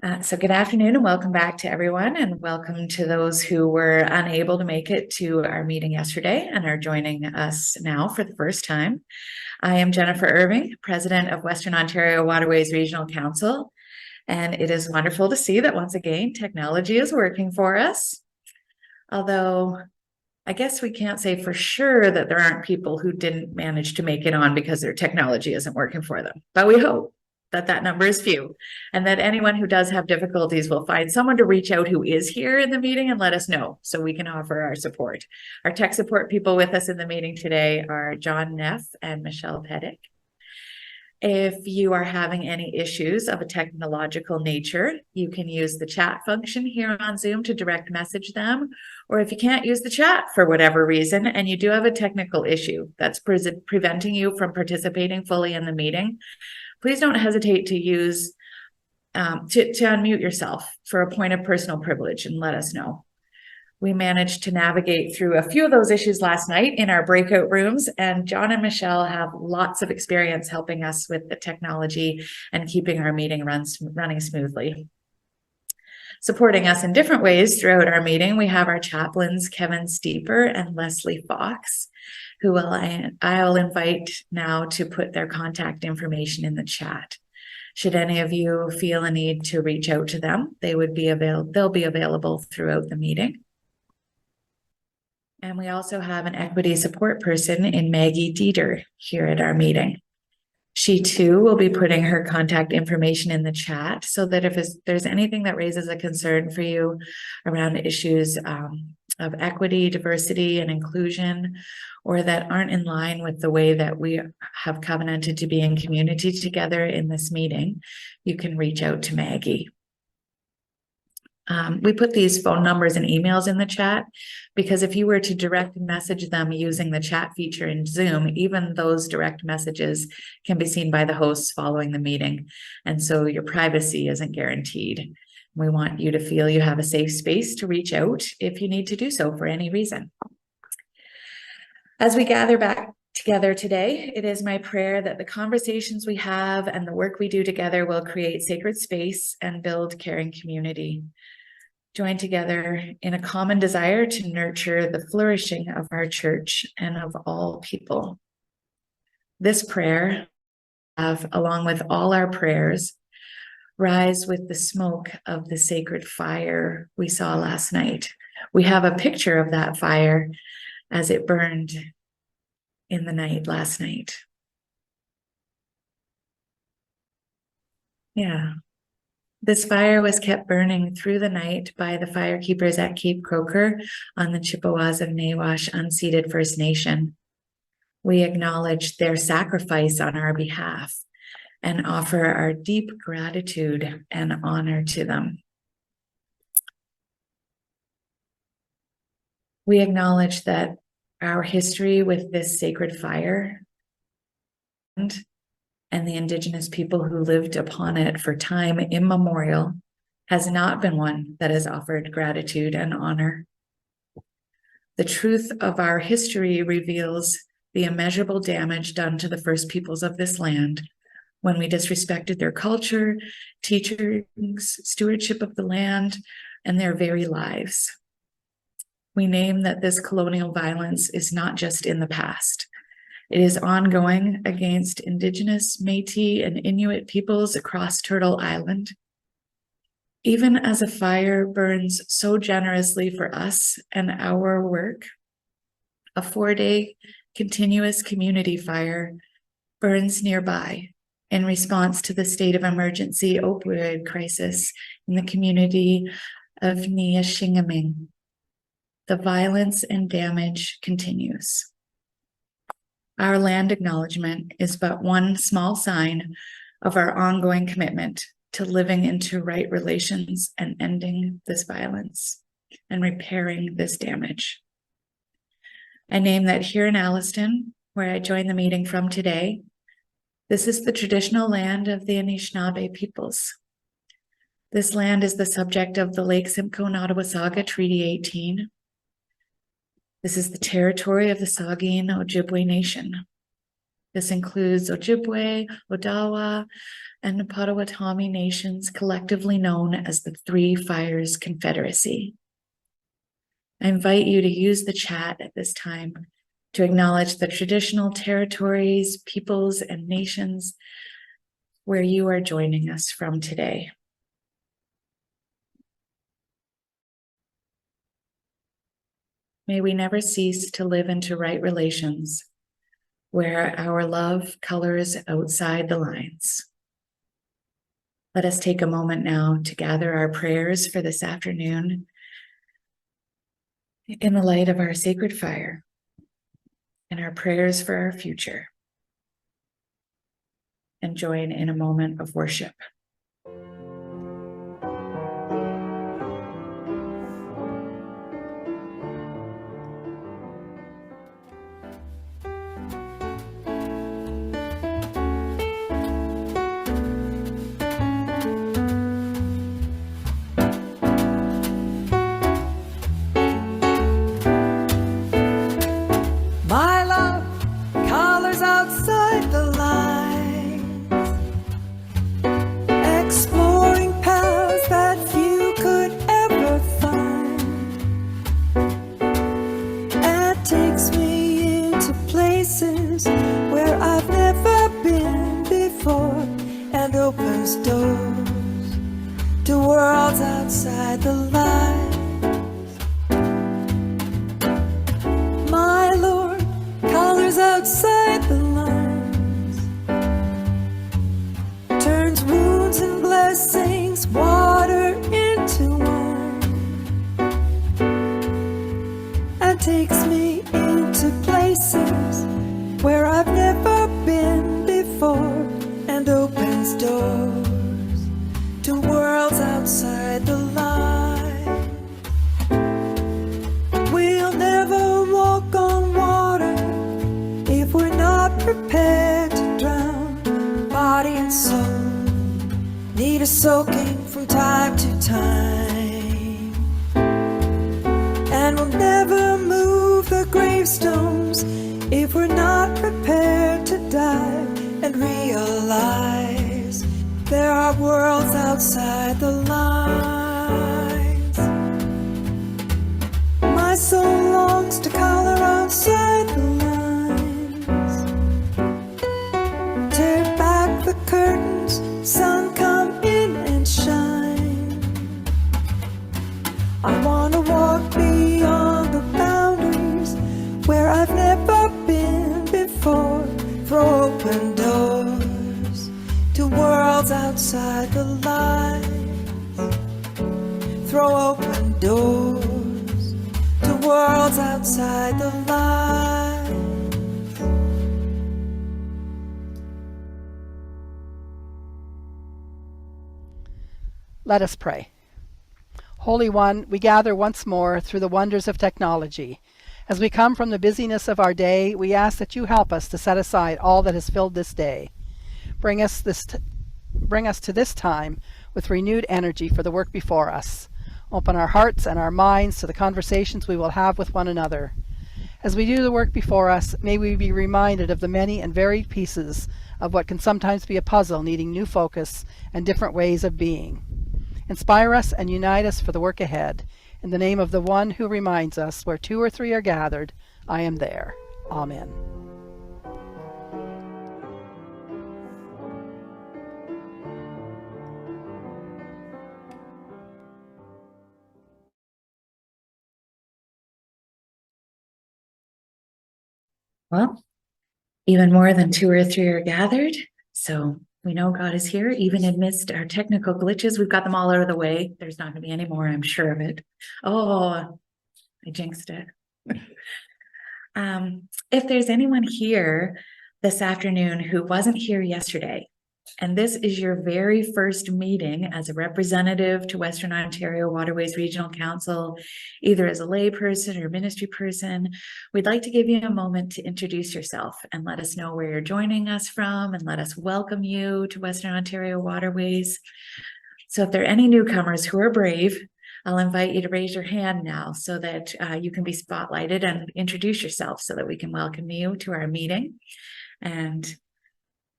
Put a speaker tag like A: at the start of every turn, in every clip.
A: So good afternoon and welcome back to everyone, and welcome to those who were unable to make it to our meeting yesterday and are joining us now for the first time. I am Jennifer Irving, President of Western Ontario Waterways Regional Council, and it is wonderful to see that once again technology is working for us. Although I guess we can't say for sure that there aren't people who didn't manage to make it on because their technology isn't working for them, but we hope that number is few, and that anyone who does have difficulties will find someone to reach out who is here in the meeting and let us know so we can offer our support. Our tech support people with us in the meeting today are John Neff and Michelle Pettick. If you are having any issues of a technological nature, you can use the chat function here on Zoom to direct message them. Or if you can't use the chat for whatever reason, and you do have a technical issue that's preventing you from participating fully in the meeting, please don't hesitate to use to unmute yourself for a point of personal privilege and let us know. We managed to navigate through a few of those issues last night in our breakout rooms, and John and Michelle have lots of experience helping us with the technology and keeping our meeting running smoothly. Supporting us in different ways throughout our meeting, we have our chaplains, Kevin Steeper and Leslie Fox, who I'll invite now to put their contact information in the chat. Should any of you feel a need to reach out to them, they'll be available throughout the meeting. And we also have an equity support person in Maggie Dieter here at our meeting. She too will be putting her contact information in the chat so that if there's anything that raises a concern for you around issues of equity, diversity, and inclusion, or that aren't in line with the way that we have covenanted to be in community together in this meeting, you can reach out to Maggie. We put these phone numbers and emails in the chat because if you were to direct message them using the chat feature in Zoom, even those direct messages can be seen by the hosts following the meeting. And so your privacy isn't guaranteed. We want you to feel you have a safe space to reach out if you need to do so for any reason. As we gather back together today, it is my prayer that the conversations we have and the work we do together will create sacred space and build caring community. Join together in a common desire to nurture the flourishing of our church and of all people. This prayer, along with all our prayers, rise with the smoke of the sacred fire we saw last night. We have a picture of that fire as it burned in the night last night. Yeah. This fire was kept burning through the night by the firekeepers at Cape Croker on the Chippewas of Nawash unceded First Nation. We acknowledge their sacrifice on our behalf and offer our deep gratitude and honor to them. We acknowledge that our history with this sacred fire and the Indigenous people who lived upon it for time immemorial has not been one that has offered gratitude and honor. The truth of our history reveals the immeasurable damage done to the first peoples of this land when we disrespected their culture, teachings, stewardship of the land, and their very lives. We name that this colonial violence is not just in the past. It is ongoing against Indigenous, Métis, and Inuit peoples across Turtle Island. Even as a fire burns so generously for us and our work, a 4-day continuous community fire burns nearby in response to the state of emergency opioid crisis in the community of Niashingaming. The violence and damage continues. Our land acknowledgement is but one small sign of our ongoing commitment to living into right relations and ending this violence and repairing this damage. I name that here in Alliston, where I join the meeting from today, this is the traditional land of the Anishinaabe peoples. This land is the subject of the Lake Simcoe-Nottawasaga Treaty 18. This is the territory of the Saugeen Ojibwe Nation. This includes Ojibwe, Odawa, and the Potawatomi nations, collectively known as the Three Fires Confederacy. I invite you to use the chat at this time to acknowledge the traditional territories, peoples, and nations where you are joining us from today. May we never cease to live into right relations where our love colors outside the lines. Let us take a moment now to gather our prayers for this afternoon in the light of our sacred fire and our prayers for our future, and join in a moment of worship.
B: My love colors outside the lines, exploring paths that few could ever find, and takes me into places where I've never been before, and opens doors to worlds outside the lines. My Lord colors outside the lines, turns wounds and blessings, water into wine, and takes me into places where I've never been before, and opens doors to worlds outside the line. We'll never walk on water if we're not prepared to drown. Body and soul need a soaking from time to time, and we'll never move the gravestones if we're not prepared to die and realize there are worlds outside the lines. My soul longs to color outside the lines. Tear back the curtains, sun come in and shine. I wanna walk beyond the boundaries where I've never been before. Throw open doors to worlds outside the lines. Throw open doors to worlds outside the lines.
C: Let us pray. Holy One, we gather once more through the wonders of technology. As we come from the busyness of our day, we ask that you help us to set aside all that has filled this day. Bring us to this time with renewed energy for the work before us. Open our hearts and our minds to the conversations we will have with one another. As we do the work before us, may we be reminded of the many and varied pieces of what can sometimes be a puzzle needing new focus and different ways of being. Inspire us and unite us for the work ahead. In the name of the one who reminds us, where two or three are gathered, I am there. Amen.
A: Well, even more than two or three are gathered. So we know God is here, even amidst our technical glitches. We've got them all out of the way. There's not going to be any more, I'm sure of it. Oh, I jinxed it. If there's anyone here this afternoon who wasn't here yesterday, and this is your very first meeting as a representative to Western Ontario Waterways Regional Council, either as a layperson or ministry person, we'd like to give you a moment to introduce yourself and let us know where you're joining us from, and let us welcome you to Western Ontario Waterways. So if there are any newcomers who are brave, I'll invite you to raise your hand now so that you can be spotlighted and introduce yourself so that we can welcome you to our meeting. And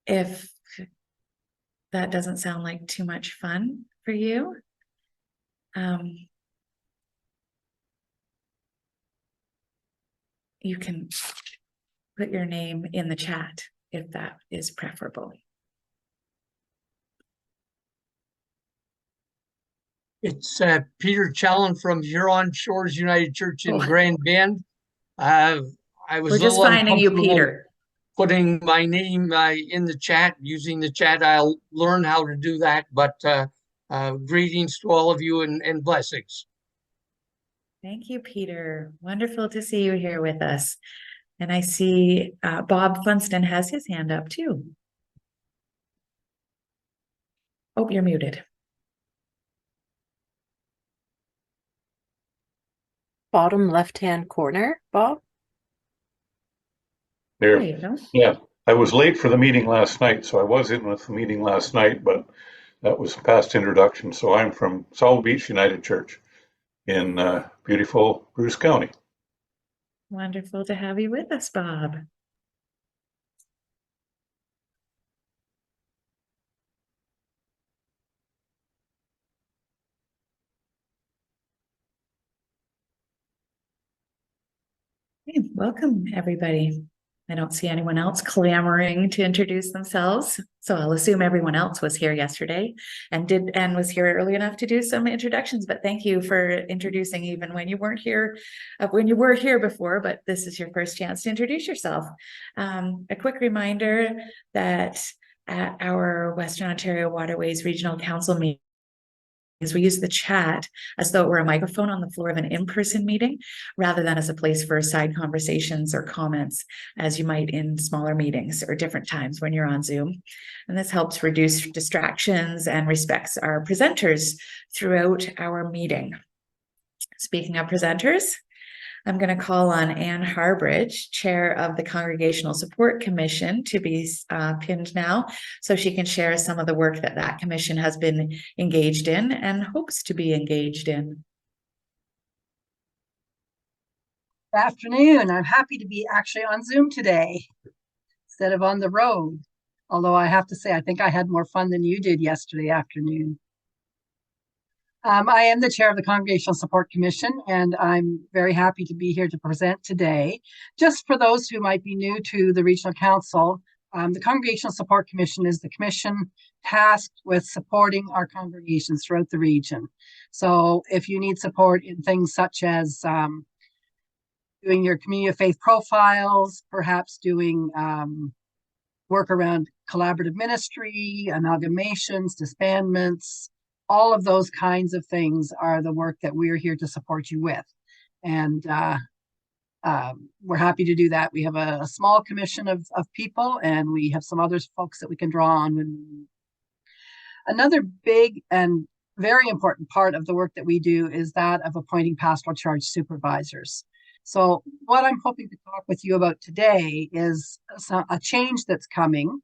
A: if that doesn't sound like too much fun for you, you can put your name in the chat if that is preferable.
D: It's Peter Challen from Huron Shores United Church in
A: Oh.
D: Grand Bend. I was
A: We're
D: a
A: just
D: little
A: finding you,
D: uncomfortable
A: Peter.
D: putting my name in the chat, using the chat. I'll learn how to do that, but greetings to all of you and blessings.
A: Thank you, Peter. Wonderful to see you here with us. And I see Bob Funston has his hand up too. Oh, you're muted.
E: Bottom left-hand corner, Bob?
A: There
F: There.
A: you go.
F: Yeah, I was late for the meeting last night, so I was in with the meeting last night, but that was past introduction. So I'm from South Beach United Church in beautiful Bruce County.
A: Wonderful to have you with us, Bob. Hey, welcome, everybody. I don't see anyone else clamoring to introduce themselves, so I'll assume everyone else was here yesterday and was here early enough to do some introductions. But thank you for introducing even when you weren't here, when you were here before. But this is your first chance to introduce yourself. A quick reminder that at our Western Ontario Waterways Regional Council meeting, we use the chat as though it were a microphone on the floor of an in-person meeting rather than as a place for side conversations or comments as you might in smaller meetings or different times when you're on Zoom. And this helps reduce distractions and respects our presenters throughout our meeting. Speaking of presenters, I'm going to call on Anne Harbridge, Chair of the Congregational Support Commission, to be pinned now, so she can share some of the work that that commission has been engaged in and hopes to be engaged in.
G: Good afternoon. I'm happy to be actually on Zoom today instead of on the road. Although I have to say, I think I had more fun than you did yesterday afternoon. I am the chair of the Congregational Support Commission, and I'm very happy to be here to present today. Just for those who might be new to the Regional Council, the Congregational Support Commission is the commission tasked with supporting our congregations throughout the region. So if you need support in things such as doing your community of faith profiles, perhaps doing work around collaborative ministry, amalgamations, disbandments, all of those kinds of things are the work that we're here to support you with. And we're happy to do that. We have a small commission of people, and we have some other folks that we can draw on. Another big and very important part of the work that we do is that of appointing pastoral charge supervisors. So what I'm hoping to talk with you about today is a change that's coming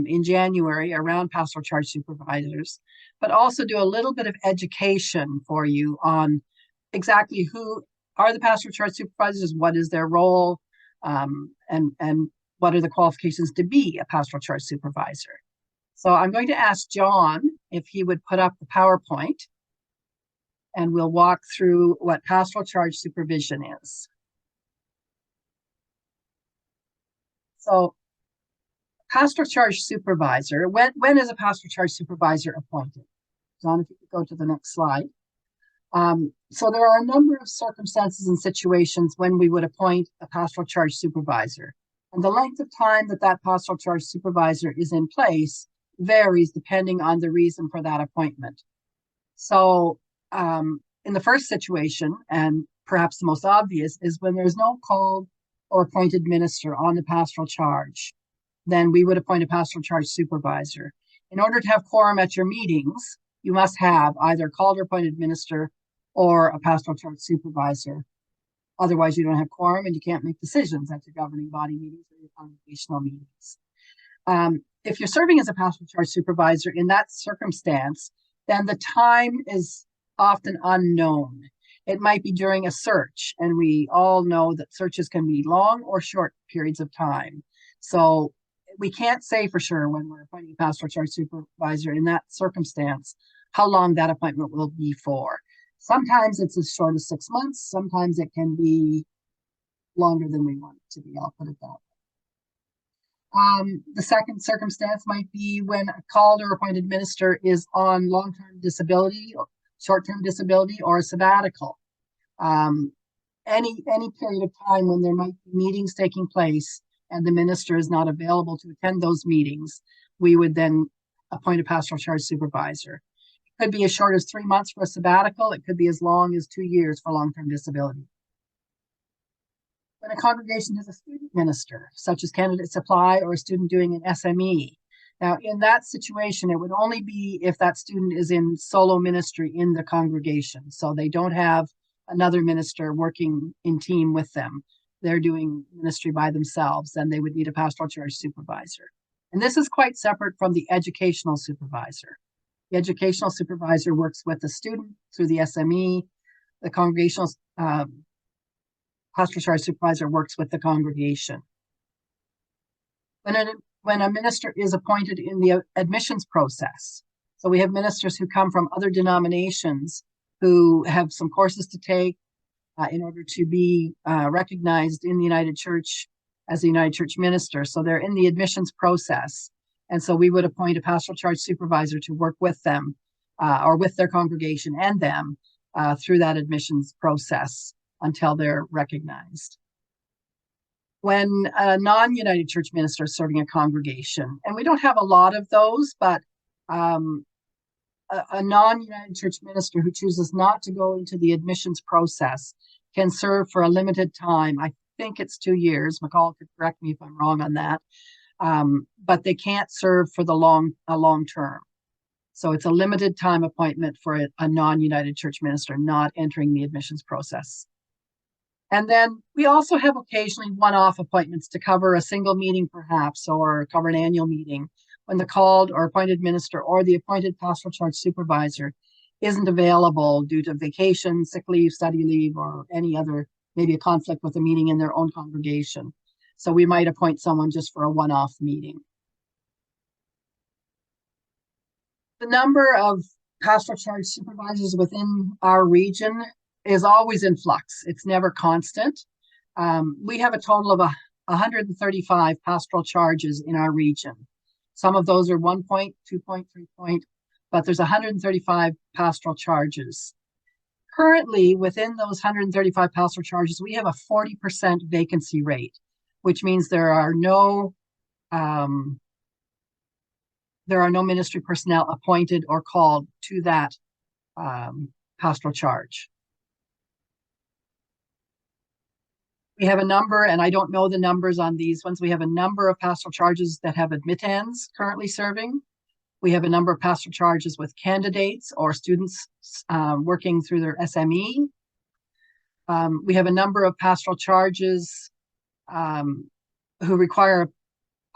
G: in January around pastoral charge supervisors, but also do a little bit of education for you on exactly who are the pastoral charge supervisors, what is their role, and what are the qualifications to be a pastoral charge supervisor. So I'm going to ask John if he would put up the PowerPoint, and we'll walk through what pastoral charge supervision is. So pastoral charge supervisor, when is a pastoral charge supervisor appointed? John, if you could go to the next slide. So there are a number of circumstances and situations when we would appoint a pastoral charge supervisor. And the length of time that that pastoral charge supervisor is in place varies depending on the reason for that appointment. So in the first situation, and perhaps the most obvious, is when there's no called or appointed minister on the pastoral charge, then we would appoint a pastoral charge supervisor. In order to have quorum at your meetings, you must have either a called or appointed minister or a pastoral charge supervisor. Otherwise, you don't have quorum and you can't make decisions at your governing body meetings or your congregational meetings. If you're serving as a pastoral charge supervisor in that circumstance, then the time is often unknown. It might be during a search, and we all know that searches can be long or short periods of time. So we can't say for sure when we're appointing a pastoral charge supervisor in that circumstance how long that appointment will be for. Sometimes it's as short as 6 months. Sometimes it can be longer than we want it to be. I'll put it that way. The second circumstance might be when a called or appointed minister is on long-term disability, short-term disability, or a sabbatical. Any period of time when there might be meetings taking place and the minister is not available to attend those meetings, we would then appoint a pastoral charge supervisor. It could be as short as 3 months for a sabbatical. It could be as long as 2 years for long-term disability. When a congregation has a student minister, such as candidate supply or a student doing an SME. Now, in that situation, it would only be if that student is in solo ministry in the congregation. So they don't have another minister working in team with them. They're doing ministry by themselves, then they would need a pastoral charge supervisor. And this is quite separate from the educational supervisor. The educational supervisor works with the student through the SME. The congregational pastoral charge supervisor works with the congregation. When a minister is appointed in the admissions process, so we have ministers who come from other denominations who have some courses to take in order to be recognized in the United Church as a United Church minister. So they're in the admissions process. And so we would appoint a pastoral charge supervisor to work with them or with their congregation and them through that admissions process until they're recognized. When a non-United Church minister is serving a congregation, and we don't have a lot of those, but a non-United Church minister who chooses not to go into the admissions process can serve for a limited time. I think it's 2 years. McCall could correct me if I'm wrong on that. But they can't serve for a long term. So it's a limited time appointment for a non-United Church minister not entering the admissions process. And then we also have occasionally one-off appointments to cover a single meeting perhaps, or cover an annual meeting when the called or appointed minister or the appointed pastoral charge supervisor isn't available due to vacation, sick leave, study leave, or any other, maybe a conflict with a meeting in their own congregation. So we might appoint someone just for a one-off meeting. The number of pastoral charge supervisors within our region is always in flux. It's never constant. We have a total of 135 pastoral charges in our region. Some of those are 1 point, 2 point, 3 point, but there's 135 pastoral charges. Currently, within those 135 pastoral charges, we have a 40% vacancy rate, which means there are no ministry personnel appointed or called to that pastoral charge. We have a number, and I don't know the numbers on these ones. We have a number of pastoral charges that have admittance currently serving. We have a number of pastoral charges with candidates or students working through their SME. We have a number of pastoral charges who require a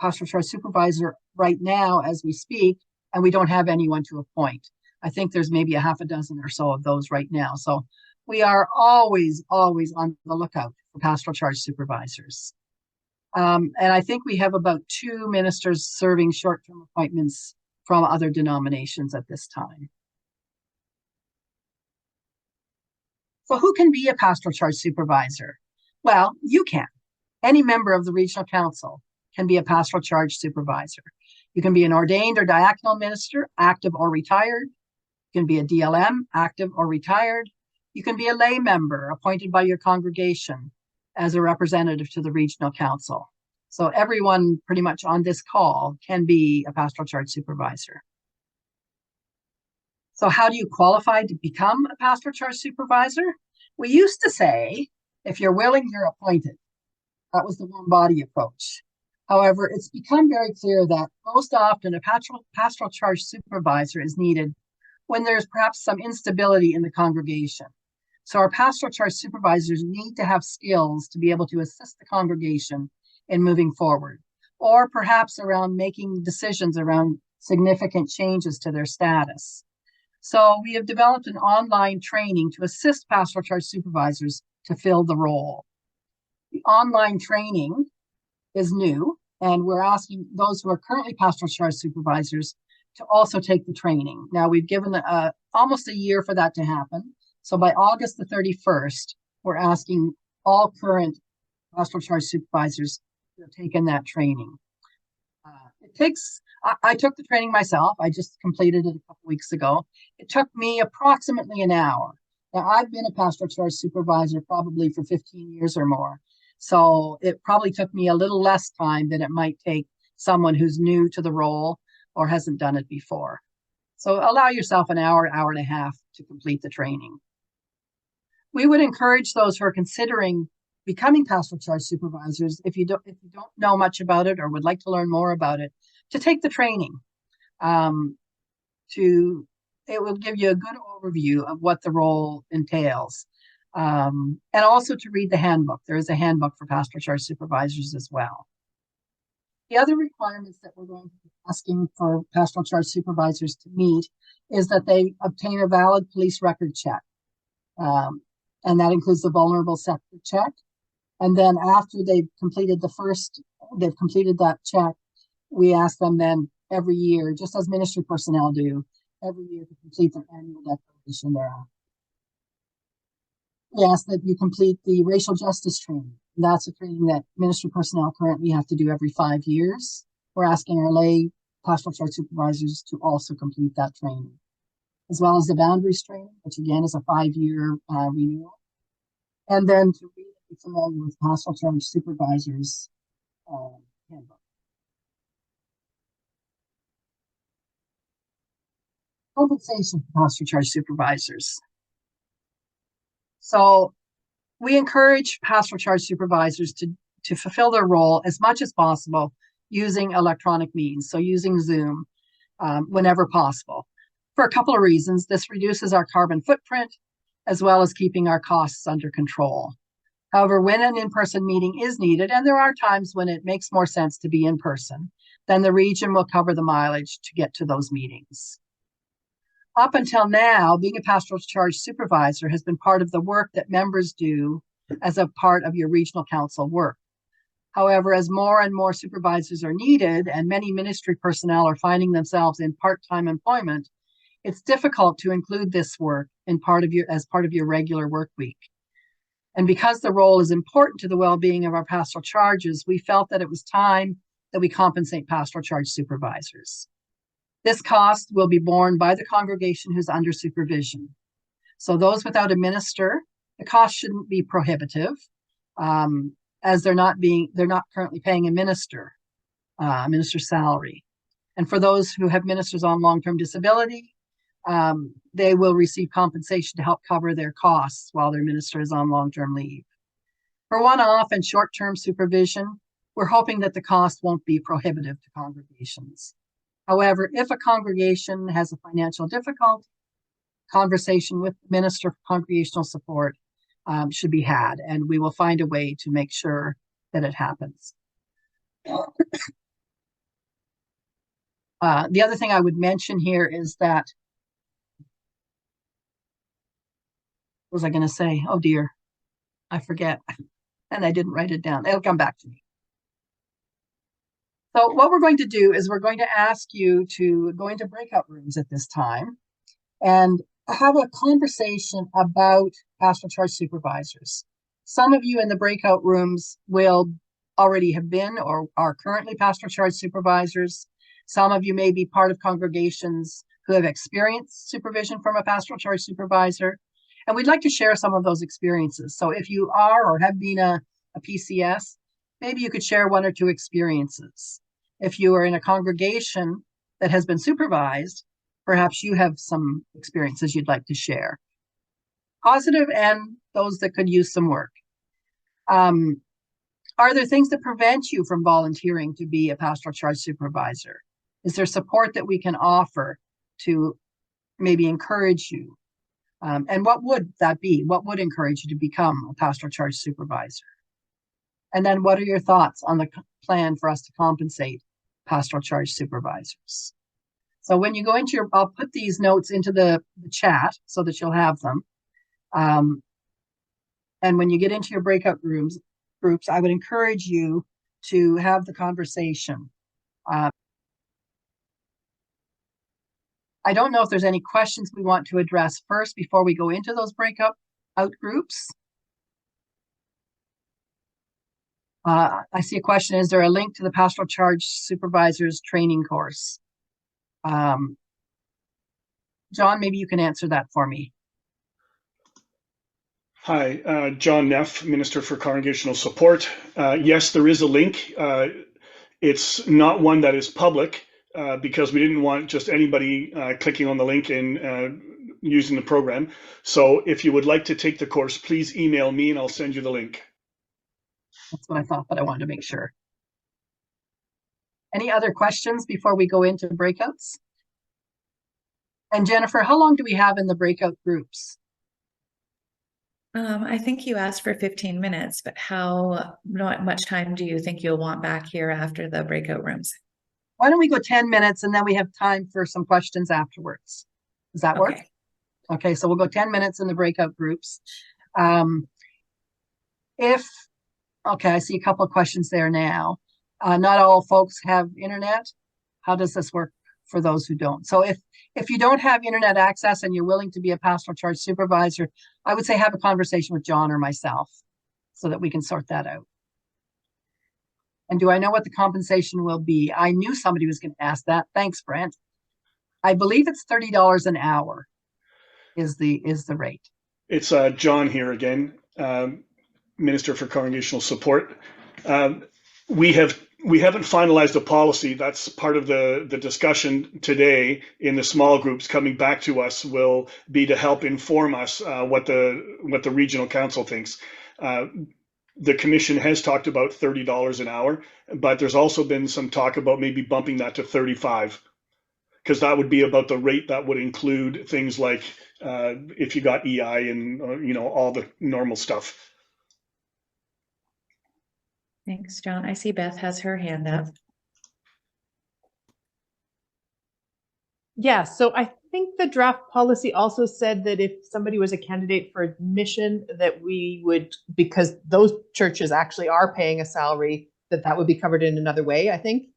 G: pastoral charge supervisor right now as we speak, and we don't have anyone to appoint. I think there's maybe a half a dozen or so of those right now. So we are always on the lookout for pastoral charge supervisors. And I think we have about 2 ministers serving short-term appointments from other denominations at this time. So who can be a pastoral charge supervisor? Well, you can. Any member of the regional council can be a pastoral charge supervisor. You can be an ordained or diaconal minister, active or retired. You can be a DLM, active or retired. You can be a lay member appointed by your congregation as a representative to the regional council. So everyone pretty much on this call can be a pastoral charge supervisor. So how do you qualify to become a pastoral charge supervisor? We used to say, if you're willing, you're appointed. That was the warm body approach. However, it's become very clear that most often a pastoral charge supervisor is needed when there's perhaps some instability in the congregation. So our pastoral charge supervisors need to have skills to be able to assist the congregation in moving forward, or perhaps around making decisions around significant changes to their status. So we have developed an online training to assist pastoral charge supervisors to fill the role. The online training is new. And we're asking those who are currently pastoral charge supervisors to also take the training. Now, we've given almost a year for that to happen. So by August the 31st, we're asking all current pastoral charge supervisors to have taken that training. I took the training myself. I just completed it a couple weeks ago. It took me approximately an hour. Now, I've been a pastoral charge supervisor probably for 15 years or more. So it probably took me a little less time than it might take someone who's new to the role or hasn't done it before. So allow yourself an hour, hour and a half to complete the training. We would encourage those who are considering becoming pastoral charge supervisors, if you don't know much about it or would like to learn more about it, to take the training. It will give you a good overview of what the role entails. And also to read the handbook. There is a handbook for pastoral charge supervisors as well. The other requirements that we're going to be asking for pastoral charge supervisors to meet is that they obtain a valid police record check. And that includes the vulnerable sector check. And then after they've completed that check, we ask them then every year, just as ministry personnel do, every year to complete their annual declaration thereafter. We ask that you complete the racial justice training. And that's a training that ministry personnel currently have to do every 5 years. We're asking our lay pastoral charge supervisors to also complete that training, as well as the boundaries training, which again is a 5-year renewal. And then to be familiar with pastoral charge supervisors handbook. Compensation for pastoral charge supervisors. So we encourage pastoral charge supervisors to fulfill their role as much as possible using electronic means, so using Zoom whenever possible. For a couple of reasons, this reduces our carbon footprint as well as keeping our costs under control. However, when an in-person meeting is needed, and there are times when it makes more sense to be in person, then the region will cover the mileage to get to those meetings. Up until now, being a pastoral charge supervisor has been part of the work that members do as a part of your regional council work. However, as more and more supervisors are needed and many ministry personnel are finding themselves in part-time employment, it's difficult to include this work as part of your regular work week. And because the role is important to the well-being of our pastoral charges, we felt that it was time that we compensate pastoral charge supervisors. This cost will be borne by the congregation who's under supervision. So those without a minister, the cost shouldn't be prohibitive, as they're not currently paying a minister's salary. And for those who have ministers on long-term disability, they will receive compensation to help cover their costs while their minister is on long-term leave. For one-off and short-term supervision, we're hoping that the cost won't be prohibitive to congregations. However, if a congregation has a financial difficulty, conversation with the Minister for Congregational Support should be had, and we will find a way to make sure that it happens. The other thing I would mention here is that, what was I going to say? Oh dear, I forget, and I didn't write it down. It'll come back to me. So what we're going to do is we're going to ask you to go into breakout rooms at this time and have a conversation about pastoral charge supervisors. Some of you in the breakout rooms will already have been or are currently pastoral charge supervisors. Some of you may be part of congregations who have experienced supervision from a pastoral charge supervisor. And we'd like to share some of those experiences. So if you are or have been a PCS, maybe you could share 1 or 2 experiences. If you are in a congregation that has been supervised, perhaps you have some experiences you'd like to share. Positive and those that could use some work. Are there things that prevent you from volunteering to be a pastoral charge supervisor? Is there support that we can offer to maybe encourage you? And what would that be? What would encourage you to become a pastoral charge supervisor? And then what are your thoughts on the plan for us to compensate pastoral charge supervisors? So when you go into I'll put these notes into the chat so that you'll have them. And when you get into your breakout groups, I would encourage you to have the conversation. I don't know if there's any questions we want to address first before we go into those breakout groups. I see a question. Is there a link to the pastoral charge supervisors training course? John, maybe you can answer that for me.
H: Hi, John Neff, Minister for Congregational Support. Yes, there is a link. It's not one that is public because we didn't want just anybody clicking on the link and using the program. So if you would like to take the course, please email me and I'll send you the link.
G: That's what I thought, but I wanted to make sure. Any other questions before we go into breakouts? And Jennifer, how long do we have in the breakout groups?
A: I think you asked for 15 minutes, but how much time do you think you'll want back here after the breakout rooms?
G: Why don't we go 10 minutes and then we have time for some questions afterwards? Does that work? Okay, so we'll go 10 minutes in the breakout groups. Okay, I see a couple of questions there now. Not all folks have internet. How does this work for those who don't? So if you don't have internet access and you're willing to be a pastoral charge supervisor, I would say have a conversation with John or myself so that we can sort that out. And do I know what the compensation will be? I knew somebody was going to ask that. Thanks, Brent. I believe it's $30 an hour is the rate.
H: It's John here again, Minister for Congregational Support. We haven't finalized a policy. That's part of the discussion today in the small groups. Coming back to us will be to help inform us what the regional council thinks. The commission has talked about $30 an hour, but there's also been some talk about maybe bumping that to 35, because that would be about the rate that would include things like if you got EI and all the normal stuff.
A: Thanks, John. I see Beth has her hand up.
I: Yeah, so I think the draft policy also said that if somebody was a candidate for admission, that we would, because those churches actually are paying a salary, that would be covered in another way, I think.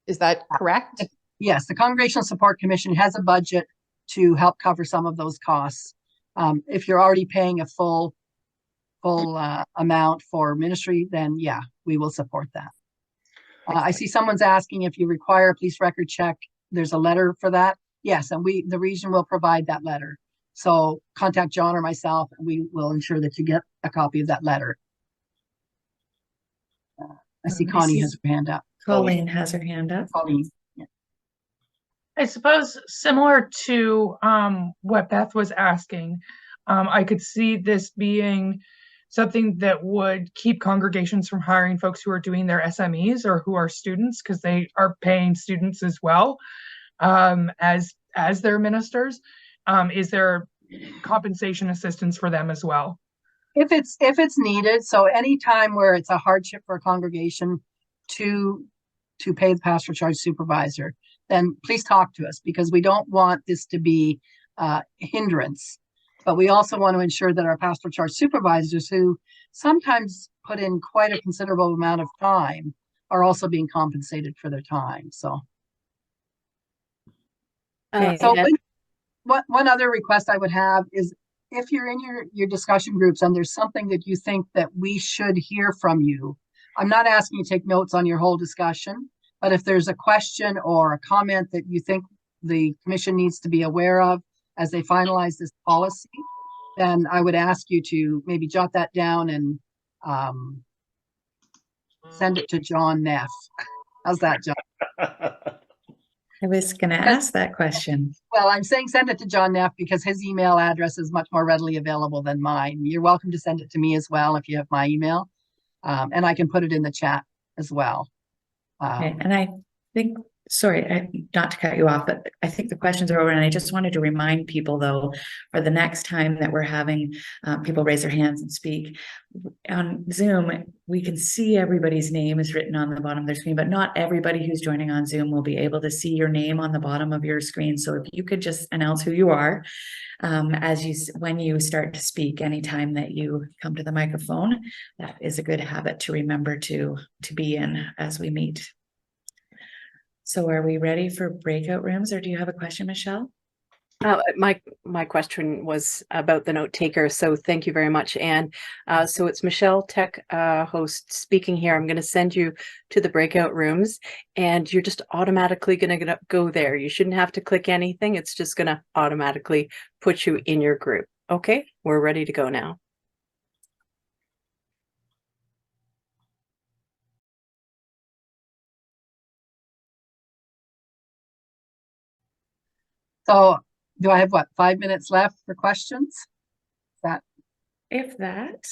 I: Is that correct?
G: Yes, the Congregational Support Commission has a budget to help cover some of those costs. If you're already paying a full amount for ministry, then yeah, we will support that. I see someone's asking if you require a police record check. There's a letter for that. Yes, and the region will provide that letter. So contact John or myself, and we will ensure that you get a copy of that letter. I see Connie has her hand up.
A: Colleen has her hand up.
G: Colleen. Yeah.
J: I suppose similar to what Beth was asking, I could see this being something that would keep congregations from hiring folks who are doing their SMEs or who are students, because they are paying students as well as their ministers. Is there compensation assistance for them as well?
G: If it's needed, so any time where it's a hardship for a congregation to pay the pastoral charge supervisor, then please talk to us, because we don't want this to be a hindrance. But we also want to ensure that our pastoral charge supervisors, who sometimes put in quite a considerable amount of time, are also being compensated for their time. So, one other request I would have is, if you're in your discussion groups and there's something that you think that we should hear from you, I'm not asking you to take notes on your whole discussion, but if there's a question or a comment that you think the commission needs to be aware of as they finalize this policy, then I would ask you to maybe jot that down and send it to John Neff. How's that, John?
A: I was going to ask that question.
G: Well, I'm saying send it to John Neff because his email address is much more readily available than mine. You're welcome to send it to me as well if you have my email, and I can put it in the chat as well.
A: Okay. And I think not to cut you off, but I think the questions are over, and I just wanted to remind people, though, for the next time that we're having people raise their hands and speak on Zoom, we can see everybody's name is written on the bottom of their screen, but not everybody who's joining on Zoom will be able to see your name on the bottom of your screen. So if you could just announce who you are when you start to speak, anytime that you come to the microphone, that is a good habit to remember to be in as we meet. So are we ready for breakout rooms, or do you have a question, Michelle?
E: My question was about the note taker, so thank you very much, Anne. So it's Michelle, tech host, speaking here. I'm going to send you to the breakout rooms, and you're just automatically going to go there. You shouldn't have to click anything. It's just going to automatically put you in your group. Okay, we're ready to go now.
G: So do I have 5 minutes left for questions?
A: If that.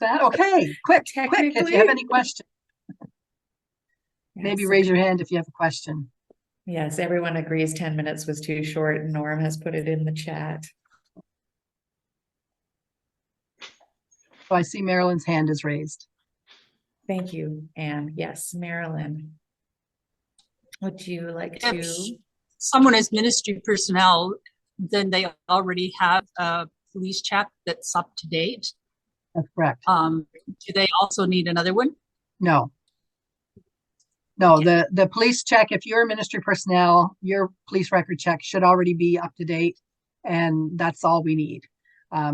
G: Okay, quick, if you have any questions. Maybe
A: Yes.
G: raise your hand if you have a question.
A: Yes, everyone agrees 10 minutes was too short, and Norm has put it in the chat.
G: So I see Marilyn's hand is raised.
A: Thank you, Anne. Yes, Marilyn. Would you like to?
K: If someone is ministry personnel, then they already have a police check that's up to date.
G: That's correct.
K: Do they also need another one?
G: No. No, the police check, if you're ministry personnel, your police record check should already be up to date, and that's all we need.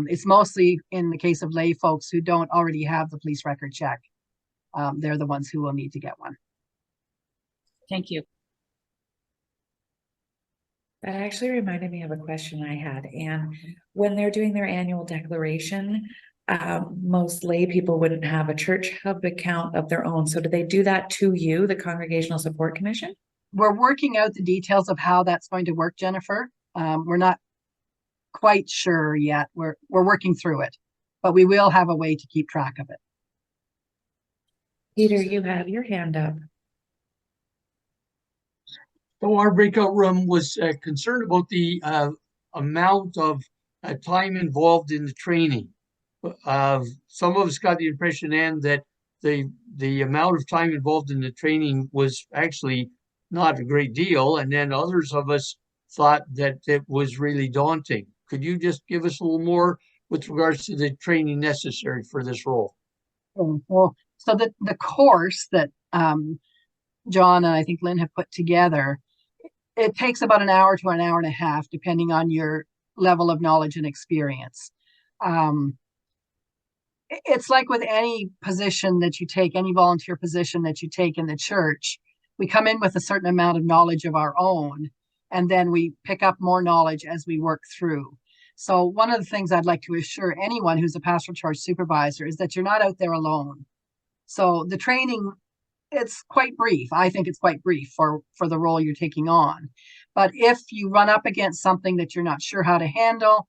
G: It's mostly in the case of lay folks who don't already have the police record check. They're the ones who will need to get one.
K: Thank you.
A: That actually reminded me of a question I had. And when they're doing their annual declaration, most lay people wouldn't have a church hub account of their own. So do they do that to you, the Congregational Support Commission?
G: We're working out the details of how that's going to work, Jennifer. We're not quite sure yet. We're working through it, but we will have a way to keep track of it.
A: Peter, you have your hand up.
D: So our breakout room was concerned about the amount of time involved in the training. Some of us got the impression, Anne, that the amount of time involved in the training was actually not a great deal, and then others of us thought that it was really daunting. Could you just give us a little more with regards to the training necessary for this role?
G: Well, so the course that John and I think Lynn have put together, it takes about an hour to an hour and a half, depending on your level of knowledge and experience. It's like with any position that you take, any volunteer position that you take in the church, we come in with a certain amount of knowledge of our own, and then we pick up more knowledge as we work through. So one of the things I'd like to assure anyone who's a pastoral charge supervisor is that you're not out there alone. So the training, it's quite brief. I think it's quite brief for the role you're taking on. But if you run up against something that you're not sure how to handle,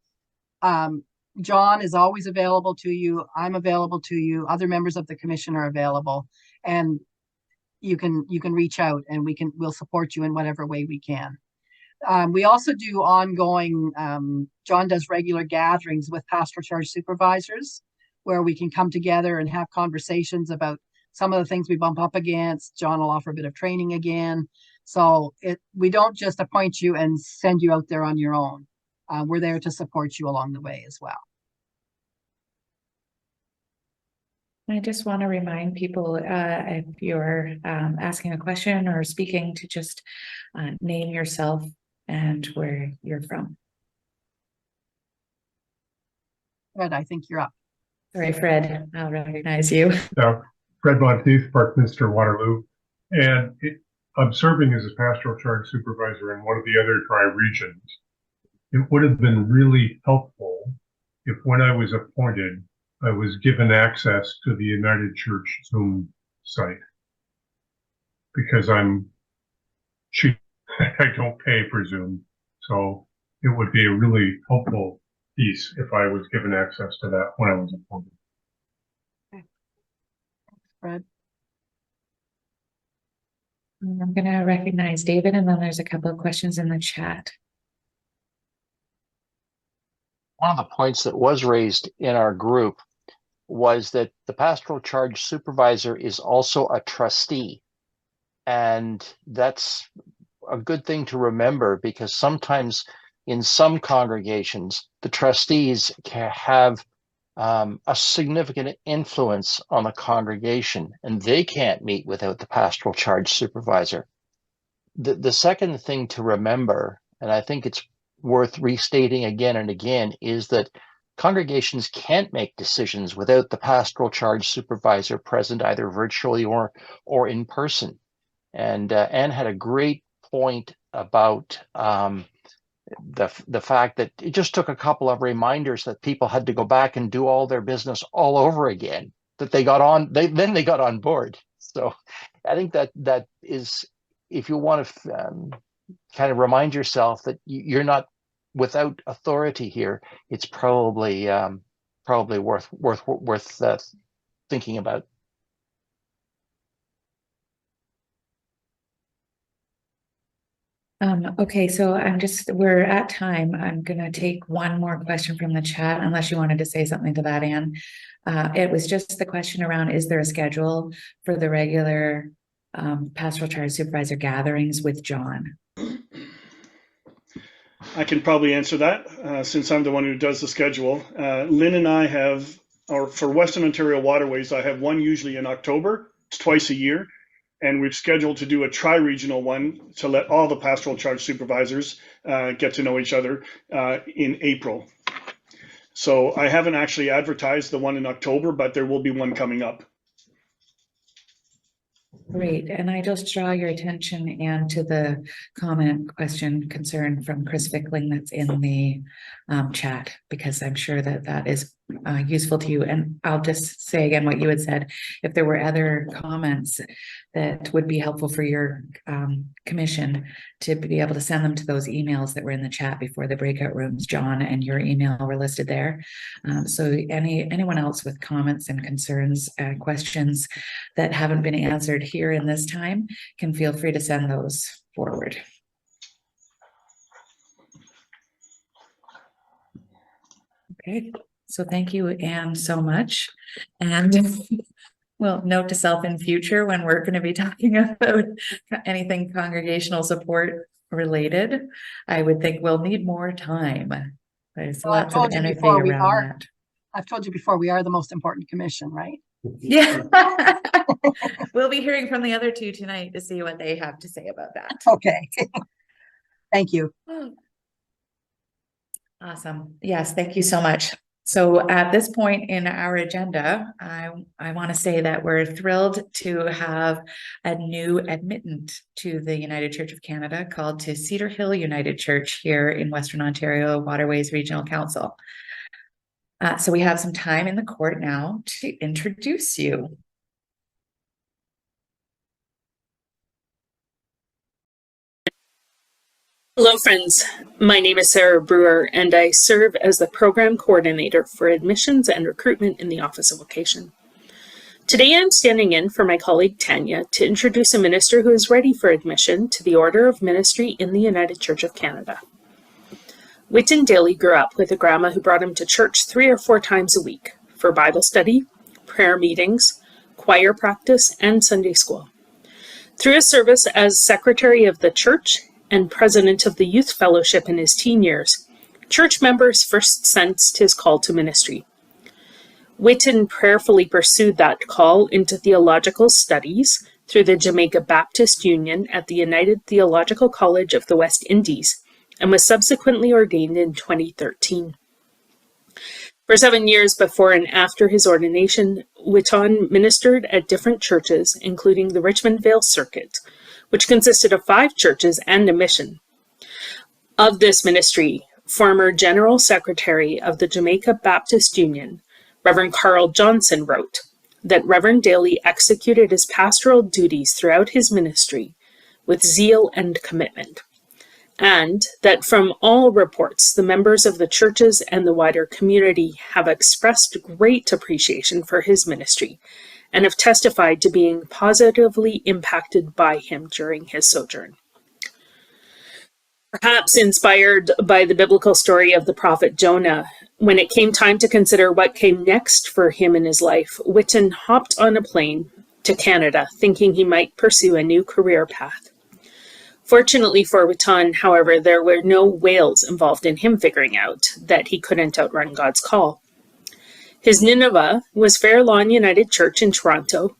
G: John is always available to you. I'm available to you. Other members of the commission are available, and you can reach out, and we'll support you in whatever way we can. We also do ongoing, John does regular gatherings with pastoral charge supervisors where we can come together and have conversations about some of the things we bump up against. John will offer a bit of training again. So we don't just appoint you and send you out there on your own. We're there to support you along the way as well.
A: I just want to remind people, if you're asking a question or speaking, to just name yourself and where you're from.
G: Fred, I think you're up.
A: Sorry, Fred, I'll recognize you.
L: Fred Monteith, Parkminster, Waterloo. And I'm serving as a pastoral charge supervisor in one of the other tri-regions. It would have been really helpful if when I was appointed, I was given access to the United Church Zoom site. Because I'm cheap, I don't pay for Zoom. So it would be a really helpful piece if I was given access to that when I was appointed.
G: Fred.
A: I'm going to recognize David, and then there's a couple of questions in the chat.
M: One of the points that was raised in our group was that the pastoral charge supervisor is also a trustee. And that's a good thing to remember, because sometimes in some congregations, the trustees can have a significant influence on the congregation, and they can't meet without the pastoral charge supervisor. The second thing to remember, and I think it's worth restating again and again, is that congregations can't make decisions without the pastoral charge supervisor present, either virtually or in person. And Anne had a great point about the fact that it just took a couple of reminders that people had to go back and do all their business all over again, that they got on board. So I think that is, if you want to kind of remind yourself that you're not without authority here, it's probably worth thinking about.
A: Okay, so we're at time. I'm gonna take one more question from the chat, unless you wanted to say something to that, Anne. It was just the question around, is there a schedule for the regular pastoral charge supervisor gatherings with John?
H: I can probably answer that since I'm the one who does the schedule. Lynn and I have, or for Western Ontario Waterways, I have one usually in October. It's twice a year. And we've scheduled to do a tri-regional one to let all the pastoral charge supervisors get to know each other in April. So I haven't actually advertised the one in October, but there will be one coming up.
A: Great, and I just draw your attention, Anne, to the concern from Chris Fickling that's in the chat, because I'm sure that is useful to you. And I'll just say again what you had said. If there were other comments that would be helpful for your commission, to be able to send them to those emails that were in the chat before the breakout rooms, John, and your email were listed there. So anyone else with comments and concerns, questions that haven't been answered here in this time can feel free to send those forward. Okay, so thank you, Anne, so much. And well, note to self in future, when we're going to be talking about anything congregational support related, I would think we'll need more time. There's lots of energy around that.
G: I've told you before, we are the most important commission, right?
A: Yeah. We'll be hearing from the other two tonight to see what they have to say about that.
G: Okay. Thank you.
A: Awesome. Yes, thank you so much. So at this point in our agenda, I want to say that we're thrilled to have a new admittant to the United Church of Canada called to Cedar Hill United Church here in Western Ontario Waterways Regional Council. So we have some time in the court now to introduce you.
N: Hello friends, my name is Sarah Brewer and I serve as the Program Coordinator for Admissions and Recruitment in the Office of Vocation. Today I'm standing in for my colleague Tanya to introduce a minister who is ready for admission to the Order of Ministry in the United Church of Canada. Whitten Daly grew up with a grandma who brought him to church 3 or 4 times a week for Bible study, prayer meetings, choir practice, and Sunday school. Through his service as secretary of the church and president of the youth fellowship in his teen years, church members first sensed his call to ministry. Whitten prayerfully pursued that call into theological studies through the Jamaica Baptist Union at the United Theological College of the West Indies, and was subsequently ordained in 2013. For 7 years before and after his ordination, Whitten ministered at different churches, including the Richmond Vale Circuit, which consisted of 5 churches and a mission. Of this ministry, former General Secretary of the Jamaica Baptist Union, Reverend Carl Johnson, wrote that Reverend Daly executed his pastoral duties throughout his ministry with zeal and commitment, and that from all reports, the members of the churches and the wider community have expressed great appreciation for his ministry and have testified to being positively impacted by him during his sojourn. Perhaps inspired by the biblical story of the prophet Jonah, when it came time to consider what came next for him in his life, Whitton hopped on a plane to Canada, thinking he might pursue a new career path. Fortunately for Whitton, however, there were no whales involved in him figuring out that he couldn't outrun God's call. His Nineveh was Fair Lawn United Church in Toronto,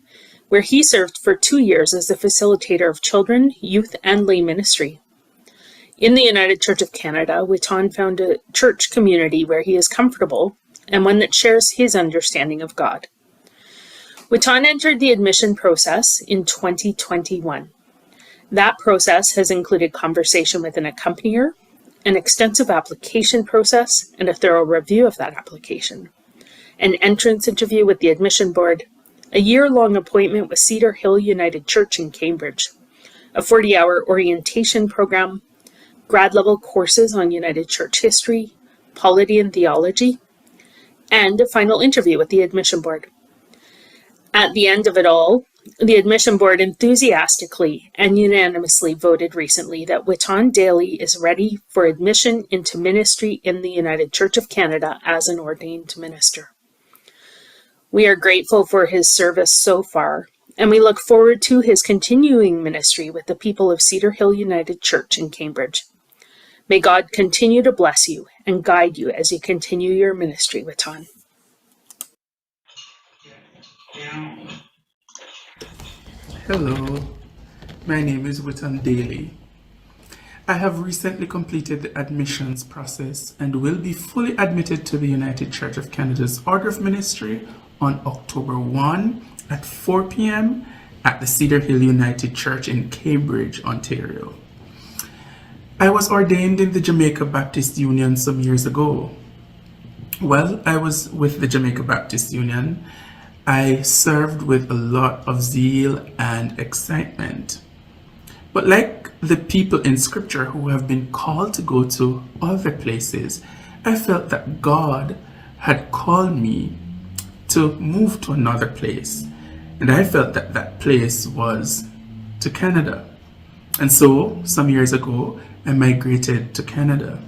N: where he served for 2 years as a facilitator of children, youth, and lay ministry. In the United Church of Canada, Whitton found a church community where he is comfortable and one that shares his understanding of God. Whitton entered the admission process in 2021. That process has included conversation with an accompanier, an extensive application process, and a thorough review of that application, an entrance interview with the admission board, a year-long appointment with Cedar Hill United Church in Cambridge, a 40-hour orientation program, grad-level courses on United Church history, polity and theology, and a final interview with the admission board. At the end of it all, the admission board enthusiastically and unanimously voted recently that Whitton Daly is ready for admission into ministry in the United Church of Canada as an ordained minister. We are grateful for his service so far, and we look forward to his continuing ministry with the people of Cedar Hill United Church in Cambridge. May God continue to bless you and guide you as you continue your ministry, Whitton.
O: Hello, my name is Whitton Daly. I have recently completed the admissions process and will be fully admitted to the United Church of Canada's Order of Ministry on October 1 at 4 p.m. at the Cedar Hill United Church in Cambridge, Ontario. I was ordained in the Jamaica Baptist Union some years ago. While I was with the Jamaica Baptist Union, I served with a lot of zeal and excitement. But like the people in scripture who have been called to go to other places, I felt that God had called me to move to another place. And I felt that that place was to Canada. And so, some years ago, I migrated to Canada.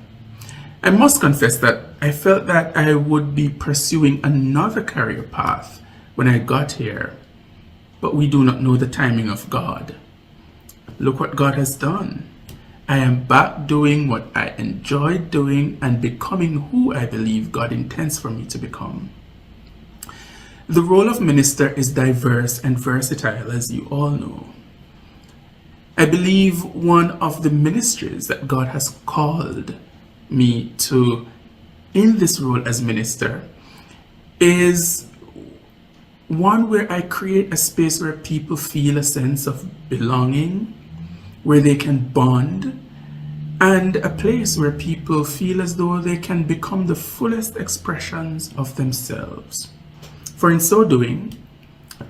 O: I must confess that I felt that I would be pursuing another career path when I got here, but we do not know the timing of God. Look what God has done. I am back doing what I enjoyed doing and becoming who I believe God intends for me to become. The role of minister is diverse and versatile, as you all know. I believe one of the ministries that God has called me to in this role as minister is one where I create a space where people feel a sense of belonging, where they can bond, and a place where people feel as though they can become the fullest expressions of themselves. For in so doing,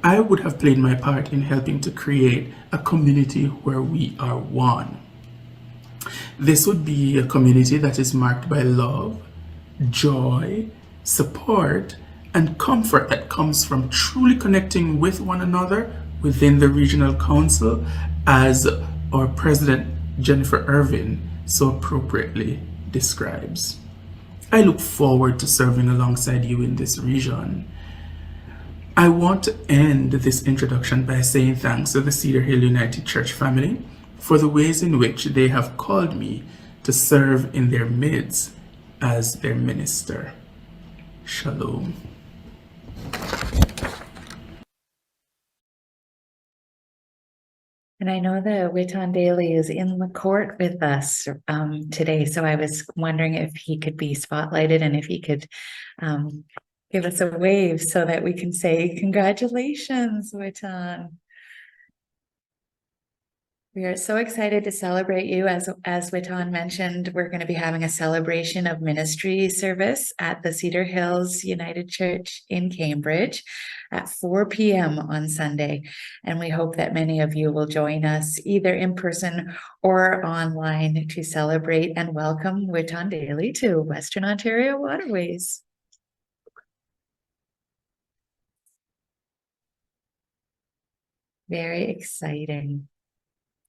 O: I would have played my part in helping to create a community where we are one. This would be a community that is marked by love, joy, support, and comfort that comes from truly connecting with one another within the regional council, as our president Jennifer Irvin so appropriately describes. I look forward to serving alongside you in this region. I want to end this introduction by saying thanks to the Cedar Hill United Church family for the ways in which they have called me to serve in their midst as their minister. Shalom.
A: And I know that Whitton Daly is in the court with us today, so I was wondering if he could be spotlighted and if he could give us a wave so that we can say congratulations, Whitton. We are so excited to celebrate you. As Whitton mentioned, we're going to be having a celebration of ministry service at the Cedar Hills United Church in Cambridge at 4 p.m. on Sunday. And we hope that many of you will join us either in person or online to celebrate and welcome Whitton Daly to Western Ontario Waterways. Very exciting.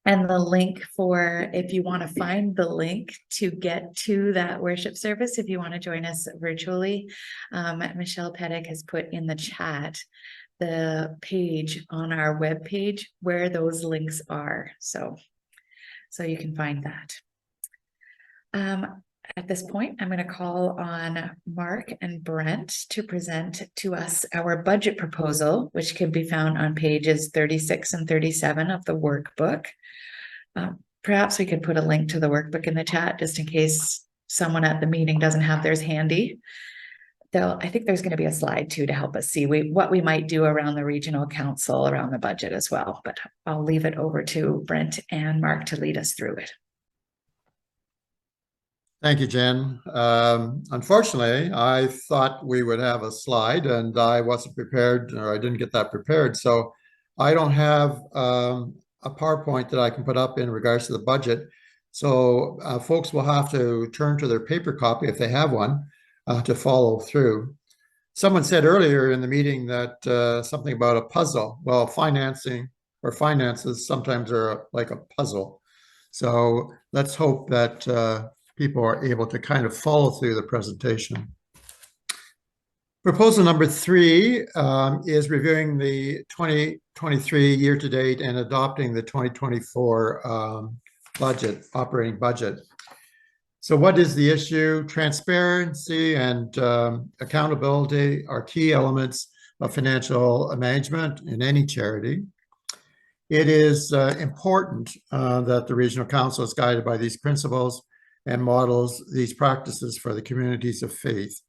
A: And the link for, if you want to find the link to get to that worship service, if you want to join us virtually, Michelle Pettick has put in the chat the page on our webpage where those links are. So you can find that. At this point, I'm going to call on Mark and Brent to present to us our budget proposal, which can be found on pages 36 and 37 of the workbook. Perhaps we could put a link to the workbook in the chat just in case someone at the meeting doesn't have theirs handy. Though I think there's going to be a slide too to help us see what we might do around the regional council, around the budget as well. But I'll leave it over to Brent and Mark to lead us through it.
P: Thank you, Jen. Unfortunately, I thought we would have a slide and I wasn't prepared, or I didn't get that prepared. So I don't have a PowerPoint that I can put up in regards to the budget. So folks will have to turn to their paper copy if they have one to follow through. Someone said earlier in the meeting that something about a puzzle. Well, financing or finances sometimes are like a puzzle. So let's hope that people are able to kind of follow through the presentation. Proposal number 3 is reviewing the 2023 year-to-date and adopting the 2024 budget, operating budget. So what is the issue? Transparency and accountability are key elements of financial management in any charity. It is important that the Regional Council is guided by these principles and models these practices for the communities of faith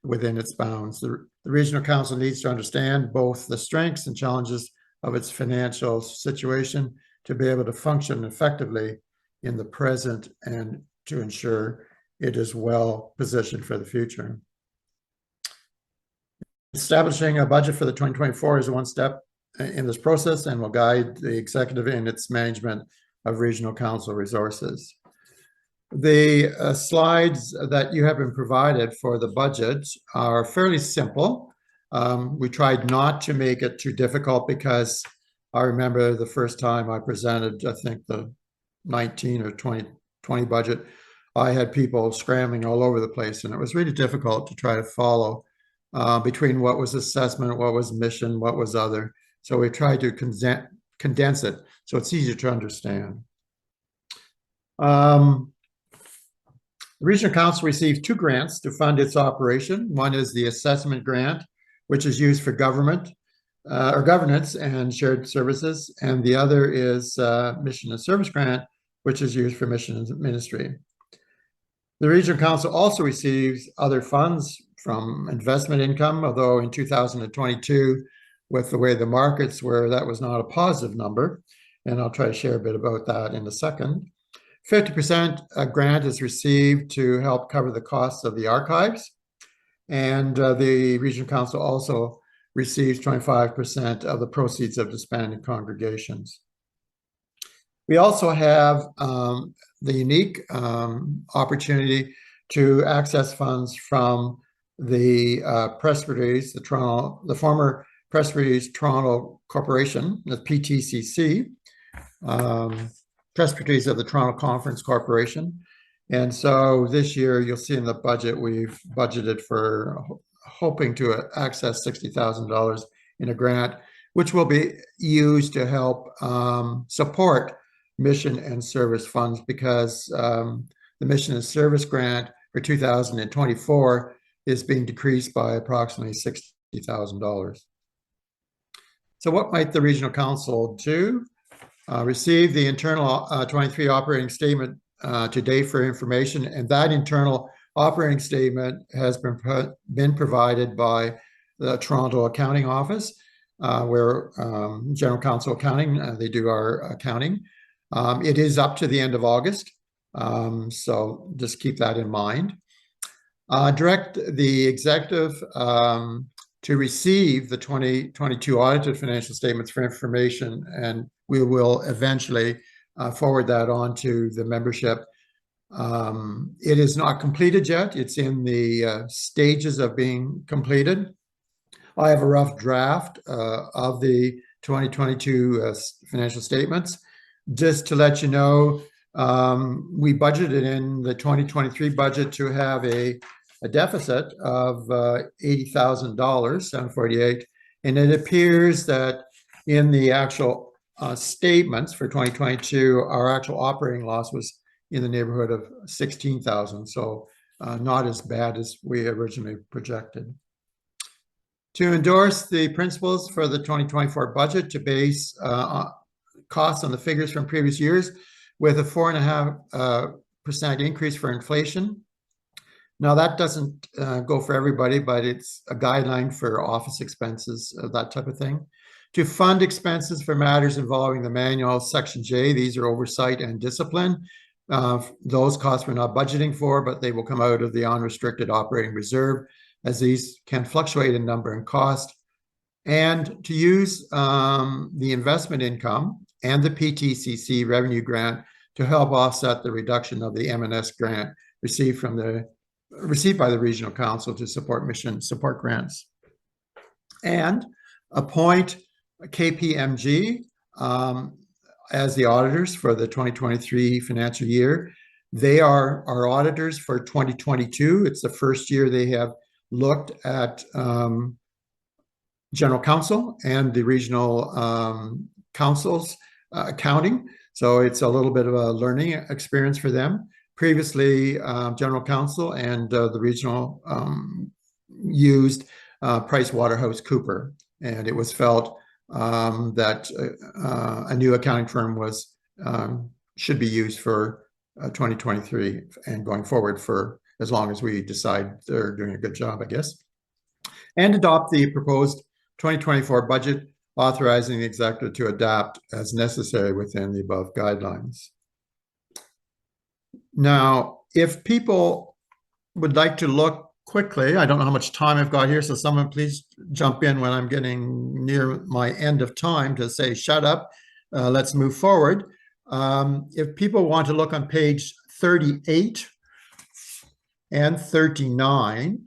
P: within its bounds. The Regional Council needs to understand both the strengths and challenges of its financial situation to be able to function effectively in the present and to ensure it is well positioned for the future. Establishing a budget for the 2024 is one step in this process and will guide the executive in its management of Regional Council resources. The slides that you have been provided for the budget are fairly simple. We tried not to make it too difficult because I remember the first time I presented, I think the 19 or 2020 budget, I had people scrambling all over the place and it was really difficult to try to follow between what was assessment, what was mission, what was other. So we tried to condense it so it's easier to understand. The Regional Council received 2 grants to fund its operation. One is the assessment grant, which is used for government or governance and shared services. And the other is mission and service grant, which is used for mission and ministry. The Regional Council also receives other funds from investment income, although in 2022, with the way the markets were, that was not a positive number. And I'll try to share a bit about that in a second. 50% grant is received to help cover the costs of the archives. And the Regional Council also receives 25% of the proceeds of disbanded congregations. We also have the unique opportunity to access funds from the Presbyteries, the former Presbyteries Toronto Corporation, the PTCC, Presbyteries of the Toronto Conference Corporation. And so this year you'll see in the budget, we've budgeted for hoping to access $60,000 in a grant, which will be used to help support mission and service funds because the mission and service grant for 2024 is being decreased by approximately $60,000. So what might the Regional Council do? Receive the internal 23 operating statement today for information, and that internal operating statement has been provided by the Toronto Accounting Office, where General Counsel Accounting, they do our accounting. It is up to the end of August, so just keep that in mind. Direct the executive to receive the 2022 audited financial statements for information, and we will eventually forward that on to the membership. It is not completed yet. It's in the stages of being completed. I have a rough draft of the 2022 financial statements. Just to let you know, we budgeted in the 2023 budget to have a deficit of $80,000, 748, and it appears that in the actual statements for 2022, our actual operating loss was in the neighborhood of 16,000, so not as bad as we originally projected. To endorse the principles for the 2024 budget to base costs on the figures from previous years with a 4.5% increase for inflation. Now that doesn't go for everybody, but it's a guideline for office expenses, that type of thing. To fund expenses for matters involving the manual, Section J, these are oversight and discipline. Those costs we're not budgeting for, but they will come out of the unrestricted operating reserve, as these can fluctuate in number and cost. And to use the investment income and the PTCC revenue grant to help offset the reduction of the M&S grant received by the Regional Council to support mission support grants. And appoint KPMG as the auditors for the 2023 financial year. They are our auditors for 2022. It's the first year they have looked at General Council and the Regional Council's accounting. So it's a little bit of a learning experience for them. Previously, General Council and the Regional used PricewaterhouseCoopers, and it was felt that a new accounting firm should be used for 2023 and going forward for as long as we decide they're doing a good job, I guess. And adopt the proposed 2024 budget, authorizing the executive to adapt as necessary within the above guidelines. Now, if people would like to look quickly, I don't know how much time I've got here, so someone please jump in when I'm getting near my end of time to say, shut up, let's move forward. If people want to look on page 38 and 39,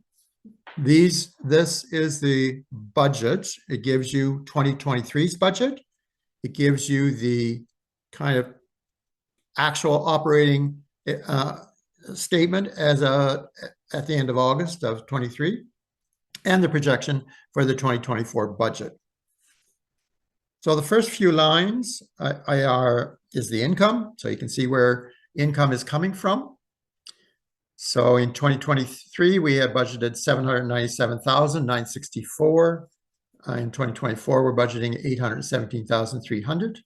P: this is the budget. It gives you 2023's budget. It gives you the kind of actual operating statement as at the end of August of 23, and the projection for the 2024 budget. So the first few lines is the income, so you can see where income is coming from. So in 2023, we had budgeted $797,964. In 2024, we're budgeting $817,300,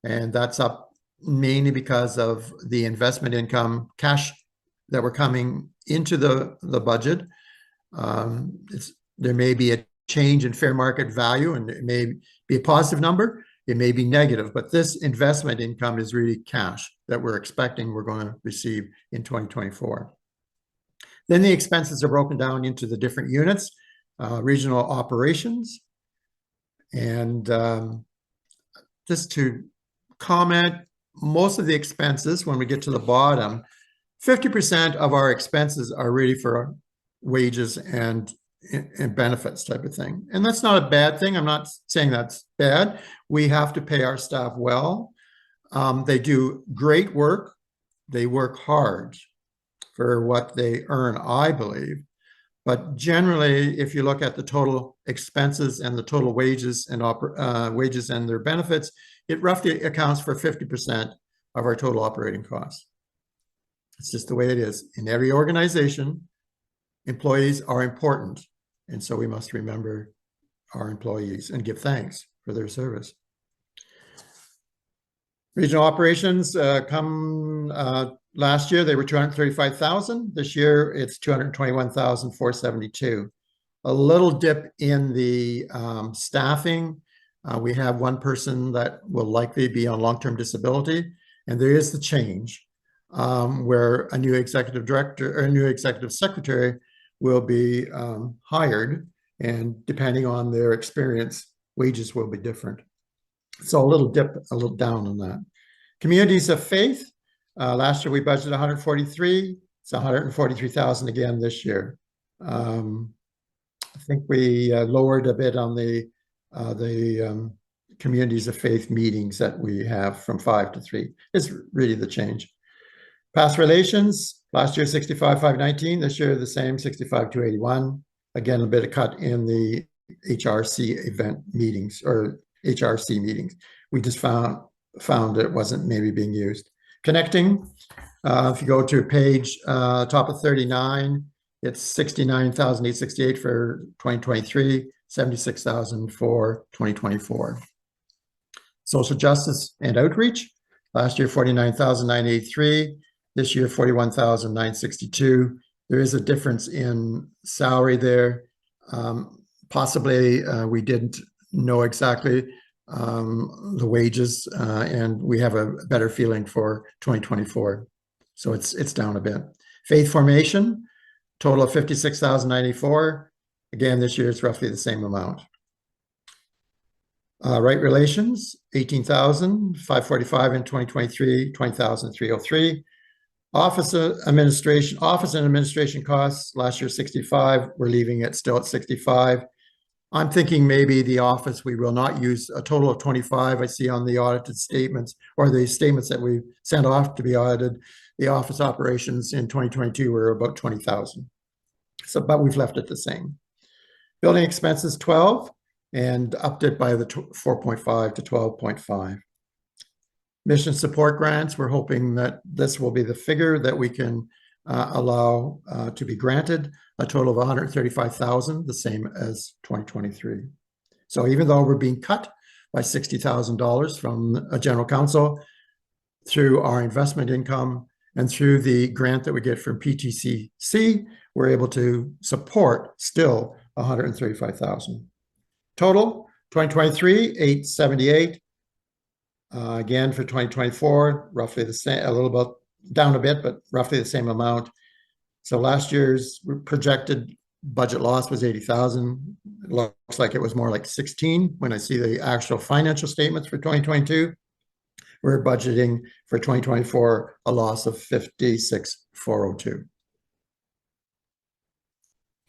P: and that's up mainly because of the investment income cash that were coming into the budget. There may be a change in fair market value, and it may be a positive number, it may be negative, but this investment income is really cash that we're expecting we're going to receive in 2024. Then the expenses are broken down into the different units, regional operations, and just to comment, most of the expenses, when we get to the bottom, 50% of our expenses are really for wages and benefits type of thing. And that's not a bad thing. I'm not saying that's bad. We have to pay our staff well. They do great work. They work hard for what they earn, I believe. But generally, if you look at the total expenses and the total wages and their benefits, it roughly accounts for 50% of our total operating costs. It's just the way it is. In every organization, employees are important. And so we must remember our employees and give thanks for their service. Regional operations last year, they were 235,000. This year, it's 221,472. A little dip in the staffing. We have one person that will likely be on long-term disability, and there is the change where a new executive director or a new executive secretary will be hired, and depending on their experience, wages will be different. So a little dip, a little down on that. Communities of faith. Last year we budgeted 143. It's 143,000 again this year. I think we lowered a bit on the communities of faith meetings that we have from 5 to 3 is really the change. Past relations, last year 65,519, this year the same 65,281. Again, a bit of cut in the HRC event meetings or HRC meetings. We just found it wasn't maybe being used. Connecting, if you go to page top of 39, it's 69,868 for 2023, 76,000 for 2024. Social justice and outreach, last year 49,983, this year 41,962. There is a difference in salary there. Possibly we didn't know exactly the wages, and we have a better feeling for 2024. So it's down a bit. Faith formation, total of 56,094. Again, this year it's roughly the same amount. Right relations, 18,545 in 2023, 20,303. Office and administration costs, last year 65, we're leaving it still at 65. I'm thinking maybe the office, we will not use a total of 25. I see on the audited statements or the statements that we sent off to be audited, the office operations in 2022 were about 20,000. So, but we've left it the same. Building expenses 12 and upped it by the 4.5 to 12.5. Mission support grants, we're hoping that this will be the figure that we can allow to be granted, a total of 135,000, the same as 2023. So even though we're being cut by $60,000 from a general council through our investment income and through the grant that we get from PTCC, we're able to support still 135,000. Total 2023, 878. Again, for 2024, roughly the same, a little bit down a bit, but roughly the same amount. So last year's projected budget loss was 80,000. It looks like it was more like 16 when I see the actual financial statements for 2022. We're budgeting for 2024 a loss of 56,402.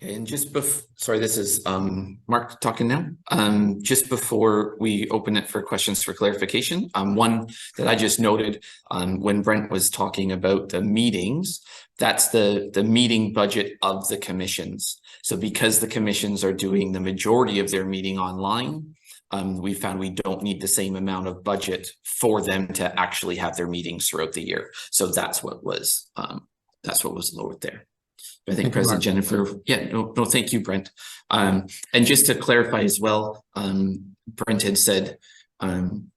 Q: And just before, sorry, this is Mark talking now. Just before we open it for questions for clarification, one that I just noted when Brent was talking about the meetings, that's the meeting budget of the commissions. So because the commissions are doing the majority of their meeting online, we found we don't need the same amount of budget for them to actually have their meetings throughout the year. So that's what was lowered there. I think President Jennifer, no, thank you, Brent. And just to clarify as well, Brent had said, you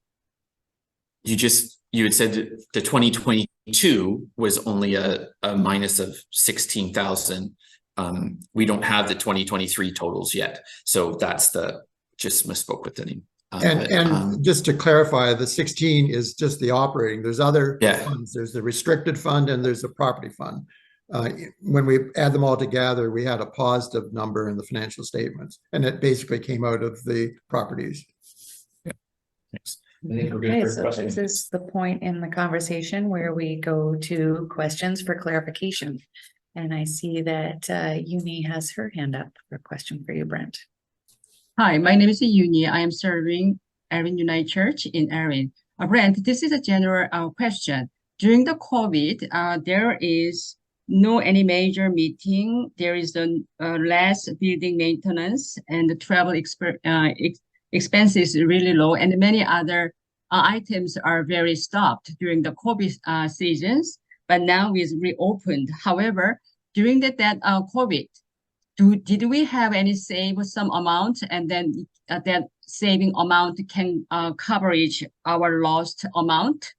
Q: had said the 2022 was only a minus of 16,000. We don't have the 2023 totals yet. So that's just misspoke with the name.
P: And just to clarify, the 16 is just the operating. There's other funds. There's the restricted fund and there's the property fund. When we add them all together, we had a positive number in the financial statements, and it basically came out of the properties.
Q: Yeah. Thanks.
A: Okay, so this is the point in the conversation where we go to questions for clarification. And I see that Uni has her hand up for a question for you, Brent.
R: Hi, my name is Uni. I am serving Erin United Church in Erin. Brent, this is a general question. During the COVID, there is no any major meeting. There is less building maintenance, and the travel expenses really low, and many other items are very stopped during the COVID seasons. But now it's reopened. However, during that COVID, did we have any save some amount, and then that saving amount can coverage our lost amount?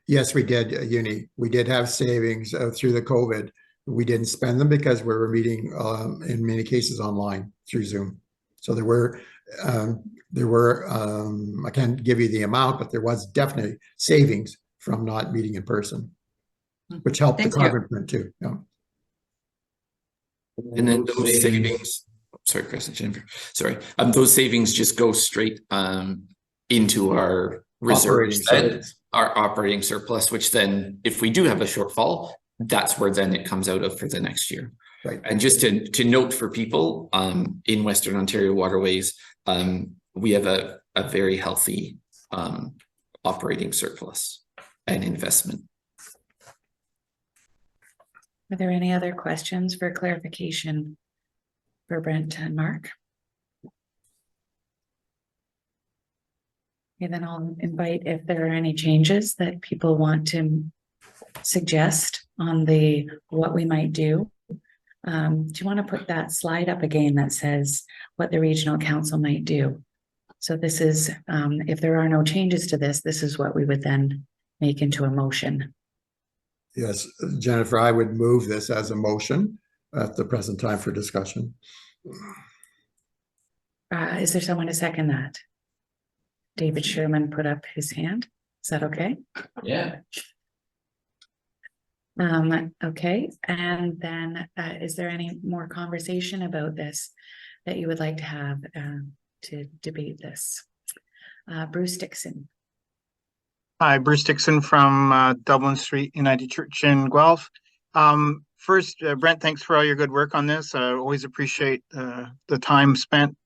P: Yes, we did, Uni. We did have savings through the COVID. We didn't spend them because we were meeting in many cases online through Zoom. So there were, I can't give you the amount, but there was definitely savings from not meeting in person, which helped the carbon print too. Yeah.
Q: And then those savings, sorry, President Jennifer, sorry. Those savings just go straight into our reserves, our operating surplus, which then if we do have a shortfall, that's where then it comes out of for the next year.
P: Right.
Q: And just to note for people in Western Ontario Waterways, we have a a very healthy operating surplus and investment.
A: Are there any other questions for clarification for Brent and Mark? Okay, then I'll invite if there are any changes that people want to suggest on the what we might do. Do you want to put that slide up again that says what the regional council might do? So this is, if there are no changes to this, this is what we would then make into a motion.
P: Yes, Jennifer, I would move this as a motion at the present time for discussion.
A: Is there someone to second that? David Sherman put up his hand. Is that okay?
Q: Yeah.
A: Okay, and then is there any more conversation about this that you would like to have to debate this? Bruce Dixon.
S: Hi, Bruce Dixon from Dublin Street United Church in Guelph. First, Brent, thanks for all your good work on this. I always appreciate the time spent.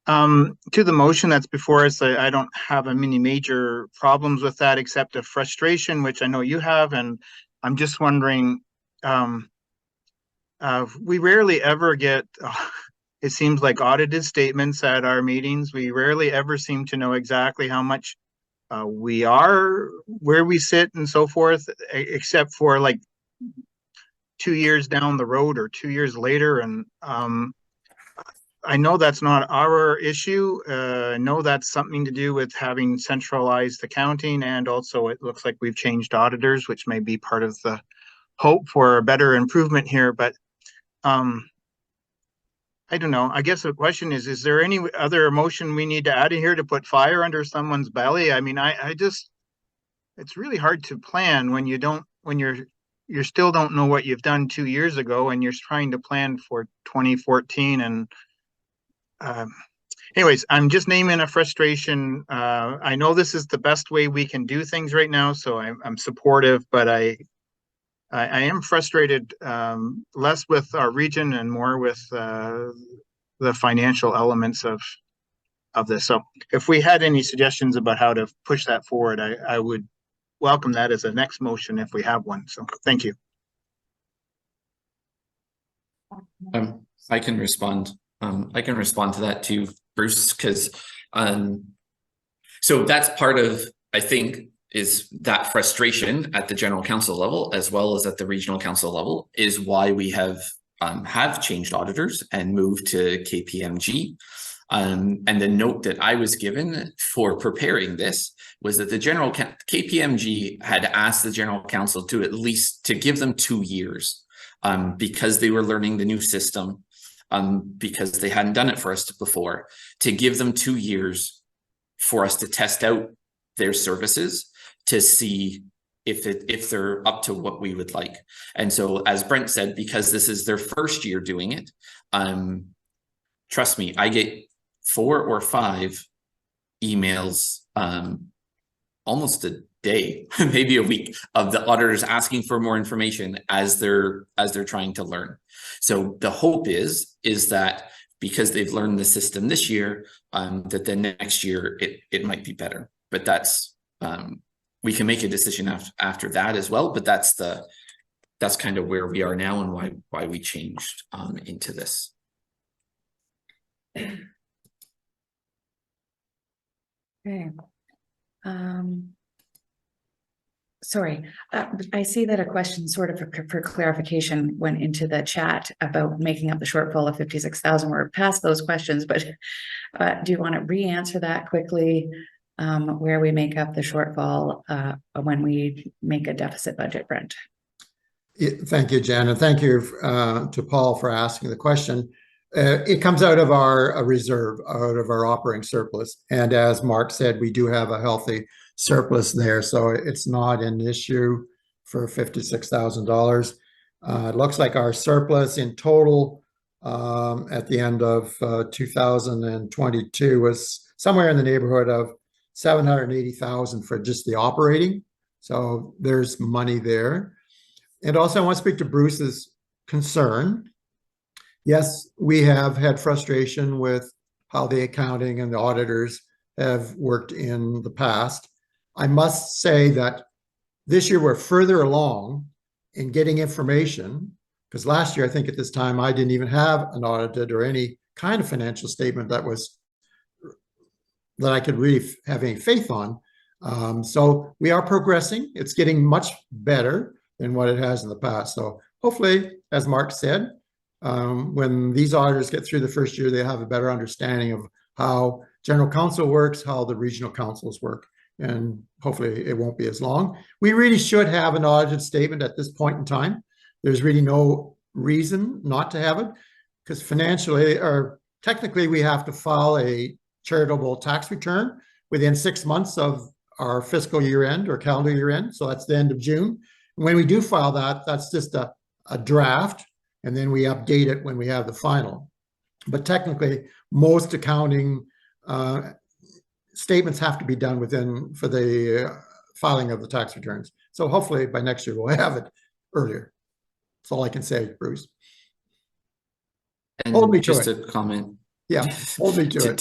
S: To the motion that's before us, I don't have many major problems with that except a frustration, which I know you have, and I'm just wondering, we rarely ever get, it seems like audited statements at our meetings. We rarely ever seem to know exactly how much we are, where we sit and so forth, except for like 2 years down the road or 2 years later. And I know that's not our issue. I know that's something to do with having centralized accounting, and also it looks like we've changed auditors, which may be part of the hope for a better improvement here. But I don't know. I guess the question is there any other emotion we need to add in here to put fire under someone's belly? I mean, I just, it's really hard to plan when you don't, when you still don't know what you've done 2 years ago and you're trying to plan for 2014. And anyways, I'm just naming a frustration. I know this is the best way we can do things right now, so I'm supportive, but I am frustrated, less with our region and more with the financial elements of this. So if we had any suggestions about how to push that forward, I would welcome that as a next motion if we have one. So thank you.
Q: I can respond. I can respond to that too, Bruce, because so that's part of, I think, is that frustration at the general council level as well as at the regional council level is why we have changed auditors and moved to KPMG. And the note that I was given for preparing this was that the KPMG had asked the general council to at least to give them 2 years because they were learning the new system, because they hadn't done it for us before, to give them 2 years for us to test out their services to see if they're up to what we would like. And so, as Brent said, because this is their first year doing it, trust me, I get 4 or 5 emails almost a day, maybe a week, of the auditors asking for more information as they're trying to learn. So the hope is that because they've learned the system this year, that then next year it might be better. But that's we can make a decision after that as well. But that's kind of where we are now and why we changed into this.
A: Okay. Sorry, I see that a question sort of for clarification went into the chat about making up the shortfall of 56,000. We're past those questions, but do you want to re-answer that quickly? Where we make up the shortfall when we make a deficit budget, Brent?
P: Thank you, Jen, and thank you to Paul for asking the question. It comes out of our reserve, out of our operating surplus. And as Mark said, we do have a healthy surplus there. So it's not an issue for $56,000. It looks like our surplus in total at the end of 2022 was somewhere in the neighborhood of $780,000 for just the operating. So there's money there. And also I want to speak to Bruce's concern. Yes, we have had frustration with how the accounting and the auditors have worked in the past. I must say that this year we're further along in getting information, because last year, I think at this time, I didn't even have an audited or any kind of financial statement that I could really have any faith on. So we are progressing. It's getting much better than what it has in the past. So hopefully, as Mark said, when these auditors get through the first year, they have a better understanding of how general counsel works, how the regional councils work, and hopefully it won't be as long. We really should have an audited statement at this point in time. There's really no reason not to have it, because financially or technically we have to file a charitable tax return within 6 months of our fiscal year end or calendar year end. So that's the end of June. When we do file that, that's just a draft, and then we update it when we have the final. But technically, most accounting statements have to be done for the filing of the tax returns. So hopefully by next year we'll have it earlier. That's all I can say, Bruce.
Q: And just a comment.
P: Yeah, hold me to
Q: it.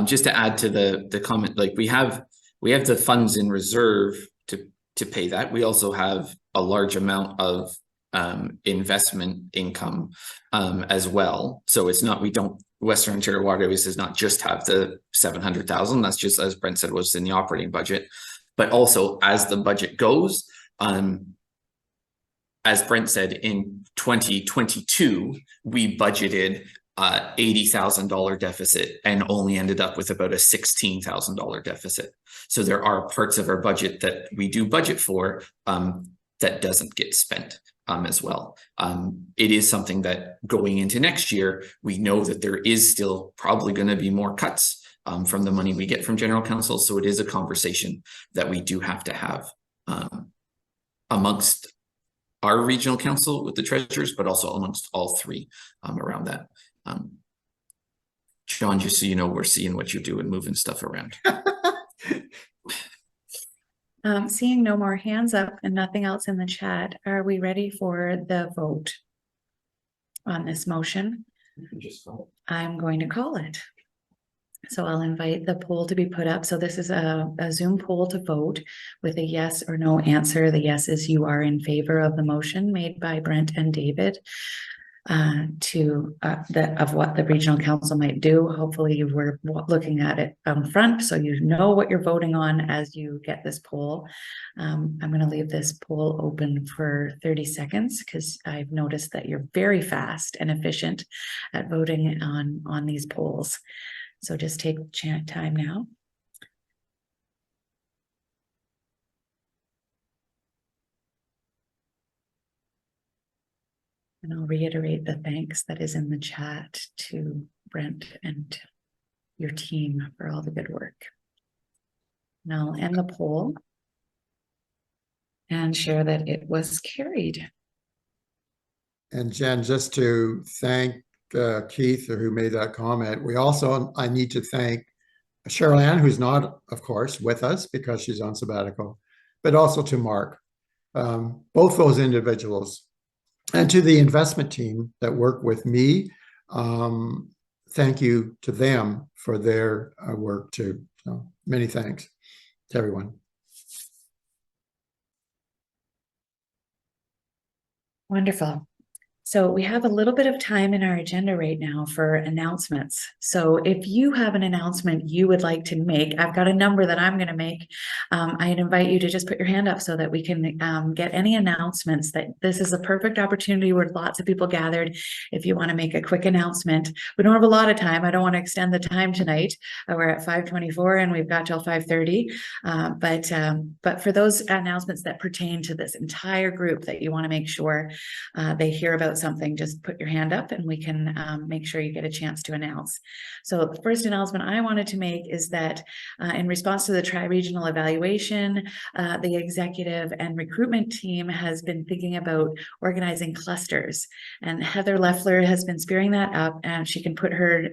Q: Just to add to the comment, like we have the funds in reserve to pay that. We also have a large amount of investment income as well. So it's not, Western Ontario Waterways does not just have the 700,000. That's just, as Brent said, was in the operating budget. But also as the budget goes, as Brent said, in 2022, we budgeted $80,000 deficit and only ended up with about a $16,000 deficit. So there are parts of our budget that we do budget for that doesn't get spent as well. It is something that going into next year, we know that there is still probably going to be more cuts from the money we get from general counsel. So it is a conversation that we do have to have amongst our regional council with the treasurers, but also amongst all three around that. John, just so you know, we're seeing what you do and moving stuff around.
A: Seeing no more hands up and nothing else in the chat, are we ready for the vote on this motion? I'm going to call it. So I'll invite the poll to be put up. So this is a Zoom poll to vote with a yes or no answer. The yes is you are in favor of the motion made by Brent and David of what the regional council might do. Hopefully you were looking at it on front, so you know what you're voting on as you get this poll. I'm going to leave this poll open for 30 seconds because I've noticed that you're very fast and efficient at voting on these polls. So just take time now. And I'll reiterate the thanks that is in the chat to Brent and your team for all the good work. And I'll end the poll and share that it was carried.
P: And Jen, just to thank Keith, who made that comment, I need to thank Cheryl Ann, who's not, of course, with us because she's on sabbatical, but also to Mark. Both those individuals. And to the investment team that work with me, thank you to them for their work too. So many thanks to everyone.
A: Wonderful. So we have a little bit of time in our agenda right now for announcements. So if you have an announcement you would like to make, I've got a number that I'm going to make. I'd invite you to just put your hand up so that we can get any announcements. That this is a perfect opportunity where lots of people gathered. If you want to make a quick announcement, we don't have a lot of time. I don't want to extend the time tonight. We're at 5:24 and we've got till 5:30. But for those announcements that pertain to this entire group that you want to make sure they hear about something, just put your hand up and we can make sure you get a chance to announce. So the first announcement I wanted to make is that in response to the tri-regional evaluation, the executive and recruitment team has been thinking about organizing clusters, and Heather Leffler has been spearing that up, and she can put her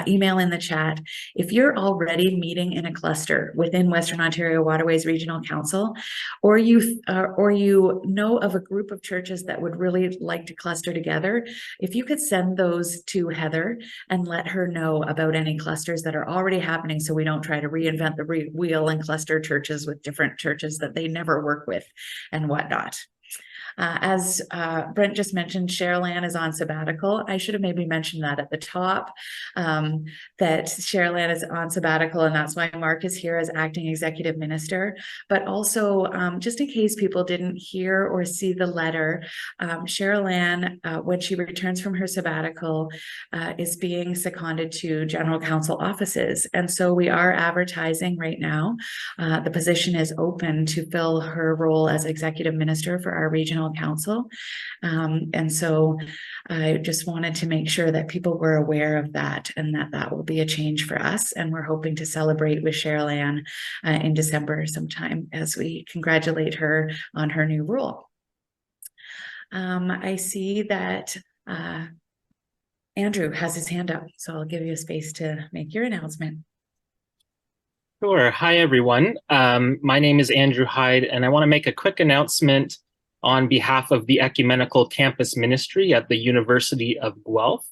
A: email in the chat. If you're already meeting in a cluster within Western Ontario Waterways Regional Council, or you know of a group of churches that would really like to cluster cluster together. If you could send those to Heather and let her know about any clusters that are already happening, so we don't try to reinvent the wheel and cluster churches with different churches that they never work with and whatnot. As Brent just mentioned, Cheryl Ann is on sabbatical. I should have maybe mentioned that at the top, that Cheryl Ann is on sabbatical, and that's why Mark is here as acting executive minister. But also, just in case people didn't hear or see the letter, Cheryl Ann, when she returns from her sabbatical, is being seconded to general counsel offices. And so we are advertising right now. The position is open to fill her role as executive minister for our regional council. And so I just wanted to make sure that people were aware of that and that that will be a change for us. And we're hoping to celebrate with Cheryl Ann in December sometime as we congratulate her on her new role. I see that Andrew has his hand up, so I'll give you a space to make your announcement.
T: Sure. Hi, everyone. My name is Andrew Hyde, and I want to make a quick announcement on behalf of the Ecumenical Campus Ministry at the University of Guelph.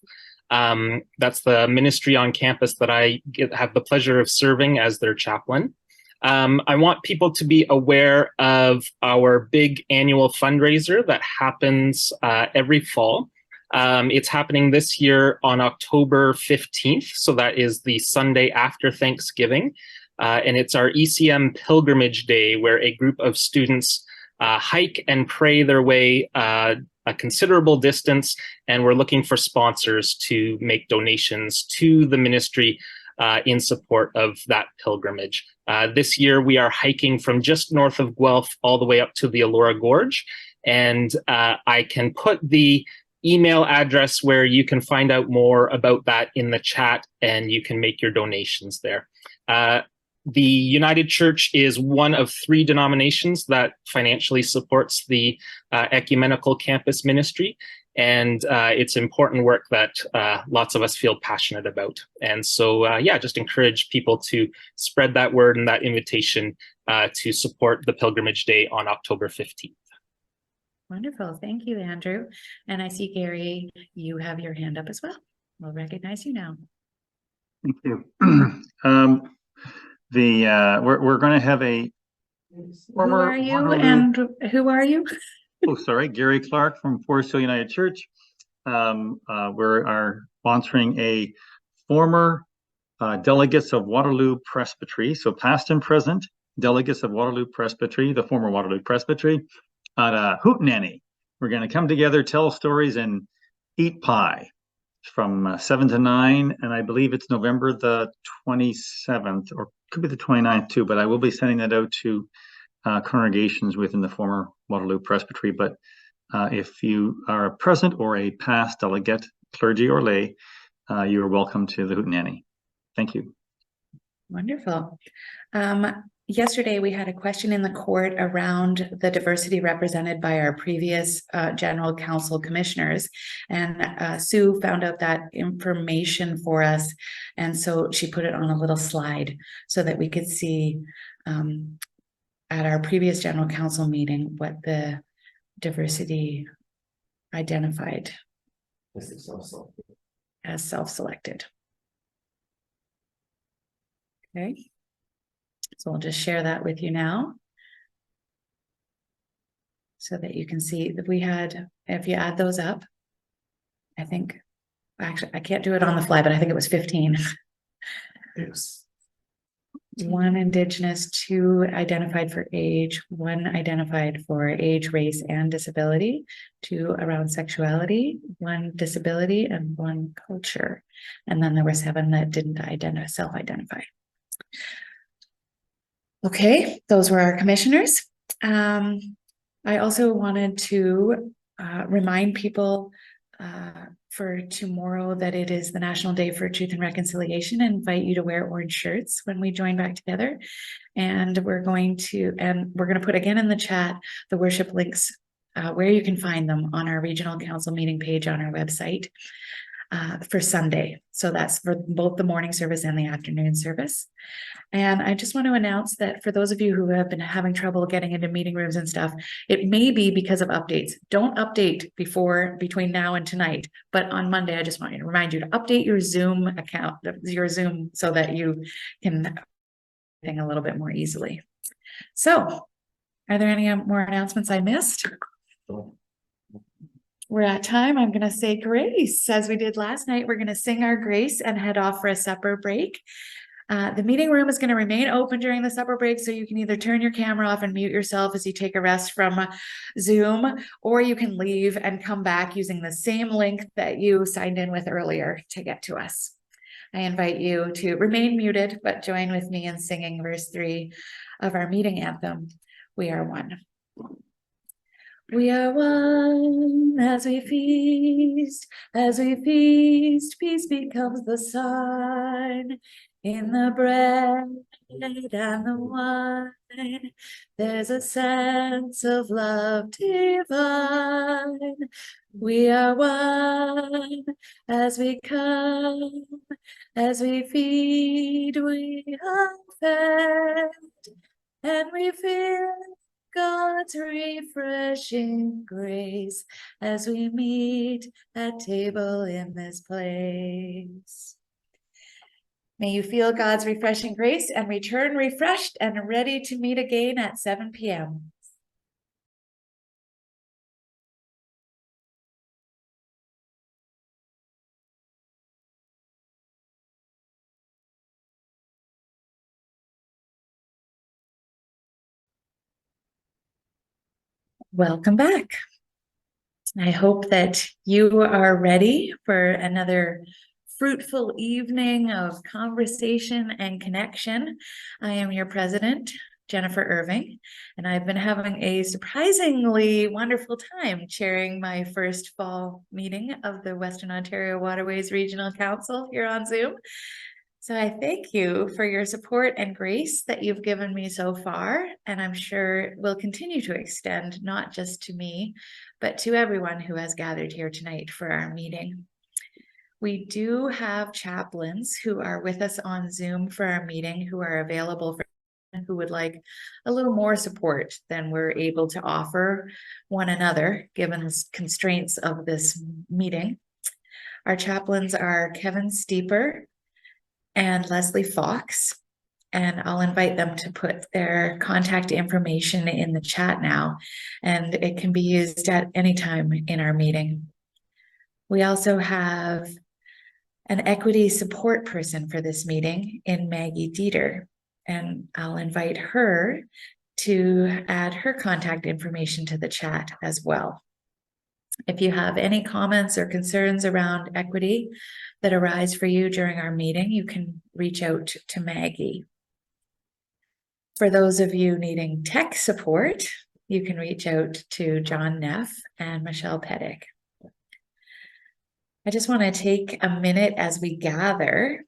T: That's the ministry on campus that I have the pleasure of serving as their chaplain. I want people to be aware of our big annual fundraiser that happens every fall. It's happening this year on October 15th, so that is the Sunday after Thanksgiving. And it's our ECM Pilgrimage Day, where a group of students hike and pray their way a considerable distance, and we're looking for sponsors to make donations to the ministry in support of that pilgrimage. This year, we are hiking from just north of Guelph all the way up to the Elora Gorge, and I can put the email address where you can find out more about that in the chat, and you can make your donations there. The United Church is one of 3 denominations that financially supports the Ecumenical Campus Ministry, and it's important work that lots of us feel passionate about. And so, yeah, just encourage people to spread that word and that invitation to support the Pilgrimage Day on October 15th.
A: Wonderful. Thank you, Andrew. And I see, Gary, you have your hand up as well. We'll recognize you now.
U: Thank you. We're going to have a former.
A: Who are you and who are you?
U: Oh, sorry, Gary Clark from Forest Hill United Church. We are sponsoring a former delegates of Waterloo Presbytery, so past and present delegates of Waterloo Presbytery, the former Waterloo Presbytery, at a hootenanny. We're going to come together, tell stories, and eat pie from 7 to 9, and I believe it's November the 27th, or could be the 29th too, but I will be sending that out to congregations within the former Waterloo Presbytery. But if you are a present or a past delegate, clergy or lay, you are welcome to the hootenanny. Thank you.
A: Wonderful. Yesterday, we had a question in the court around the diversity represented by our previous general council commissioners. And Sue found out that information for us. And so she put it on a little slide so that we could see at our previous general council meeting what the diversity identified as self-selected. Okay. So I'll just share that with you now so that you can see that we had, if you add those up, I think, actually, I can't do it on the fly, but I think it was 15. Yes. 1 Indigenous, 2 identified for age, 1 identified for age, race, and disability, 2 around sexuality, 1 disability, and 1 culture. And then there were 7 that didn't self-identify. Okay, those were our commissioners. I also wanted to remind people for tomorrow that it is the National Day for Truth and Reconciliation, and invite you to wear orange shirts when we join back together. And we're going to put again in the chat the worship links where you can find them on our regional council meeting page on our website. for Sunday. So that's for both the morning service and the afternoon service. And I just want to announce that for those of you who have been having trouble getting into meeting rooms and stuff, it may be because of updates. Don't update between now and tonight. But on Monday, I just want to remind you to update your Zoom account, your Zoom, so that you can thing a little bit more easily. So, are there any more announcements I missed? We're at time. I'm going to say grace. As we did last night, we're going to sing our grace and head off for a supper break. The meeting room is going to remain open during the supper break, so you can either turn your camera off and mute yourself as you take a rest from Zoom, or you can leave and come back using the same link that you signed in with earlier to get to us. I invite you to remain muted, but join with me in singing verse 3 of our meeting anthem, We Are One. We are one as we feast, peace becomes the sign. In the bread and the wine, there's a sense of love divine. We are one as we come, as we feed, we are fed, and we feel God's refreshing grace as we meet at table in this place. May you feel God's refreshing grace and return refreshed and ready to meet again at 7 p.m. Welcome back. I hope that you are ready for another fruitful evening of conversation and connection. I am your president, Jennifer Irving, and I've been having a surprisingly wonderful time chairing my first fall meeting of the Western Ontario Waterways Regional Council here on Zoom. So I thank you for your support and grace that you've given me so far, and I'm sure will continue to extend not just to me, but to everyone who has gathered here tonight for our meeting. We do have chaplains who are with us on Zoom for our meeting who are available for who would like a little more support than we're able to offer one another given the constraints of this meeting. Our chaplains are Kevin Steeper and Leslie Fox, and I'll invite them to put their contact information in the chat now, and it can be used at any time in our meeting. We also have an equity support person for this meeting in Maggie Dieter, and I'll invite her to add her contact information to the chat as well. If you have any comments or concerns around equity that arise for you during our meeting, you can reach out to Maggie. For those of you needing tech support, you can reach out to John Neff and Michelle Pettick. I just want to take a minute as we gather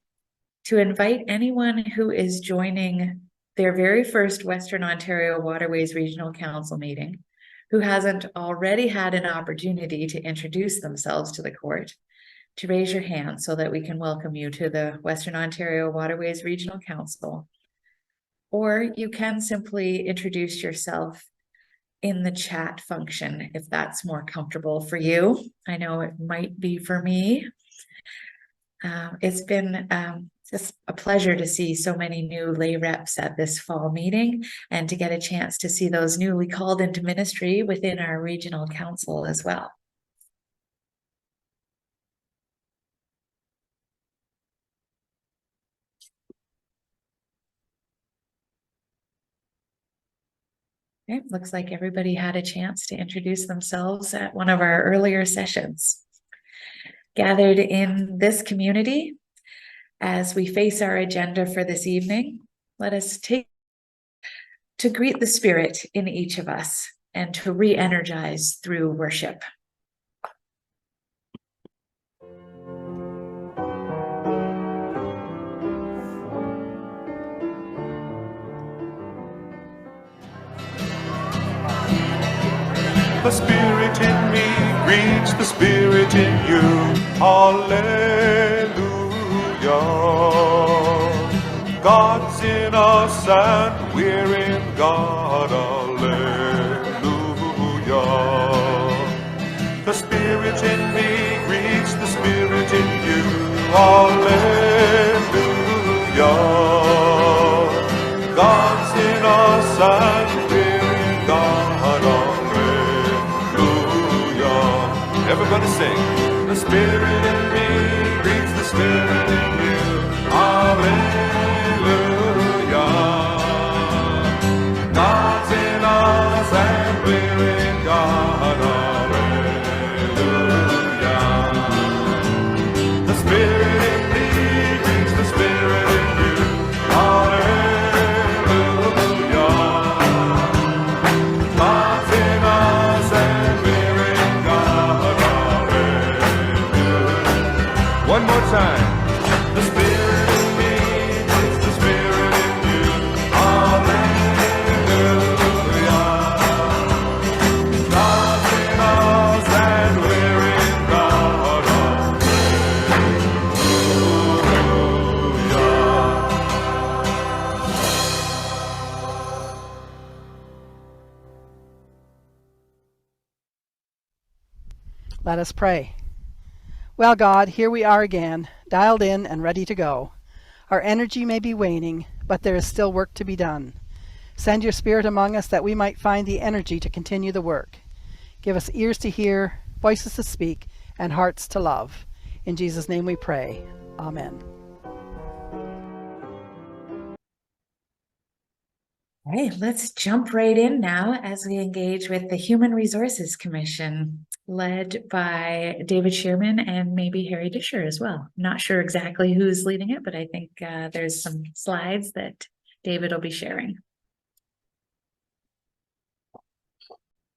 A: to invite anyone who is joining their very first Western Ontario Waterways Regional Council meeting who hasn't already had an opportunity to introduce themselves to the court, to raise your hand so that we can welcome you to the Western Ontario Waterways Regional Council. Or you can simply introduce yourself in the chat function if that's more comfortable for you. I know it might be for me. It's been just a pleasure to see so many new lay reps at this fall meeting and to get a chance to see those newly called into ministry within our regional council as well. Okay, looks like everybody had a chance to introduce themselves at one of our earlier sessions. Gathered in this community, as we face our agenda for this evening, let us take to greet the Spirit in each of us and to re-energize through worship.
B: The Spirit in me reach the Spirit in you. Hallelujah. God's in us and we're in God. Hallelujah. The Spirit in me greets the Spirit in you. Hallelujah. God's in us and we're in God. Hallelujah. Everybody sing. The Spirit in me greets the Spirit in you. Hallelujah. God's in us and we're in God. Hallelujah. The Spirit in me greets the Spirit in you. Hallelujah. God's in us and we're in God. Hallelujah. One more time. The Spirit in me greets the Spirit in you. Hallelujah. God's in us and we're in God.
C: Let us pray. Well, God, here we are again, dialed in and ready to go. Our energy may be waning, but there is still work to be done. Send your Spirit among us that we might find the energy to continue the work. Give us ears to hear, voices to speak, and hearts to love. In Jesus' name we pray. Amen.
A: All right, let's jump right in now as we engage with the Human Resources Commission, led by David Shearman and maybe Harry Disher as well. Not sure exactly who's leading it, but I think there's some slides that David will be sharing.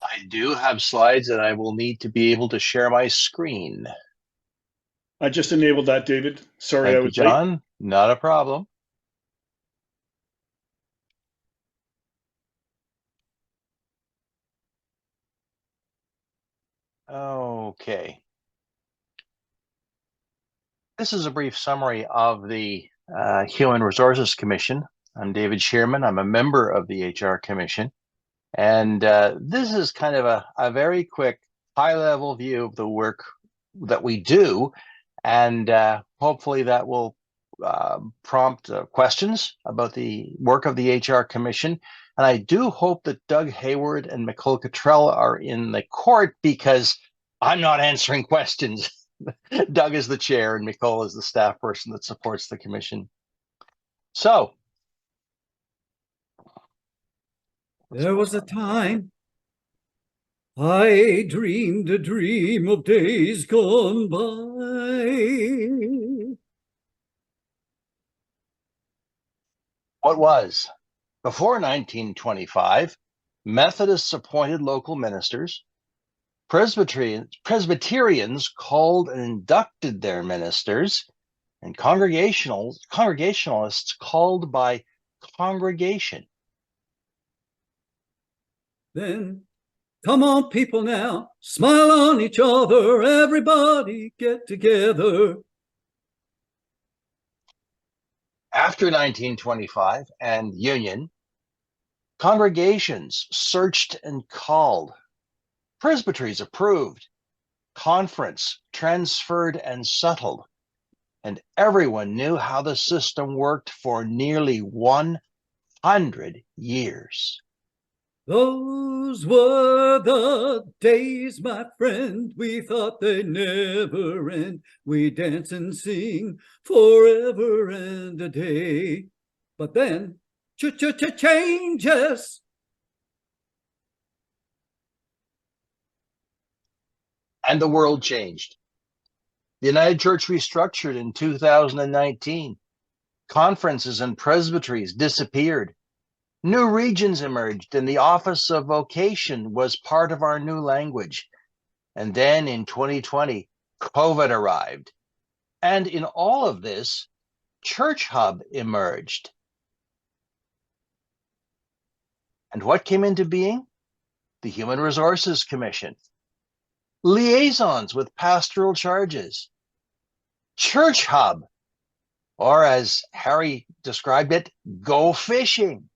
M: I do have slides and I will need to be able to share my screen.
H: I just enabled that, David. Sorry, I
M: Thank you,
H: was late.
M: John. Not a problem. Okay. This is a brief summary of the Human Resources Commission. I'm David Shearman. I'm a member of the HR Commission. And this is kind of a very quick, high-level view of the work that we do. And hopefully that will prompt questions about the work of the HR Commission. And I do hope that Doug Hayward and Nicole Cottrell are in the court because I'm not answering questions. Doug is the chair and Nicole is the staff person that supports the commission. So,
V: there was a time I dreamed a dream of days gone by.
M: what was? Before 1925, Methodists appointed local ministers. Presbyterians called and inducted their ministers, and Congregationalists called by congregation.
V: Then, come on, people now, smile on each other, everybody get together.
M: After 1925 and Union, congregations searched and called. Presbyteries approved. Conference transferred and settled. And everyone knew how the system worked for nearly 100 years.
V: Those were the days, my friend, we thought they'd never end. We dance and sing forever and a day. But then, changes.
M: And the world changed. The United Church restructured in 2019. Conferences and presbyteries disappeared. New regions emerged, and the Office of Vocation was part of our new language. And then in 2020, COVID arrived. And in all of this, Church Hub emerged. And what came into being? The Human Resources Commission. liaisons with pastoral charges, church hub, or as Harry described it, go fishing.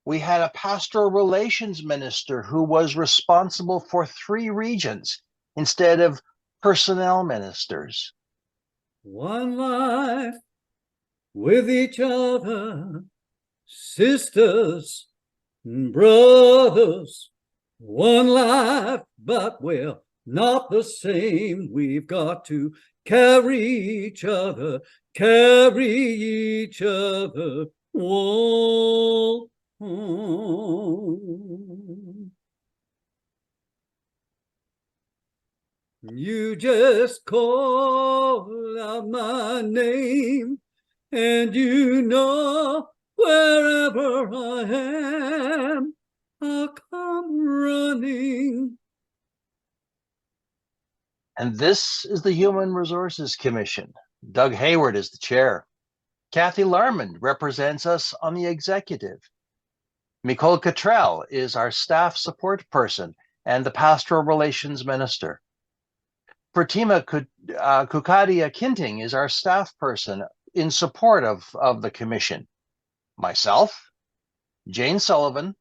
M: We had a pastoral relations minister who was responsible for 3 regions instead of personnel ministers.
V: One life with each other, sisters and brothers. One life, but we're not the same. We've got to carry each other. Whoa. You just call out my name, and you know wherever I am, I'll come running.
M: And this is the Human Resources Commission. Doug Hayward is the chair. Kathy Larmond represents us on the executive. Nicole Cottrell is our staff support person and the pastoral relations minister. Pratima Kukadia Kinting is our staff person in support of the commission. Myself, Jane Sullivan,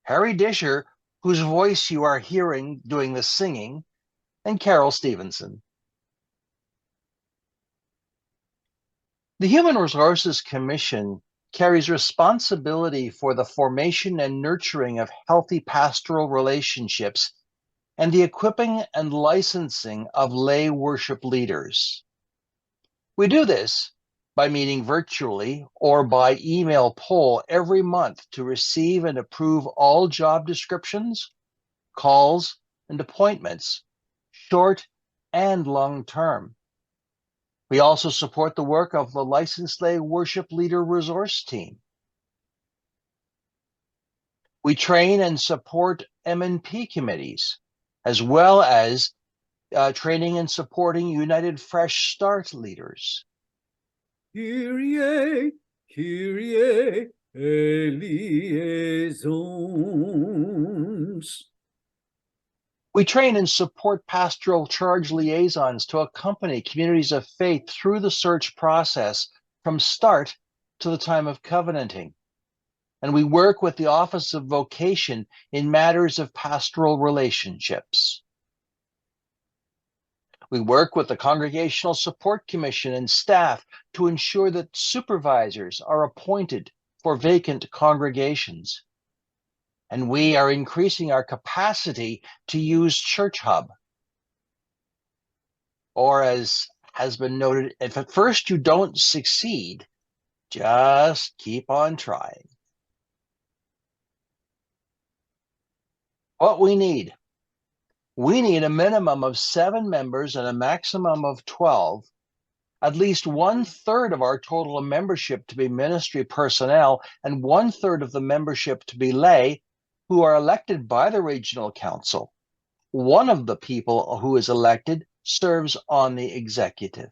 M: Harry Disher, whose voice you are hearing doing the singing, and Carol Stevenson. The Human Resources Commission carries responsibility for the formation and nurturing of healthy pastoral relationships and the equipping and licensing of lay worship leaders. We do this by meeting virtually or by email poll every month to receive and approve all job descriptions, calls, and appointments, short and long term. We also support the work of the Licensed Lay Worship Leader Resource Team. We train and support M&P committees, as well as training and supporting United Fresh Start leaders.
V: Kyrie, Kyrie, liaisons.
M: We train and support pastoral charge liaisons to accompany communities of faith through the search process from start to the time of covenanting. And we work with the Office of Vocation in matters of pastoral relationships. We work with the Congregational Support Commission and staff to ensure that supervisors are appointed for vacant congregations. And we are increasing our capacity to use Church Hub. Or as has been noted, if at first you don't succeed, just keep on trying. What we need a minimum of 7 members and a maximum of 12, at least 1/3 of our total membership to be ministry personnel and 1/3 of the membership to be lay, who are elected by the regional council. One of the people who is elected serves on the executive.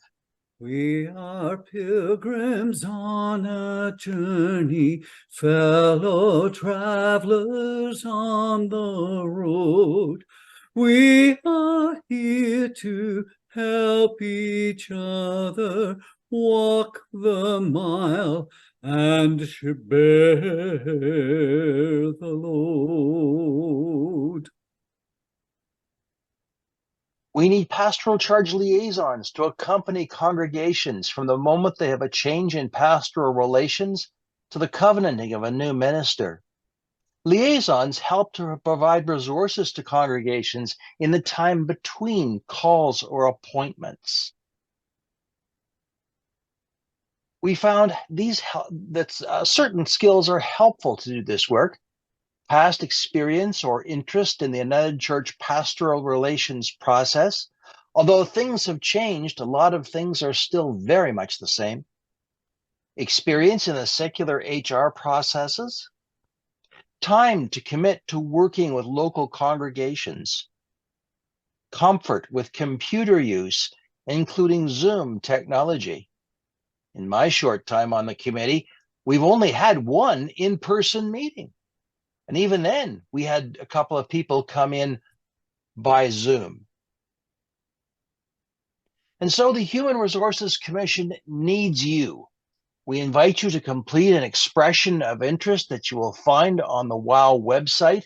V: We are pilgrims on a journey, fellow travelers on the road. We are here to help each other walk the mile and bear the load.
M: We need pastoral charge liaisons to accompany congregations from the moment they have a change in pastoral relations to the covenanting of a new minister. Liaisons help to provide resources to congregations in the time between calls or appointments. We found certain skills are helpful to do this work. Past experience or interest in the United Church pastoral relations process. Although things have changed, a lot of things are still very much the same. Experience in the secular HR processes. Time to commit to working with local congregations. Comfort with computer use, including Zoom technology. In my short time on the committee, we've only had one in-person meeting. And even then, we had a couple of people come in by Zoom. And so the Human Resources Commission needs you. We invite you to complete an expression of interest that you will find on the WOW website.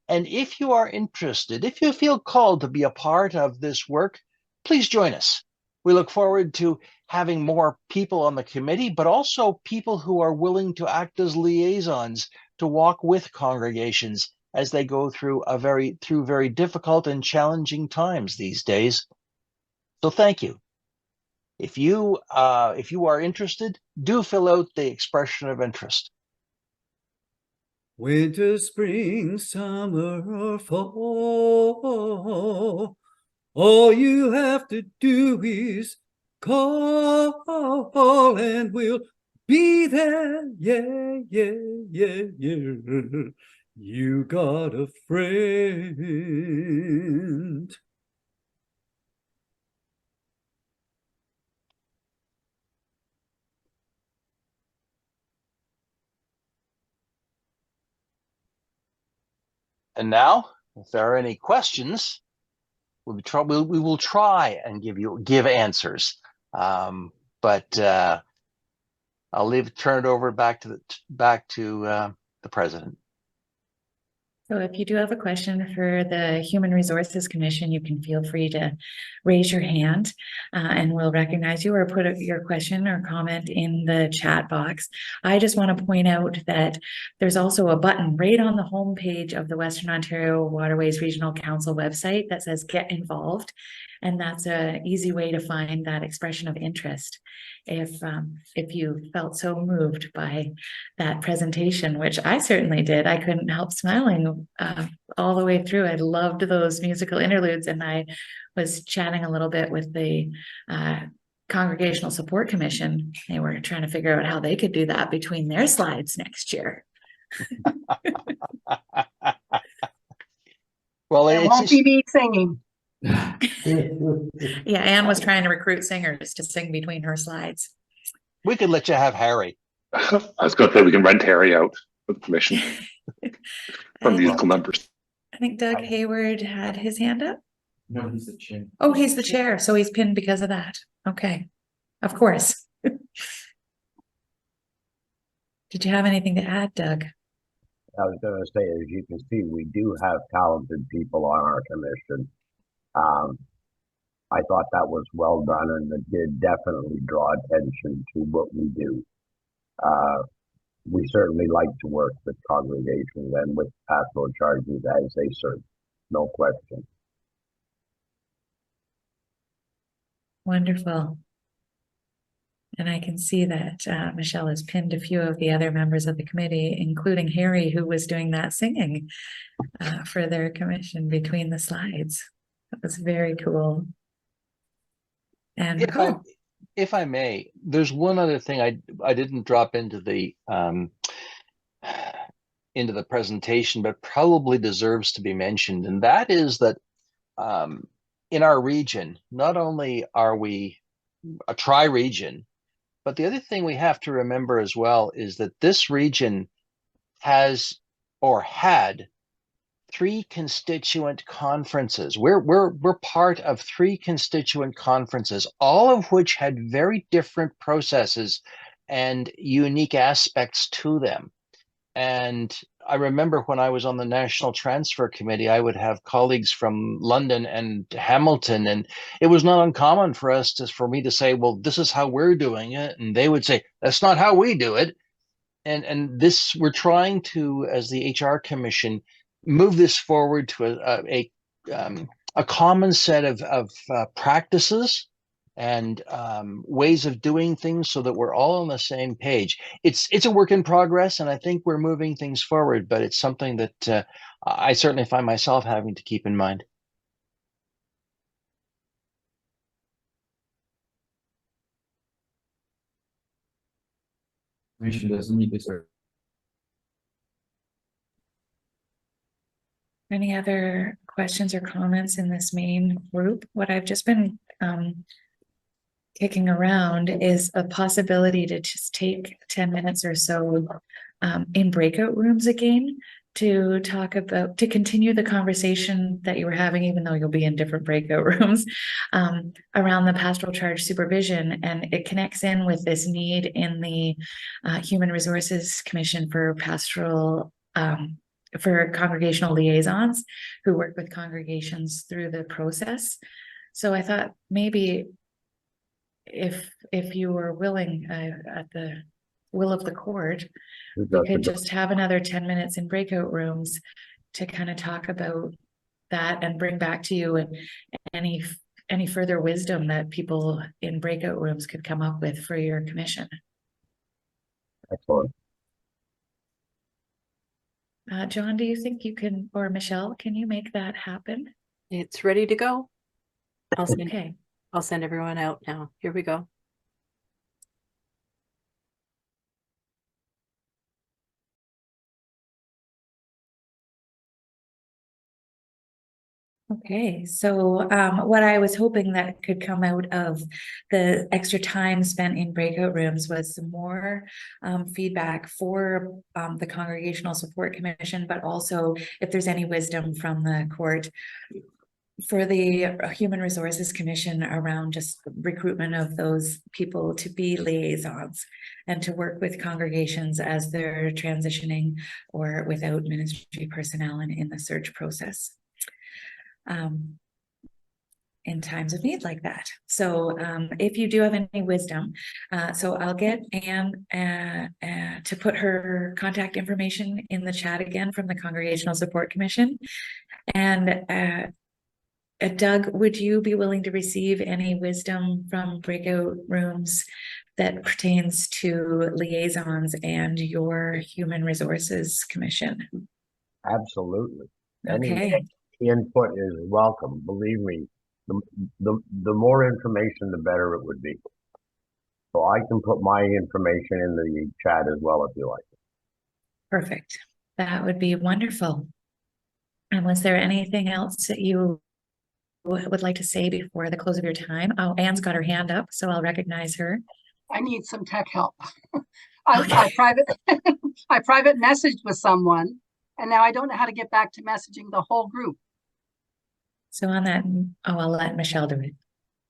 M: And if you are interested, if you feel called to be a part of this work, please join us. We look forward to having more people on the committee, but also people who are willing to act as liaisons to walk with congregations as they go through very difficult and challenging times these days. So thank you. If you are interested, do fill out the expression of interest.
V: Winter, spring, summer, or fall, all you have to do is call and we'll be there. Yeah, yeah, yeah, yeah. You got a friend.
M: And now, if there are any questions, we will try and give answers. But I'll turn it over back to the president.
A: So if you do have a question for the Human Resources Commission, you can feel free to raise your hand and we'll recognize you or put your question or comment in the chat box. I just want to point out that there's also a button right on the homepage of the Western Ontario Waterways Regional Council website that says Get Involved. And that's an easy way to find that expression of interest. If you felt so moved by that presentation, which I certainly did, I couldn't help smiling all the way through. I loved those musical interludes, and I was chatting a little bit with the Congregational Support Commission. They were trying to figure out how they could do that between their slides next year.
M: Well,
G: it won't be me singing.
A: Yeah, Anne was trying to recruit singers to sing between her slides.
M: We could let you have Harry.
F: I was going to say we can rent Harry out for the commission from musical numbers.
A: I think Doug Hayward had his hand up.
I: No, he's the chair.
A: Oh, he's the chair, so he's pinned because of that. Okay, of course. Did you have anything to add, Doug?
W: I was going to say, as you can see, we do have talented people on our commission. I thought that was well done, and it did definitely draw attention to what we do. We certainly like to work with congregations and with pastoral charges as they serve, no question.
A: Wonderful. And I can see that Michelle has pinned a few of the other members of the committee, including Harry, who was doing that singing for their commission between the slides. That was very cool. And
M: if I may, there's one other thing I didn't drop into the presentation, but probably deserves to be mentioned, and that is that in our region, not only are we a tri-region, but the other thing we have to remember as well is that this region has or had 3 constituent conferences. We're part of 3 constituent conferences, all of which had very different processes and unique aspects to them. And I remember when I was on the National Transfer Committee, I would have colleagues from London and Hamilton, and it was not uncommon for me to say, well, this is how we're doing it. And they would say, that's not how we do it. And this, we're trying to, as the HR Commission, move this forward to a common set of practices and ways of doing things so that we're all on the same page. It's a work in progress, and I think we're moving things forward, but it's something that I certainly find myself having to keep in mind.
I: Commission doesn't need to serve.
A: Any other questions or comments in this main group? What I've just been kicking around is a possibility to just take 10 minutes or so in breakout rooms again to continue the conversation that you were having, even though you'll be in different breakout rooms, around the pastoral charge supervision. And it connects in with this need in the Human Resources Commission for for congregational liaisons who work with congregations through the process. So I thought maybe if you were willing, at the will of the court, we could just have another 10 minutes in breakout rooms to kind of talk about that and bring back to you and any further wisdom that people in breakout rooms could come up with for your commission.
W: Excellent.
A: John, do you think you can, or Michelle, can you make that happen?
E: It's ready to go.
A: Okay.
E: I'll send everyone out now. Here we go.
A: Okay, so what I was hoping that could come out of the extra time spent in breakout rooms was some more feedback for the Congregational Support Commission, but also if there's any wisdom from the court for the Human Resources Commission around just recruitment of those people to be liaisons and to work with congregations as they're transitioning or without ministry personnel and in the search process. In times of need like that. So if you do have any wisdom, so I'll get Anne to put her contact information in the chat again from the Congregational Support Commission. And Doug, would you be willing to receive any wisdom from breakout rooms that pertains to liaisons and your Human Resources Commission?
W: Absolutely.
A: Okay.
W: Any input is welcome. Believe me, the more information, the better it would be. So I can put my information in the chat as well if you like.
A: Perfect. That would be wonderful. And was there anything else that you would like to say before the close of your time? Oh, Anne's got her hand up, so I'll recognize her.
G: I need some tech help. I private messaged with someone, and now I don't know how to get back to messaging the whole group.
A: So on that, I'll let Michelle do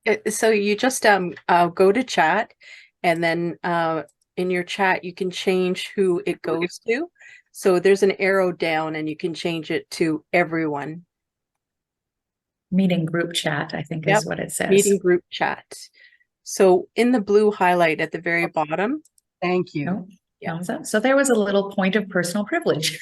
A: it.
E: So you just go to chat, and then in your chat you can change who it goes to. So there's an arrow down, and you can change it to everyone.
A: Meeting group chat, I think is what it says.
E: Meeting group chat. So in the blue highlight at the very bottom.
G: Thank you.
A: Oh, thumbs up. So there was a little point of personal privilege.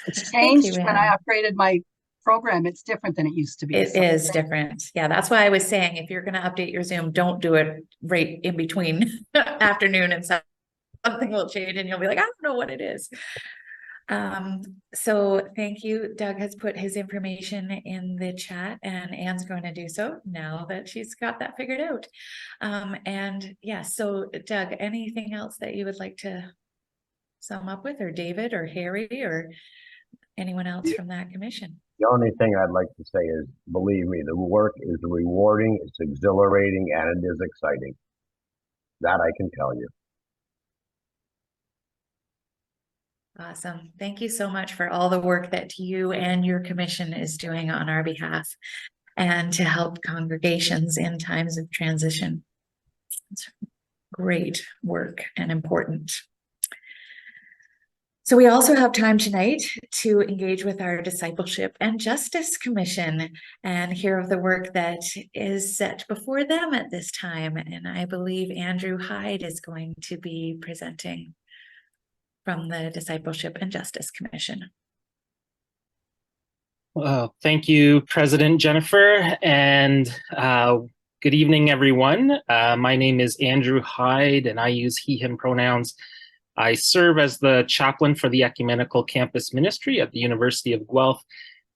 G: It's changed when I upgraded my program. It's different than it used to be.
A: It is different. Yeah, that's why I was saying if you're going to update your Zoom, don't do it right in between afternoon and something will change and you'll be like, I don't know what it is. So thank you. Doug has put his information in the chat and Anne's going to do so now that she's got that figured out. And yeah, so Doug, anything else that you would like to sum up with, or David or Harry or anyone else from that commission?
W: The only thing I'd like to say is, believe me, the work is rewarding, it's exhilarating, and it is exciting. That I can tell you.
A: Awesome. Thank you so much for all the work that you and your commission is doing on our behalf and to help congregations in times of transition. It's great work and important. So we also have time tonight to engage with our Discipleship and Justice Commission and hear of the work that is set before them at this time. And I believe Andrew Hyde is going to be presenting from the Discipleship and Justice Commission.
T: Well, thank you, President Jennifer, and good evening, everyone. My name is Andrew Hyde, and I use he, him pronouns. I serve as the chaplain for the Ecumenical Campus Ministry at the University of Guelph.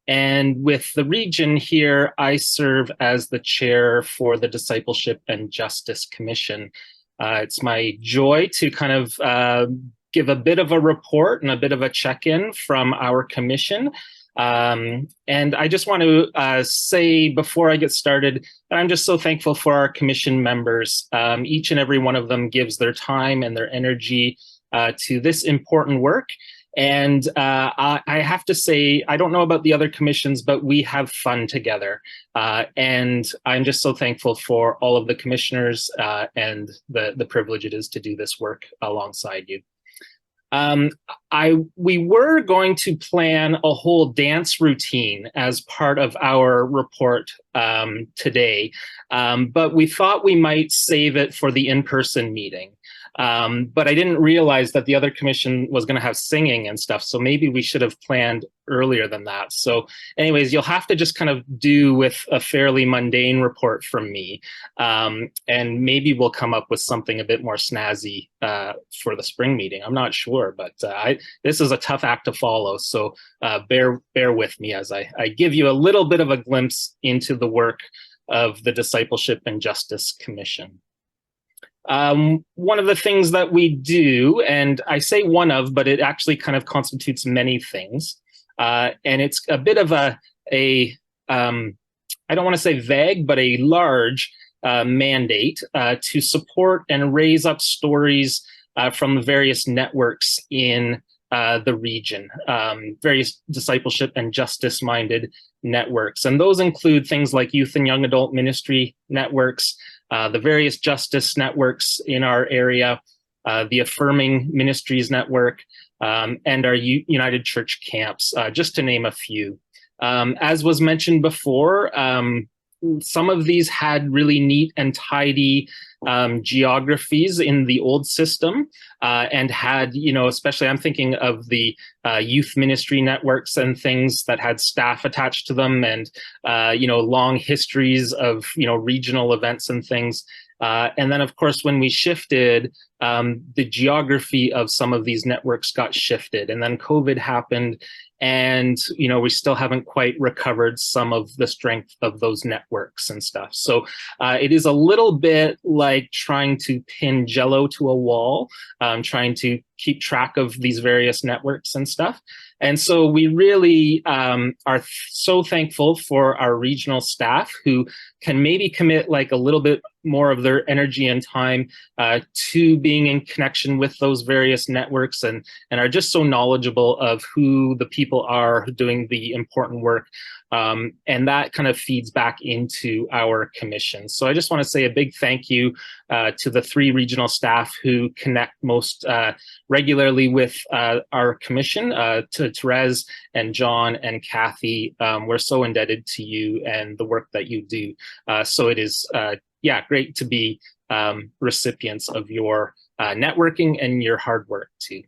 T: And with the region here, I serve as the chair for the Discipleship and Justice Commission. It's my joy to kind of give a bit of a report and a bit of a check-in from our commission. And I just want to say before I get started, that I'm just so thankful for our commission members. Each and every one of them gives their time and their energy to this important work. And I have to say, I don't know about the other commissions, but we have fun together. And I'm just so thankful for all of the commissioners and the privilege it is to do this work alongside you. We were going to plan a whole dance routine as part of our report today, but we thought we might save it for the in-person meeting. But I didn't realize that the other commission was going to have singing and stuff, so maybe we should have planned earlier than that. So anyways, you'll have to just kind of do with a fairly mundane report from me, and maybe we'll come up with something a bit more snazzy for the spring meeting. I'm not sure, but this is a tough act to follow, so bear with me as I give you a little bit of a glimpse into the work of the Discipleship and Justice Commission. One of the things that we do, and I say one of, but it actually kind of constitutes many things, and it's a bit of I don't want to say vague, but a large mandate to support and raise up stories from the various networks in the region, various discipleship and justice-minded networks. And those include things like youth and young adult ministry networks, the various justice networks in our area, the Affirming Ministries Network, and our United Church camps, just to name a few. As was mentioned before, some of these had really neat and tidy geographies in the old system, and had, especially I'm thinking of the youth ministry networks and things that had staff attached to them, and long histories of regional events and things. And then, of course, when we shifted, the geography of some of these networks got shifted, and then COVID happened, and we still haven't quite recovered some of the strength of those networks and stuff. So it is a little bit like trying to pin Jello to a wall, trying to keep track of these various networks and stuff. And so we really are so thankful for our regional staff who can maybe commit like a little bit more of their energy and time to being in connection with those various networks, and are just so knowledgeable of who the people are doing the important work. And that kind of feeds back into our commission. So I just want to say a big thank you to the 3 regional staff who connect most regularly with our commission, to Therese and John and Kathy. We're so indebted to you and the work that you do. So it is, great to be recipients of your networking and your hard work too.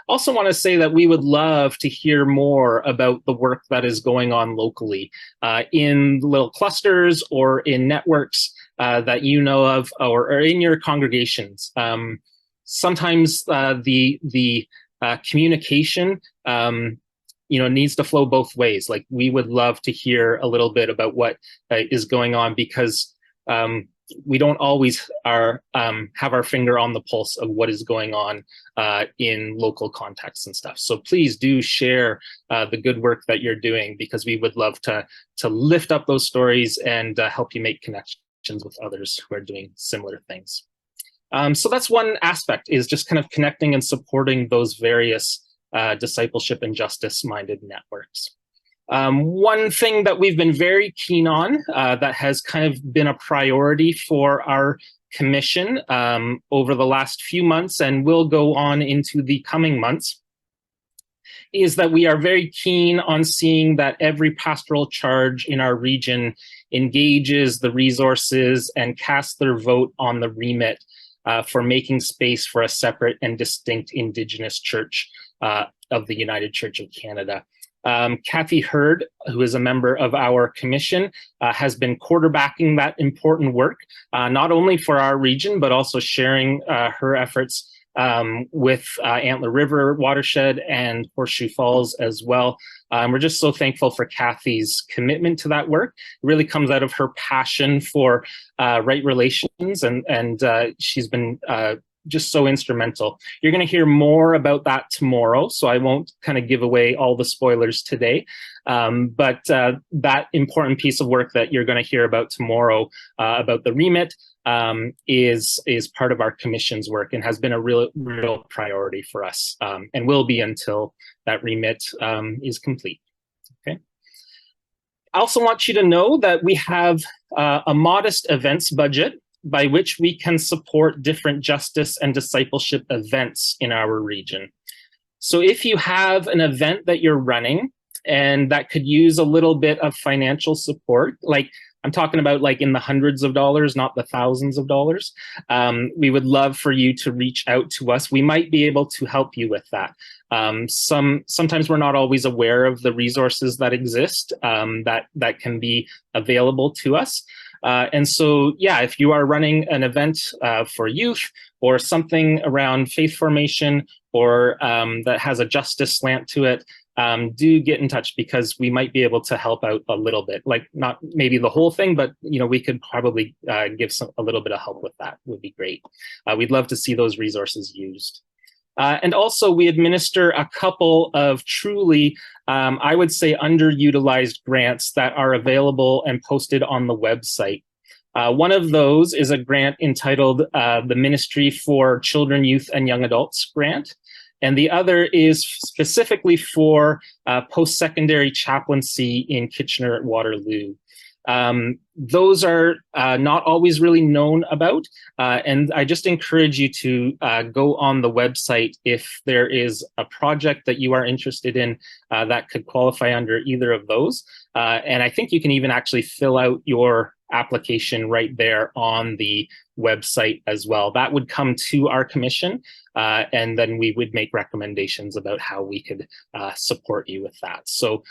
T: Also want to say that we would love to hear more about the work that is going on locally in little clusters or in networks that you know of, or in your congregations. Sometimes the communication needs to flow both ways. Like, we would love to hear a little bit about what is going on, because we don't always have our finger on the pulse of what is going on in local contexts and stuff. So please do share the good work that you're doing, because we would love to lift up those stories and help you make connections with others who are doing similar things. So that's one aspect, is just kind of connecting and supporting those various discipleship and justice-minded networks. One thing that we've been very keen on, that has kind of been a priority for our commission over the last few months, and will go on into the coming months, is that we are very keen on seeing that every pastoral charge in our region engages the resources and casts their vote on the remit for making space for a separate and distinct Indigenous church of the United Church of Canada. Kathy Hurd, who is a member of our commission, has been quarterbacking that important work, not only for our region, but also sharing her efforts with Antler River watershed and Horseshoe Falls as well. We're just so thankful for Kathy's commitment to that work. It really comes out of her passion for right relations, and she's been just so instrumental. You're going to hear more about that tomorrow, so I won't kind of give away all the spoilers today. But that important piece of work that you're going to hear about tomorrow about the remit is part of our commission's work and has been a real priority for us, and will be until that remit is complete. Okay. I also want you to know that we have a modest events budget by which we can support different justice and discipleship events in our region. So if you have an event that you're running and that could use a little bit of financial support, like I'm talking about like in the hundreds of dollars, not the thousands of dollars, we would love for you to reach out to us. We might be able to help you with that. Sometimes we're not always aware of the resources that exist that can be available to us. And so, yeah, if you are running an event for youth or something around faith formation or that has a justice slant to it, do get in touch, because we might be able to help out a little bit, like not maybe the whole thing, but we could probably give a little bit of help with that. Would be great. We'd love to see those resources used. And also we administer a couple of truly, I would say, underutilized grants that are available and posted on the website. One of those is a grant entitled the Ministry for Children, Youth, and Young Adults grant. And the other is specifically for post-secondary chaplaincy in Kitchener-Waterloo. Those are not always really known about, and I just encourage you to go on the website if there is a project that you are interested in that could qualify under either of those. And I think you can even actually fill out your application right there on the website as well. That would come to our commission, and then we would make recommendations about how we could support you with that. So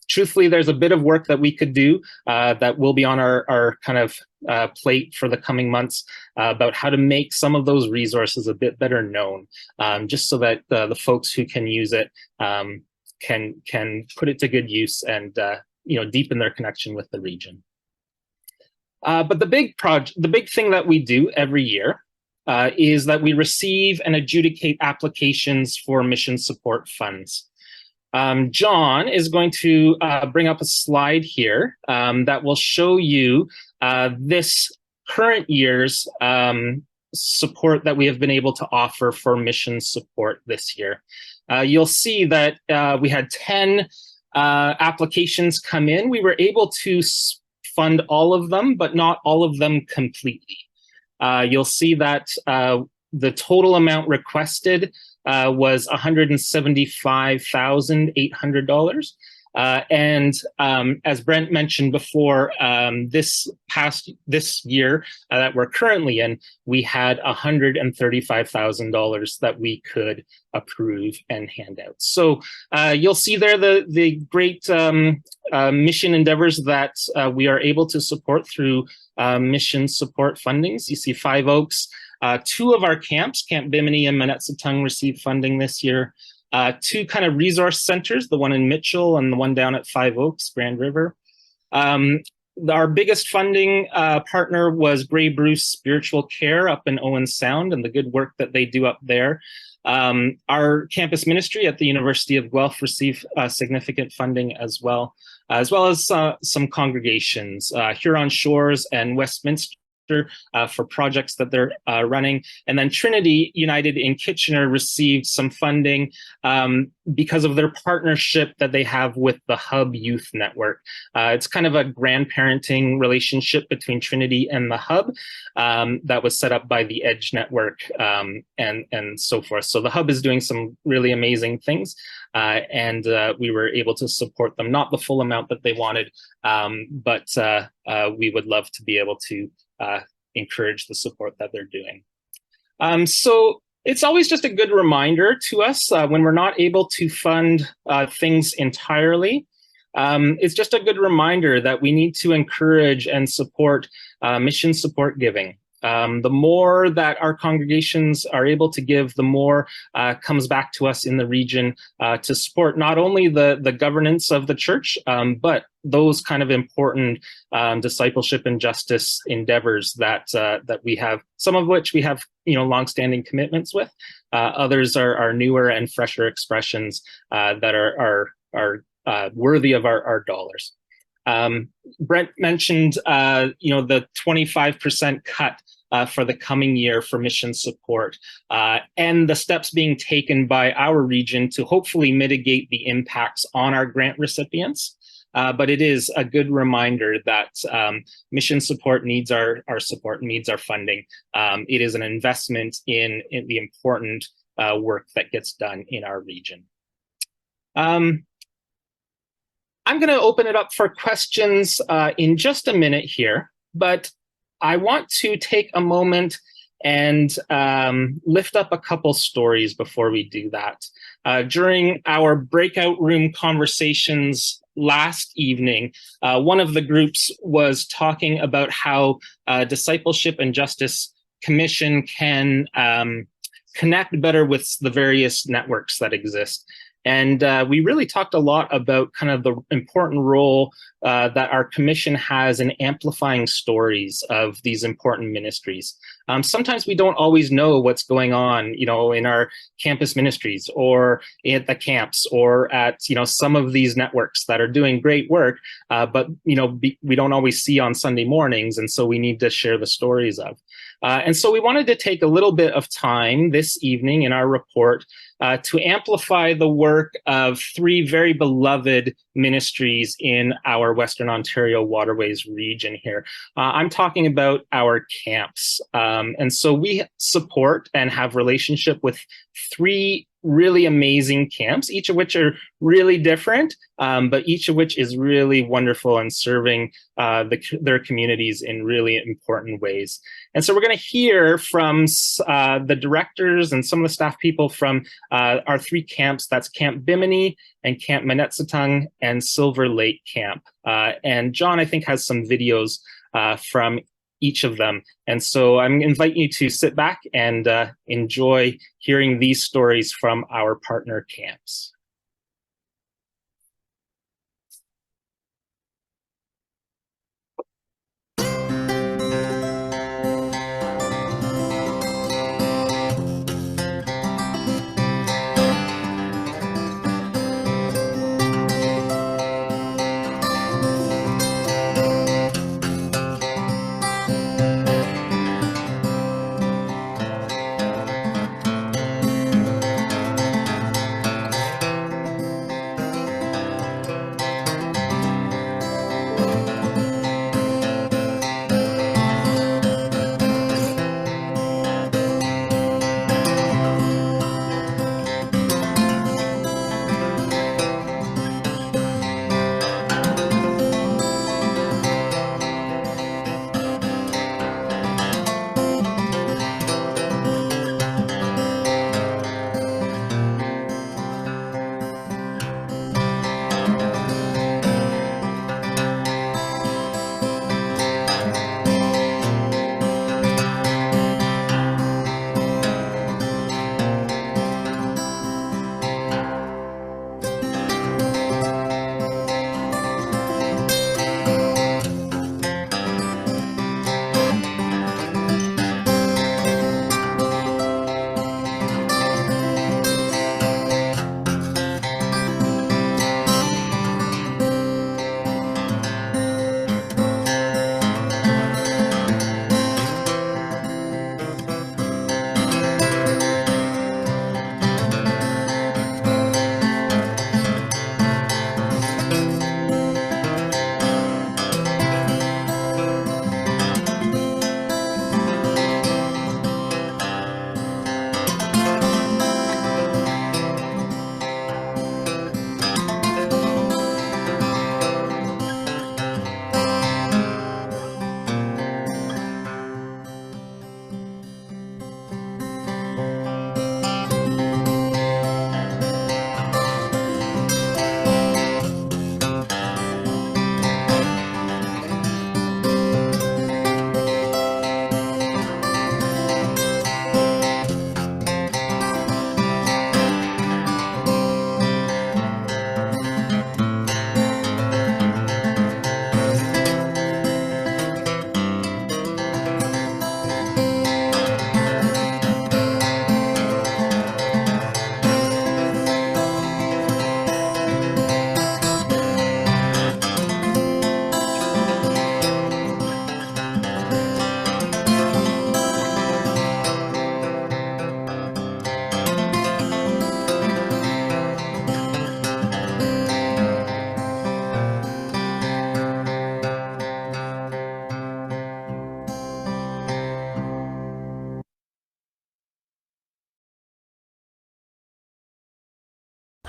T: truthfully, there's a bit of work that we could do that will be on our kind of plate for the coming months about how to make some of those resources a bit better known, just so that the folks who can use it can put it to good use and deepen their connection with the region. But the big thing that we do every year is that we receive and adjudicate applications for mission support funds. John is going to bring up a slide here that will show you this current year's support that we have been able to offer for mission support this year. You'll see that we had 10 applications come in. We were able to fund all of them, but not all of them completely. You'll see that the total amount requested was $175,800. And as Brent mentioned before, this year that we're currently in, we had $135,000 that we could approve and hand out. So you'll see there the great mission endeavors that we are able to support through mission support fundings. You see Five Oaks. Two of our camps, Camp Bimini and Manetsatung, received funding this year. Two kind of resource centers, the one in Mitchell and the one down at Five Oaks, Grand River. Our biggest funding partner was Grey Bruce Spiritual Care up in Owen Sound and the good work that they do up there. Our campus ministry at the University of Guelph received significant funding as well as some congregations, Huron Shores and Westminster, for projects that they're running. And then Trinity United in Kitchener received some funding because of their partnership that they have with the Hub Youth Network. It's kind of a grandparenting relationship between Trinity and the Hub that was set up by the Edge Network and so forth. So the Hub is doing some really amazing things, and we were able to support them. Not the full amount that they wanted, but we would love to be able to encourage the support that they're doing. So it's always just a good reminder to us when we're not able to fund things entirely. It's just a good reminder that we need to encourage and support mission support giving. The more that our congregations are able to give, the more comes back to us in the region to support not only the governance of the church, but those kind of important discipleship and justice endeavors that we have, some of which we have longstanding commitments with. Others are newer and fresher expressions that are worthy of our dollars. Brent mentioned, the 25% cut for the coming year for mission support, and the steps being taken by our region to hopefully mitigate the impacts on our grant recipients. But it is a good reminder that mission support needs our support, needs our funding. It is an investment in the important work that gets done in our region. I'm going to open it up for questions in just a minute here, but I want to take a moment and lift up a couple stories before we do that. During our breakout room conversations last evening, one of the groups was talking about how Discipleship and Justice Commission can connect better with the various networks that exist. And we really talked a lot about kind of the important role that our commission has in amplifying stories of these important ministries. Sometimes we don't always know what's going on, in our campus ministries or at the camps or at, some of these networks that are doing great work, but, we don't always see on Sunday mornings. And so we need to share the stories of. And so we wanted to take a little bit of time this evening in our report to amplify the work of three very beloved ministries in our Western Ontario Waterways region here. I'm talking about our camps. And so we support and have relationship with three really amazing camps, each of which are really different, but each of which is really wonderful and serving their communities in really important ways. And so we're going to hear from the directors and some of the staff people from our three camps. That's Camp Bimini and Camp Manetsatung and Silver Lake Camp. And John, I think, has some videos from each of them. And so I'm inviting you to sit back and enjoy hearing these stories from our partner camps.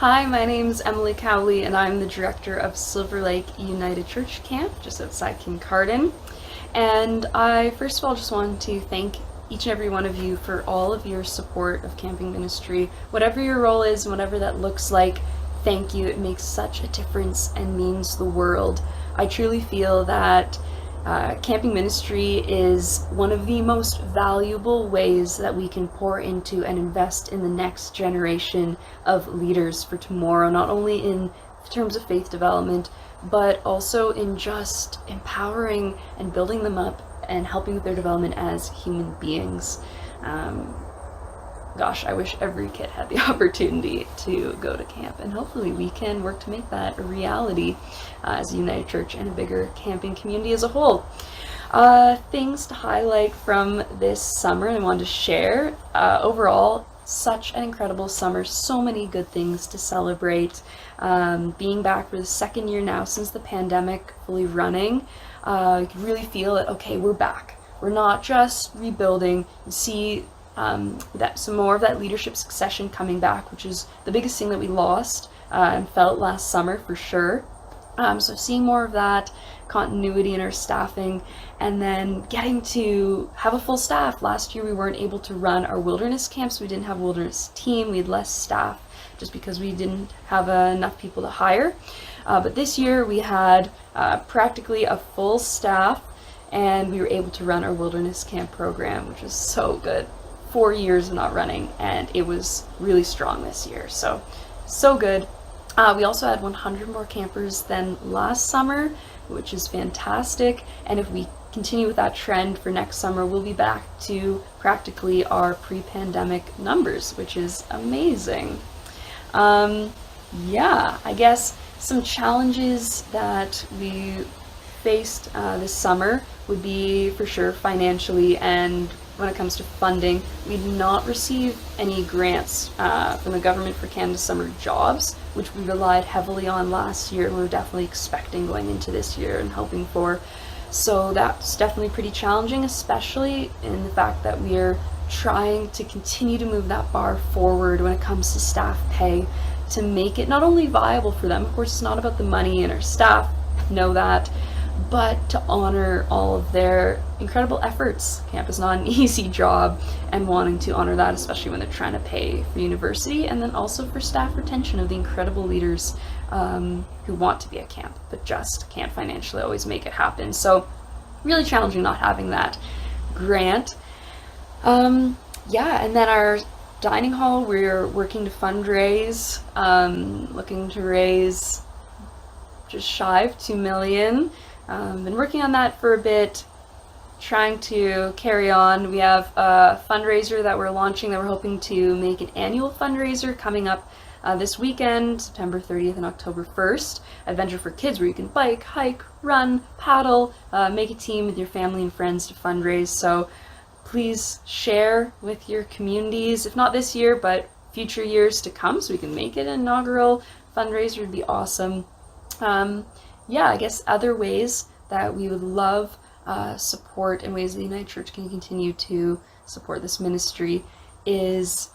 D: Hi, my name's Emily Cowley, and I'm the director of Silver Lake United Church Camp, just outside Kincardine. And I, first of all, just wanted to thank each and every one of you for all of your support of camping ministry. Whatever your role is, whatever that looks like, thank you. It makes such a difference and means the world. I truly feel that camping ministry is one of the most valuable ways that we can pour into and invest in the next generation of leaders for tomorrow, not only in terms of faith development, but also in just empowering and building them up and helping with their development as human beings. Gosh, I wish every kid had the opportunity to go to camp, and hopefully we can work to make that a reality as a United Church and a bigger camping community as a whole. Things to highlight from this summer and I wanted to share. Overall, such an incredible summer, so many good things to celebrate. Being back for the second year now since the pandemic, fully running, you can really feel it. Okay, we're back. We're not just rebuilding. You see that some more of that leadership succession coming back, which is the biggest thing that we lost and felt last summer for sure. So seeing more of that continuity in our staffing, and then getting to have a full staff. Last year we weren't able to run our wilderness camps. We didn't have a wilderness team. We had less staff just because we didn't have enough people to hire. But this year we had practically a full staff, and we were able to run our wilderness camp program, which was so good. 4 years of not running, and it was really strong this year. So good. We also had 100 more campers than last summer, which is fantastic. And if we continue with that trend for next summer, we'll be back to practically our pre-pandemic numbers, which is amazing. Yeah, I guess some challenges that we faced this summer would be for sure financially, and when it comes to funding, we did not receive any grants from the government for Canada Summer Jobs, which we relied heavily on last year and we were definitely expecting going into this year and hoping for. So that's definitely pretty challenging, especially in the fact that we are trying to continue to move that bar forward when it comes to staff pay, to make it not only viable for them, of course it's not about the money, and our staff know that, but to honor all of their incredible efforts. Camp is not an easy job, and wanting to honor that, especially when they're trying to pay for university, and then also for staff retention of the incredible leaders who want to be at camp, but just can't financially always make it happen. So really challenging not having that grant. Yeah, and then our dining hall, we're working to fundraise, looking to raise just shy of 2 million. Been working on that for a bit, trying to carry on. We have a fundraiser that we're launching that we're hoping to make an annual fundraiser coming up this weekend, September 30th and October 1st. Adventure for Kids, where you can bike, hike, run, paddle, make a team with your family and friends to fundraise. So please share with your communities, if not this year, but future years to come, so we can make it an inaugural fundraiser. Would be awesome. Yeah, I guess other ways that we would love support, and ways the United Church can continue to support this ministry, is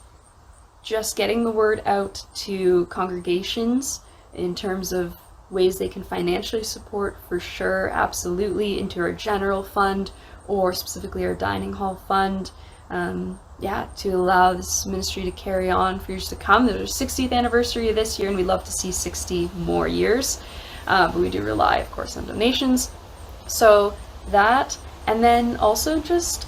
D: just getting the word out to congregations in terms of ways they can financially support, for sure, absolutely, into our general fund, or specifically our dining hall fund. Yeah, to allow this ministry to carry on for years to come. There's our 60th anniversary this year, and we'd love to see 60 more years. But we do rely, of course, on donations. So that, and then also just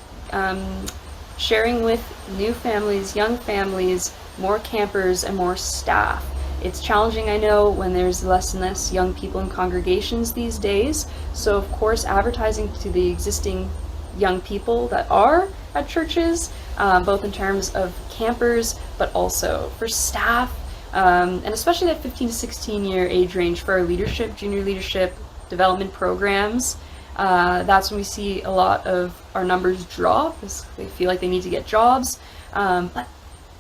D: sharing with new families, young families, more campers, and more staff. It's challenging, I know, when there's less and less young people in congregations these days. So, of course, advertising to the existing young people that are at churches, both in terms of campers, but also for staff. And especially that 15 to 16 year age range for our leadership, junior leadership development programs. That's when we see a lot of our numbers drop, because they feel like they need to get jobs. But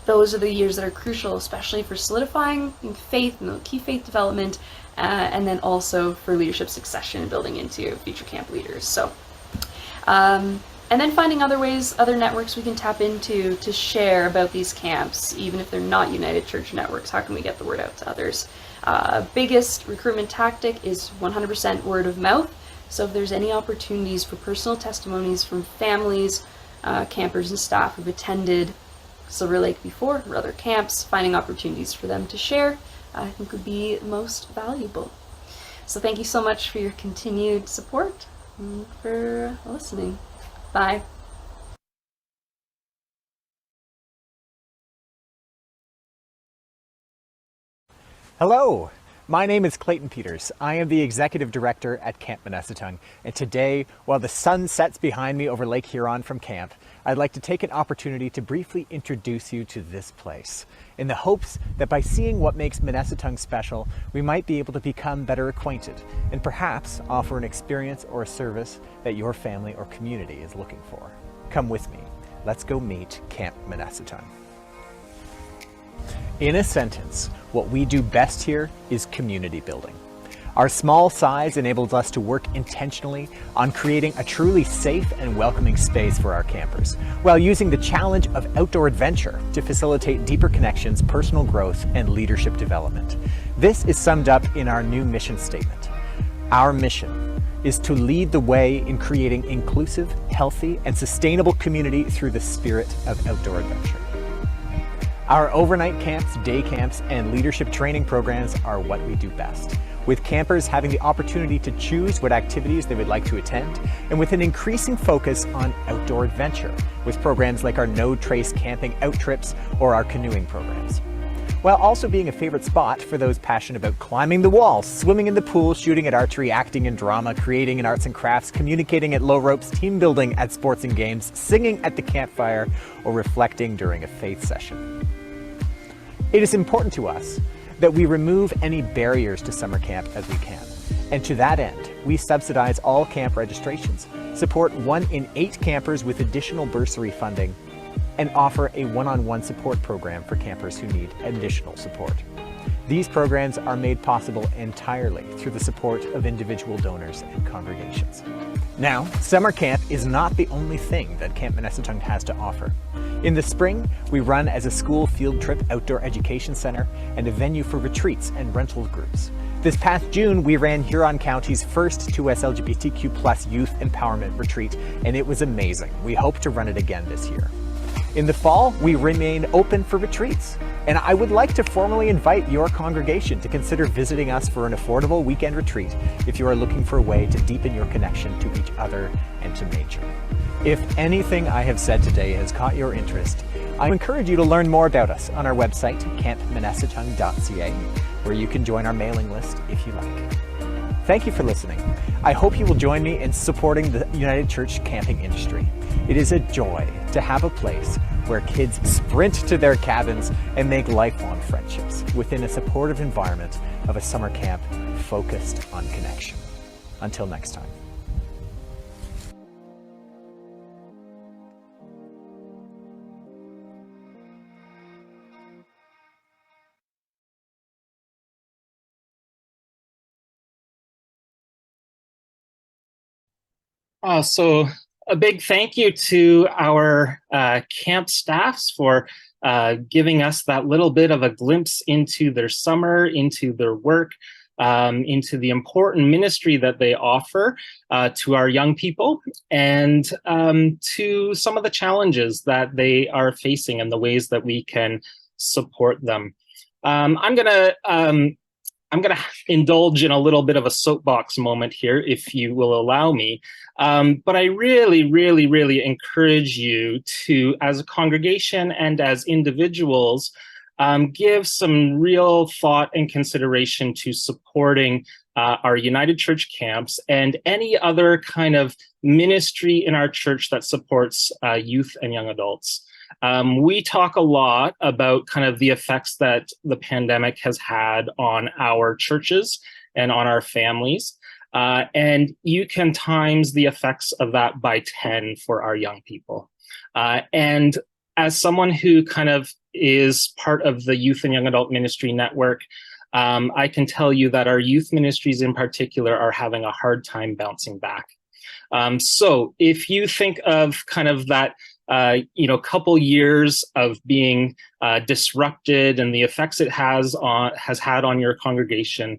D: those are the years that are crucial, especially for solidifying faith and key faith development, and then also for leadership succession, building into future camp leaders. So And then finding other ways, other networks we can tap into to share about these camps, even if they're not United Church networks. How can we get the word out to others? Biggest recruitment tactic is 100% word of mouth. So if there's any opportunities for personal testimonies from families, campers and staff who've attended Silver Lake before or other camps, finding opportunities for them to share, I think would be most valuable. So thank you so much for your continued support and for listening. Bye.
J: Hello, my name is Clayton Peters. I am the Executive Director at Camp Minnesotong, and today, while the sun sets behind me over Lake Huron from camp, I'd like to take an opportunity to briefly introduce you to this place, in the hopes that by seeing what makes Minnesotong special, we might be able to become better acquainted, and perhaps offer an experience or a service that your family or community is looking for. Come with me. Let's go meet Camp Minnesotong. In a sentence, what we do best here is community building. Our small size enables us to work intentionally on creating a truly safe and welcoming space for our campers, while using the challenge of outdoor adventure to facilitate deeper connections, personal growth, and leadership development. This is summed up in our new mission statement. Our mission is to lead the way in creating inclusive, healthy, and sustainable community through the spirit of outdoor adventure. Our overnight camps, day camps, and leadership training programs are what we do best, with campers having the opportunity to choose what activities they would like to attend, and with an increasing focus on outdoor adventure, with programs like our No Trace camping out trips or our canoeing programs. While also being a favorite spot for those passionate about climbing the walls, swimming in the pool, shooting at archery, acting in drama, creating in arts and crafts, communicating at low ropes, team building at sports and games, singing at the campfire, or reflecting during a faith session. It is important to us that we remove any barriers to summer camp as we can. And to that end, we subsidize all camp registrations, support 1 in 8 campers with additional bursary funding, and offer a one-on-one support program for campers who need additional support. These programs are made possible entirely through the support of individual donors and congregations. Now, summer camp is not the only thing that Camp Minnesotong has to offer. In the spring, we run as a school field trip outdoor education center and a venue for retreats and rental groups. This past June, we ran Huron County's first 2S LGBTQ+ youth empowerment retreat, and it was amazing. We hope to run it again this year. In the fall, we remain open for retreats, and I would like to formally invite your congregation to consider visiting us for an affordable weekend retreat if you are looking for a way to deepen your connection to each other and to nature. If anything I have said today has caught your interest, I encourage you to learn more about us on our website, campminnesotong.ca, where you can join our mailing list if you like. Thank you for listening. I hope you will join me in supporting the United Church camping industry. It is a joy to have a place where kids sprint to their cabins and make lifelong friendships within a supportive environment of a summer camp focused on connection. Until next time.
T: So a big thank you to our camp staffs for giving us that little bit of a glimpse into their summer, into their work, into the important ministry that they offer to our young people, and to some of the challenges that they are facing and the ways that we can support them. I'm gonna indulge in a little bit of a soapbox moment here, if you will allow me. But I really encourage you to, as a congregation and as individuals, give some real thought and consideration to supporting our United Church camps and any other kind of ministry in our church that supports youth and young adults. We talk a lot about kind of the effects that the pandemic has had on our churches and on our families. And you can times the effects of that by 10 for our young people. And as someone who kind of is part of the Youth and Young Adult Ministry Network, I can tell you that our youth ministries in particular are having a hard time bouncing back. So if you think of kind of that, couple years of being disrupted and the effects it has had on your congregation,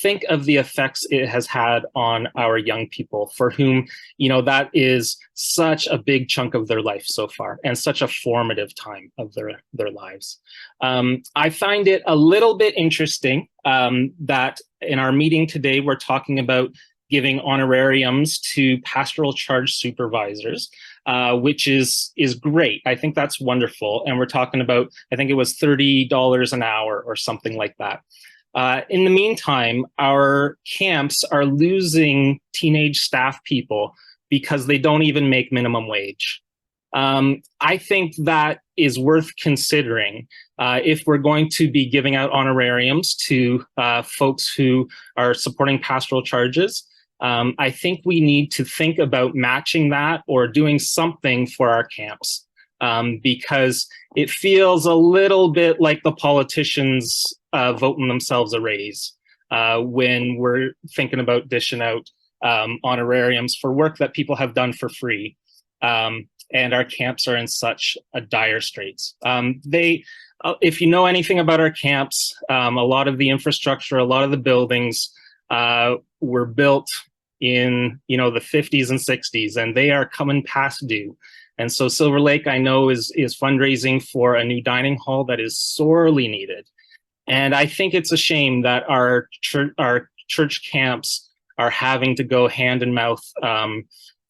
T: think of the effects it has had on our young people, for whom that is such a big chunk of their life so far and such a formative time of their lives. I find it a little bit interesting that in our meeting today we're talking about giving honorariums to pastoral charge supervisors, which is great. I think that's wonderful. And we're talking about, I think it was $30 an hour or something like that. In the meantime, our camps are losing teenage staff people because they don't even make minimum wage. I think that is worth considering if we're going to be giving out honorariums to folks who are supporting pastoral charges. I think we need to think about matching that or doing something for our camps, because it feels a little bit like the politicians voting themselves a raise when we're thinking about dishing out honorariums for work that people have done for free. And our camps are in such a dire straits. If you know anything about our camps, a lot of the infrastructure, a lot of the buildings were built in the 50s and 60s, and they are coming past due. And so Silver Lake, I know, is fundraising for a new dining hall that is sorely needed. And I think it's a shame that our church camps are having to go hand in mouth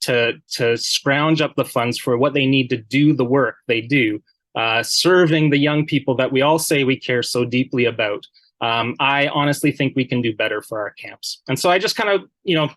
T: to scrounge up the funds for what they need to do the work they do, serving the young people that we all say we care so deeply about. I honestly think we can do better for our camps. And so I just kind of,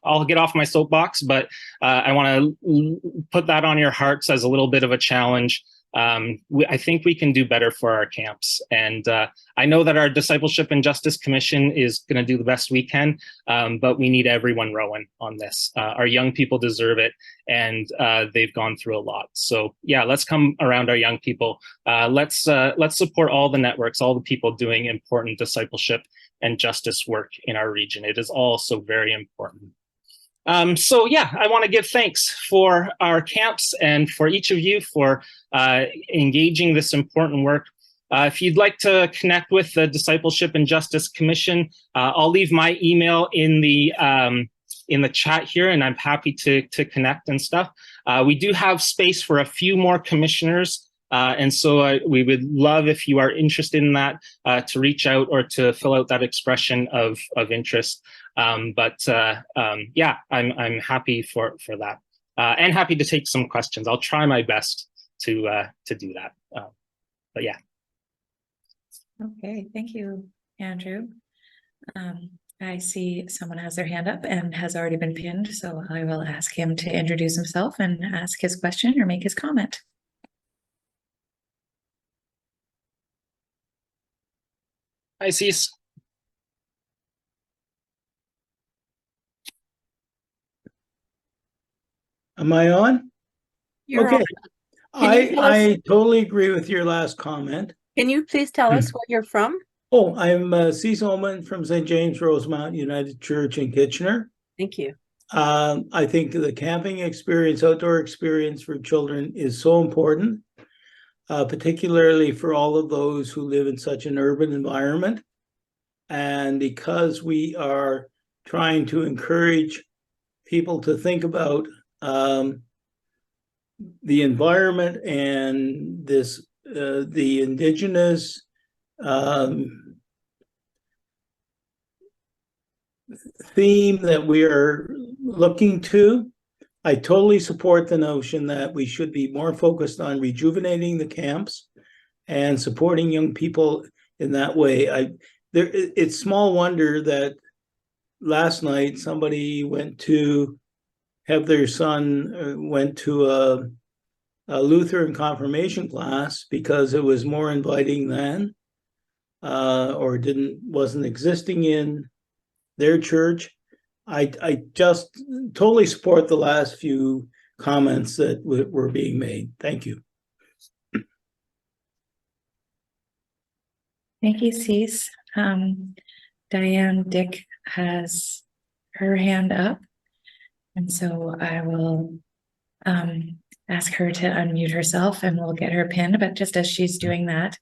T: I'll get off my soapbox, but I want to put that on your hearts as a little bit of a challenge. I think we can do better for our camps. And I know that our Discipleship and Justice Commission is going to do the best we can, but we need everyone rowing on this. Our young people deserve it, and they've gone through a lot. So yeah, let's come around our young people. Let's support all the networks, all the people doing important discipleship and justice work in our region. It is all so very important. So yeah, I want to give thanks for our camps and for each of you for engaging this important work. If you'd like to connect with the Discipleship and Justice Commission, I'll leave my email in the chat here, and I'm happy to connect and stuff. We do have space for a few more commissioners, and so we would love, if you are interested in that, to reach out or to fill out that expression of interest. Yeah, I'm happy for that, and happy to take some questions. I'll try my best to do that. But yeah.
A: Okay, thank you, Andrew. I see someone has their hand up and has already been pinned, so I will ask him to introduce himself and ask his question or make his comment.
T: Hi, Cease.
K: Am I on?
E: You're
K: okay.
E: on.
K: I totally agree with your last comment.
E: Can you please tell us where you're from?
K: Oh, I'm C. Solomon from St. James Rosemount United Church in Kitchener.
E: Thank you.
K: I think the camping experience, outdoor experience for children is so important, particularly for all of those who live in such an urban environment. And because we are trying to encourage people to think about the environment and this the indigenous theme that we are looking to, I totally support the notion that we should be more focused on rejuvenating the camps and supporting young people in that way. It's small wonder that last night somebody went to have their son went to a Lutheran confirmation class because it was more inviting than or wasn't existing in their church. I just totally support the last few comments that were being made. Thank you.
A: Thank you, Cease. Diane Dick has her hand up. And so I will ask her to unmute herself and we'll get her pinned. But just as she's doing that,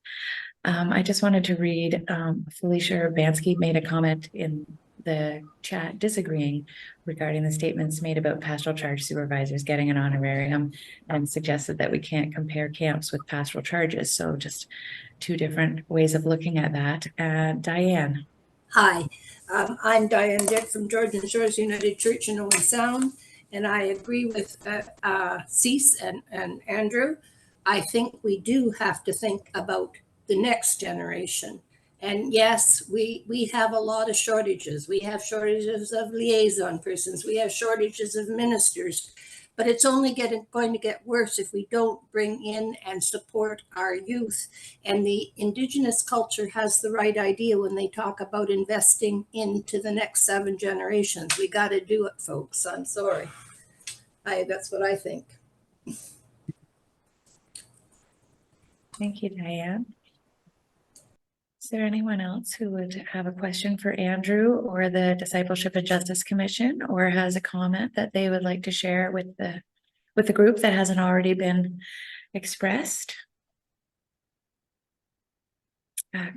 A: I just wanted to read, Felicia Urbanski made a comment in the chat disagreeing regarding the statements made about pastoral charge supervisors getting an honorarium and suggested that we can't compare camps with pastoral charges. So just two different ways of looking at that. Diane.
L: Hi, I'm Diane Dick from Georgian Shores United Church in Owen Sound, and I agree with Cease and Andrew. I think we do have to think about the next generation. And yes, we have a lot of shortages. We have shortages of liaison persons. We have shortages of ministers. But it's only going to get worse if we don't bring in and support our youth. And the Indigenous culture has the right idea when they talk about investing into the next 7 generations. We got to do it, folks. I'm sorry. That's what I think.
A: Thank you, Diane. Is there anyone else who would have a question for Andrew or the Discipleship and Justice Commission, or has a comment that they would like to share with the group that hasn't already been expressed?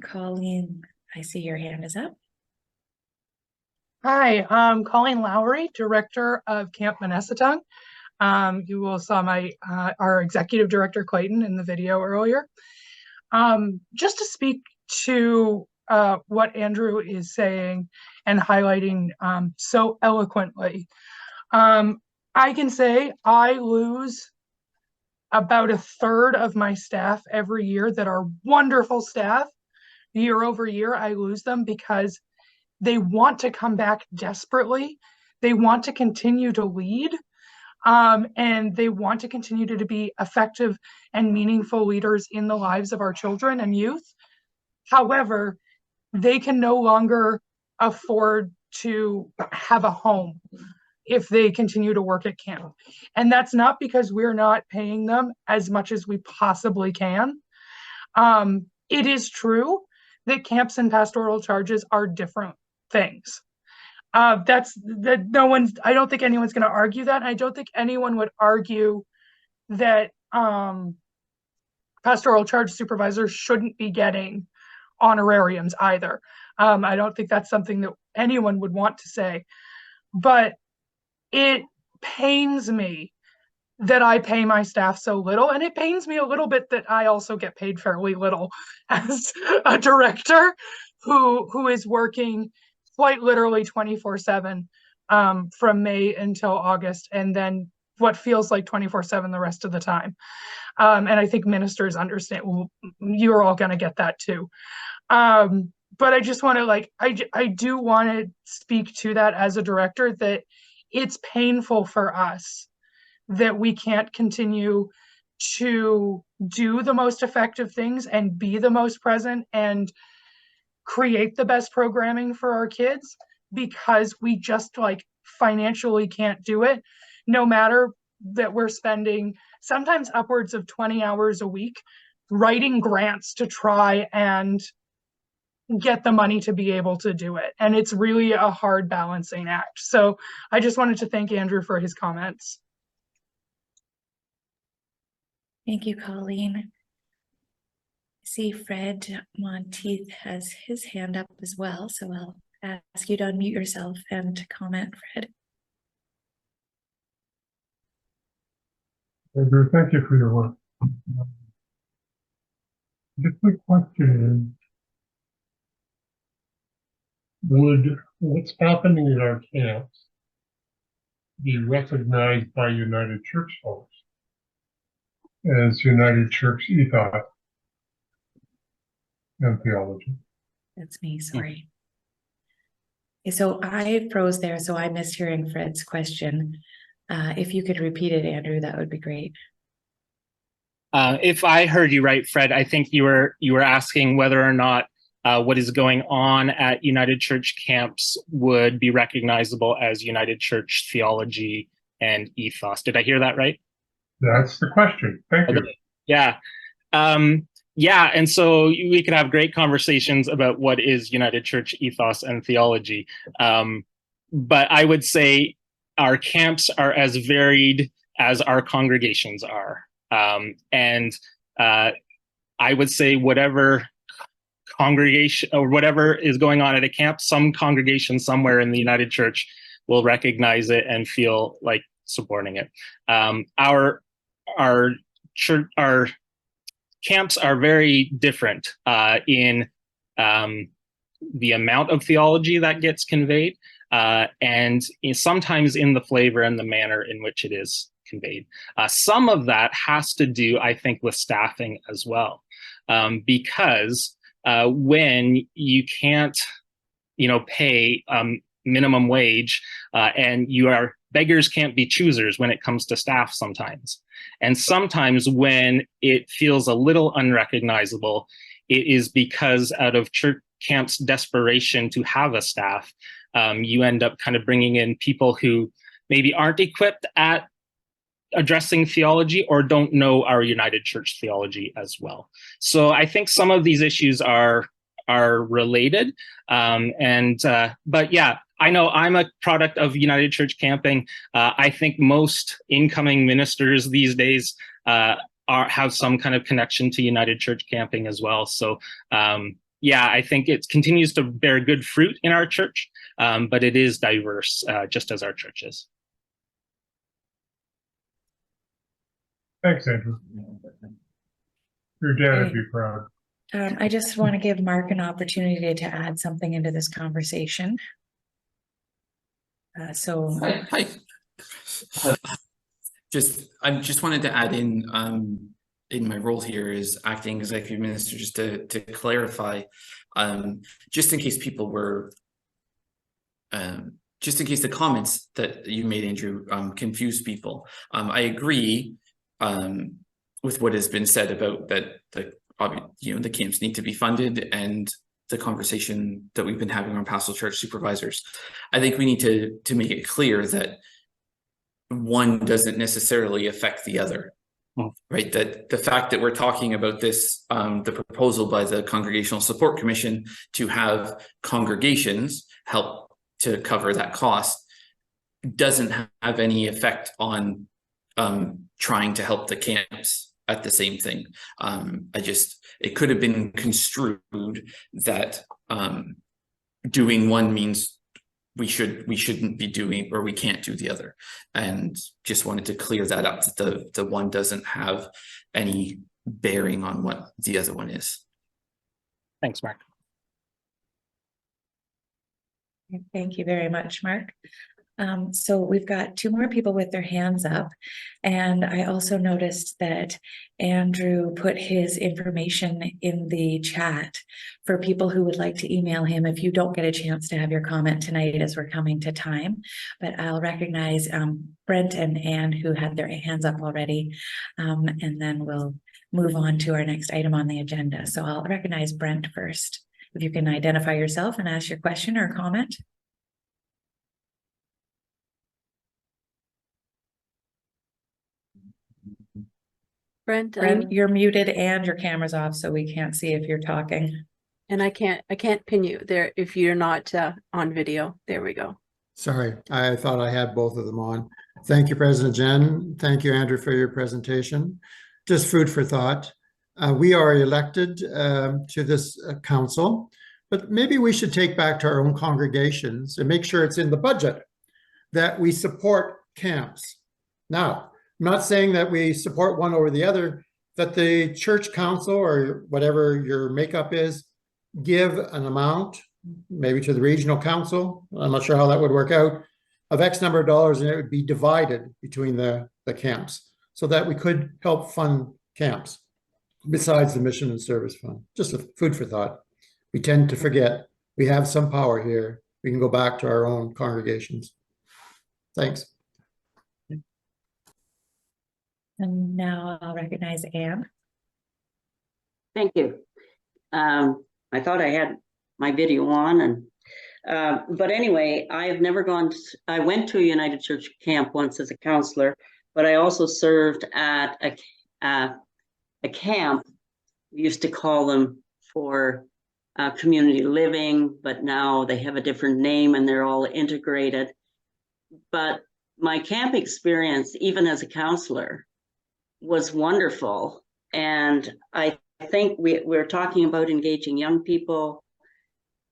A: Colleen, I see your hand is up.
N: Hi, I'm Colleen Lowry, Director of Camp Manessatung. You all saw our Executive Director Clayton in the video earlier. Just to speak to what Andrew is saying and highlighting so eloquently, I can say I lose about 1/3 of my staff every year that are wonderful staff. Year over year, I lose them because they want to come back desperately. They want to continue to lead, and they want to continue to be effective and meaningful leaders in the lives of our children and youth. However, they can no longer afford to have a home if they continue to work at camp. And that's not because we're not paying them as much as we possibly can. It is true that camps and pastoral charges are different things. I don't think anyone's going to argue that. I don't think anyone would argue that pastoral charge supervisors shouldn't be getting honorariums either. I don't think that's something that anyone would want to say, but it pains me that I pay my staff so little, and it pains me a little bit that I also get paid fairly little as a director who is working quite literally 24/7 from May until August, and then what feels like 24/7 the rest of the time. And I think ministers understand, well, you're all going to get that too. But I just want to I do want to speak to that as a director, that it's painful for us that we can't continue to do the most effective things and be the most present and create the best programming for our kids, because we just financially can't do it, no matter that we're spending sometimes upwards of 20 hours a week writing grants to try and get the money to be able to do it. And it's really a hard balancing act. So I just wanted to thank Andrew for his comments.
A: Thank you, Colleen. I see Fred Monteith has his hand up as well, so I'll ask you to unmute yourself and comment, Fred.
O: Andrew, thank you for your work. The quick question is, would what's happening in our camps be recognized by United Church folks as United Church ethos and theology?
A: That's me, sorry. So I froze there, so I missed hearing Fred's question. If you could repeat it, Andrew, that would be great.
T: If I heard you right, Fred, I think you were asking whether or not what is going on at United Church camps would be recognizable as United Church theology and ethos. Did I hear that right?
O: That's the question. Thank you.
T: Yeah. Yeah, and so we could have great conversations about what is United Church ethos and theology. But I would say our camps are as varied as our congregations are. And I would say whatever congregation or whatever is going on at a camp, some congregation somewhere in the United Church will recognize it and feel like supporting it. Our church, our camps are very different in the amount of theology that gets conveyed, and sometimes in the flavor and the manner in which it is conveyed. Some of that has to do, I think, with staffing as well, because when you can't, pay minimum wage, and beggars can't be choosers when it comes to staff sometimes. And sometimes when it feels a little unrecognizable, it is because out of church camp's desperation to have a staff, you end up kind of bringing in people who maybe aren't equipped at addressing theology or don't know our United Church theology as well. So I think some of these issues are related. But yeah, I know I'm a product of United Church camping. I think most incoming ministers these days have some kind of connection to United Church camping as well. So yeah, I think it continues to bear good fruit in our church, but it is diverse, just as our church is.
O: Thanks, Andrew. Your dad would be proud.
A: I just want to give Mark an opportunity to add something into this conversation.
Q: Hi. I just wanted to add in my role here is acting executive minister, just to clarify, just in case people were, just in case the comments that you made, Andrew, confused people. I agree with what has been said about that the camps need to be funded and the conversation that we've been having on pastoral church supervisors. I think we need to make it clear that one doesn't necessarily affect the other, right? That the fact that we're talking about this, the proposal by the Congregational Support Commission to have congregations help to cover that cost doesn't have any effect on trying to help the camps at the same thing. It could have been construed that doing one means we shouldn't be doing, or we can't do the other. And just wanted to clear that up, that the one doesn't have any bearing on what the other one is.
T: Thanks, Mark.
A: Thank you very much, Mark. So we've got two more people with their hands up, and I also noticed that Andrew put his information in the chat for people who would like to email him if you don't get a chance to have your comment tonight as we're coming to time. But I'll recognize Brent and Anne, who had their hands up already, and then we'll move on to our next item on the agenda. So I'll recognize Brent first. If you can identify yourself and ask your question or comment.
E: Brent,
A: you're muted and your camera's off, so we can't see if you're talking.
E: And I can't pin you there if you're not on video. There we go.
P: Sorry, I thought I had both of them on. Thank you, President Jen. Thank you, Andrew, for your presentation. Just food for thought. We are elected to this council, but maybe we should take back to our own congregations and make sure it's in the budget that we support camps. Now, I'm not saying that we support one over the other, that the church council or whatever your makeup is, give an amount, maybe to the regional council, I'm not sure how that would work out, of X number of dollars, and it would be divided between the camps so that we could help fund camps besides the mission and service fund. Just a food for thought. We tend to forget we have some power here. We can go back to our own congregations. Thanks.
A: And now I'll recognize Anne.
R: Thank you. I thought I had my video on, and but anyway, I have never gone. I went to a United Church camp once as a counselor, but I also served at a camp. We used to call them for community living, but now they have a different name and they're all integrated. But my camp experience, even as a counselor, was wonderful. And I think we're talking about engaging young people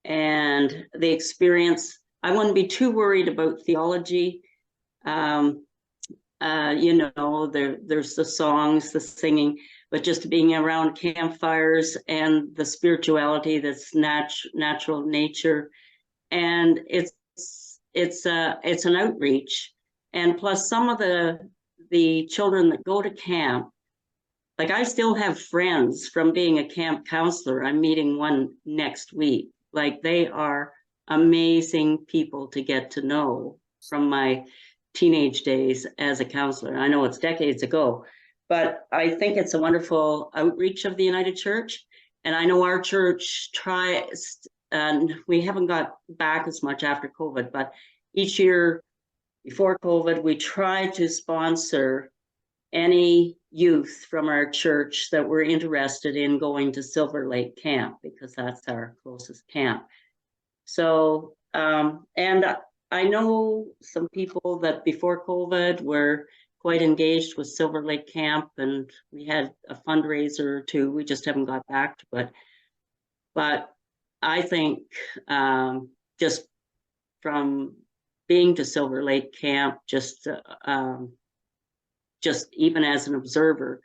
R: and the experience. I wouldn't be too worried about theology. There's the songs, the singing, but just being around campfires and the spirituality that's natural nature. And it's an outreach. And plus some of the children that go to camp, like I still have friends from being a camp counselor. I'm meeting one next week. Like they are amazing people to get to know from my teenage days as a counselor. I know it's decades ago, but I think it's a wonderful outreach of the United Church. And I know our church tries, and we haven't got back as much after COVID, but each year before COVID, we try to sponsor any youth from our church that were interested in going to Silver Lake Camp, because that's our closest camp. So, and I know some people that before COVID were quite engaged with Silver Lake Camp, and we had a fundraiser or two. We just haven't got back to it. But I think just from being to Silver Lake Camp, just even as an observer,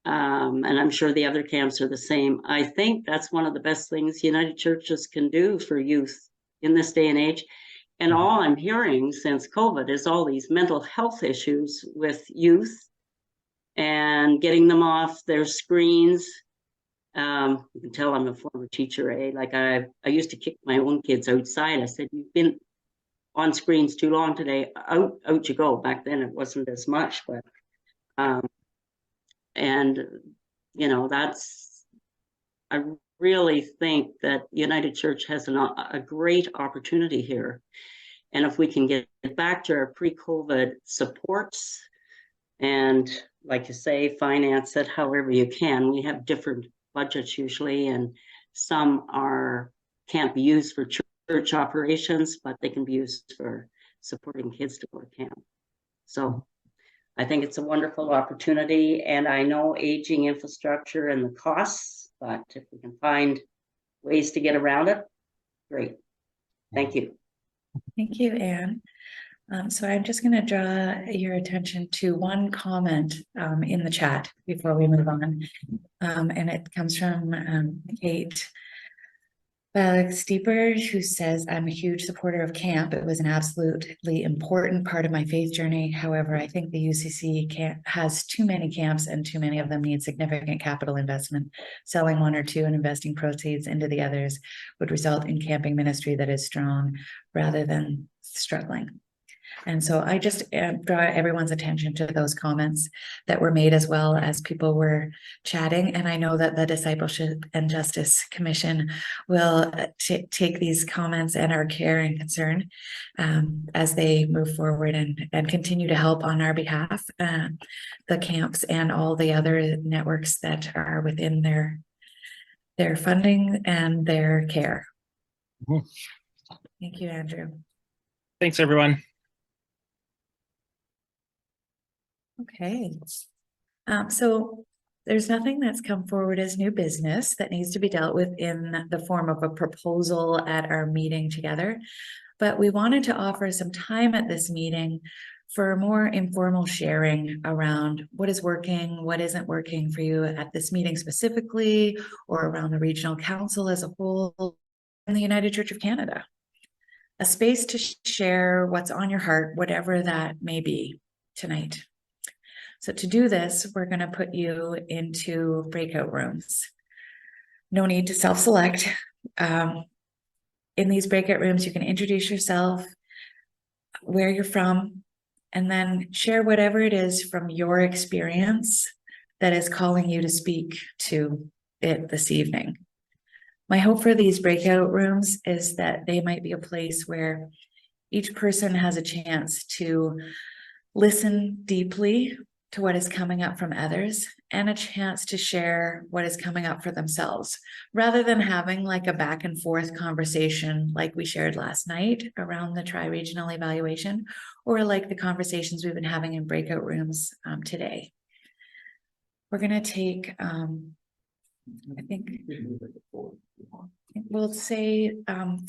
R: and I'm sure the other camps are the same, I think that's one of the best things United Churches can do for youth in this day and age. And all I'm hearing since COVID is all these mental health issues with youth and getting them off their screens. You can tell I'm a former teacher, eh? Like I used to kick my own kids outside. I said, "You've been on screens too long today. Out you go." Back then it wasn't as much, but and that's, I really think that United Church has a great opportunity here. And if we can get back to our pre-COVID supports and, like you say, finance it however you can. We have different budgets usually, and some can't be used for church operations, but they can be used for supporting kids to go to camp. So I think it's a wonderful opportunity, and I know aging infrastructure and the costs, but if we can find ways to get around it, great. Thank you.
A: Thank you, Anne. So I'm just going to draw your attention to one comment in the chat before we move on. And it comes from Kate Steeper, who says, "I'm a huge supporter of camp. It was an absolutely important part of my faith journey. However, I think the UCC has too many camps, and too many of them need significant capital investment. Selling one or two and investing proceeds into the others would result in camping ministry that is strong rather than struggling." And so I just draw everyone's attention to those comments that were made as well as people were chatting. And I know that the Discipleship and Justice Commission will take these comments and our care and concern as they move forward and continue to help on our behalf, the camps and all the other networks that are within their funding and their care. Thank you, Andrew.
T: Thanks, everyone.
A: Okay, so there's nothing that's come forward as new business that needs to be dealt with in the form of a proposal at our meeting together, but we wanted to offer some time at this meeting for more informal sharing around what is working, what isn't working for you at this meeting specifically, or around the regional council as a whole in the United Church of Canada. A space to share what's on your heart, whatever that may be tonight. So to do this, we're going to put you into breakout rooms. No need to self-select. In these breakout rooms, you can introduce yourself, where you're from, and then share whatever it is from your experience that is calling you to speak to it this evening. My hope for these breakout rooms is that they might be a place where each person has a chance to listen deeply to what is coming up from others and a chance to share what is coming up for themselves, rather than having like a back and forth conversation like we shared last night around the tri-regional evaluation, or like the conversations we've been having in breakout rooms today. We're going to take, I think we'll say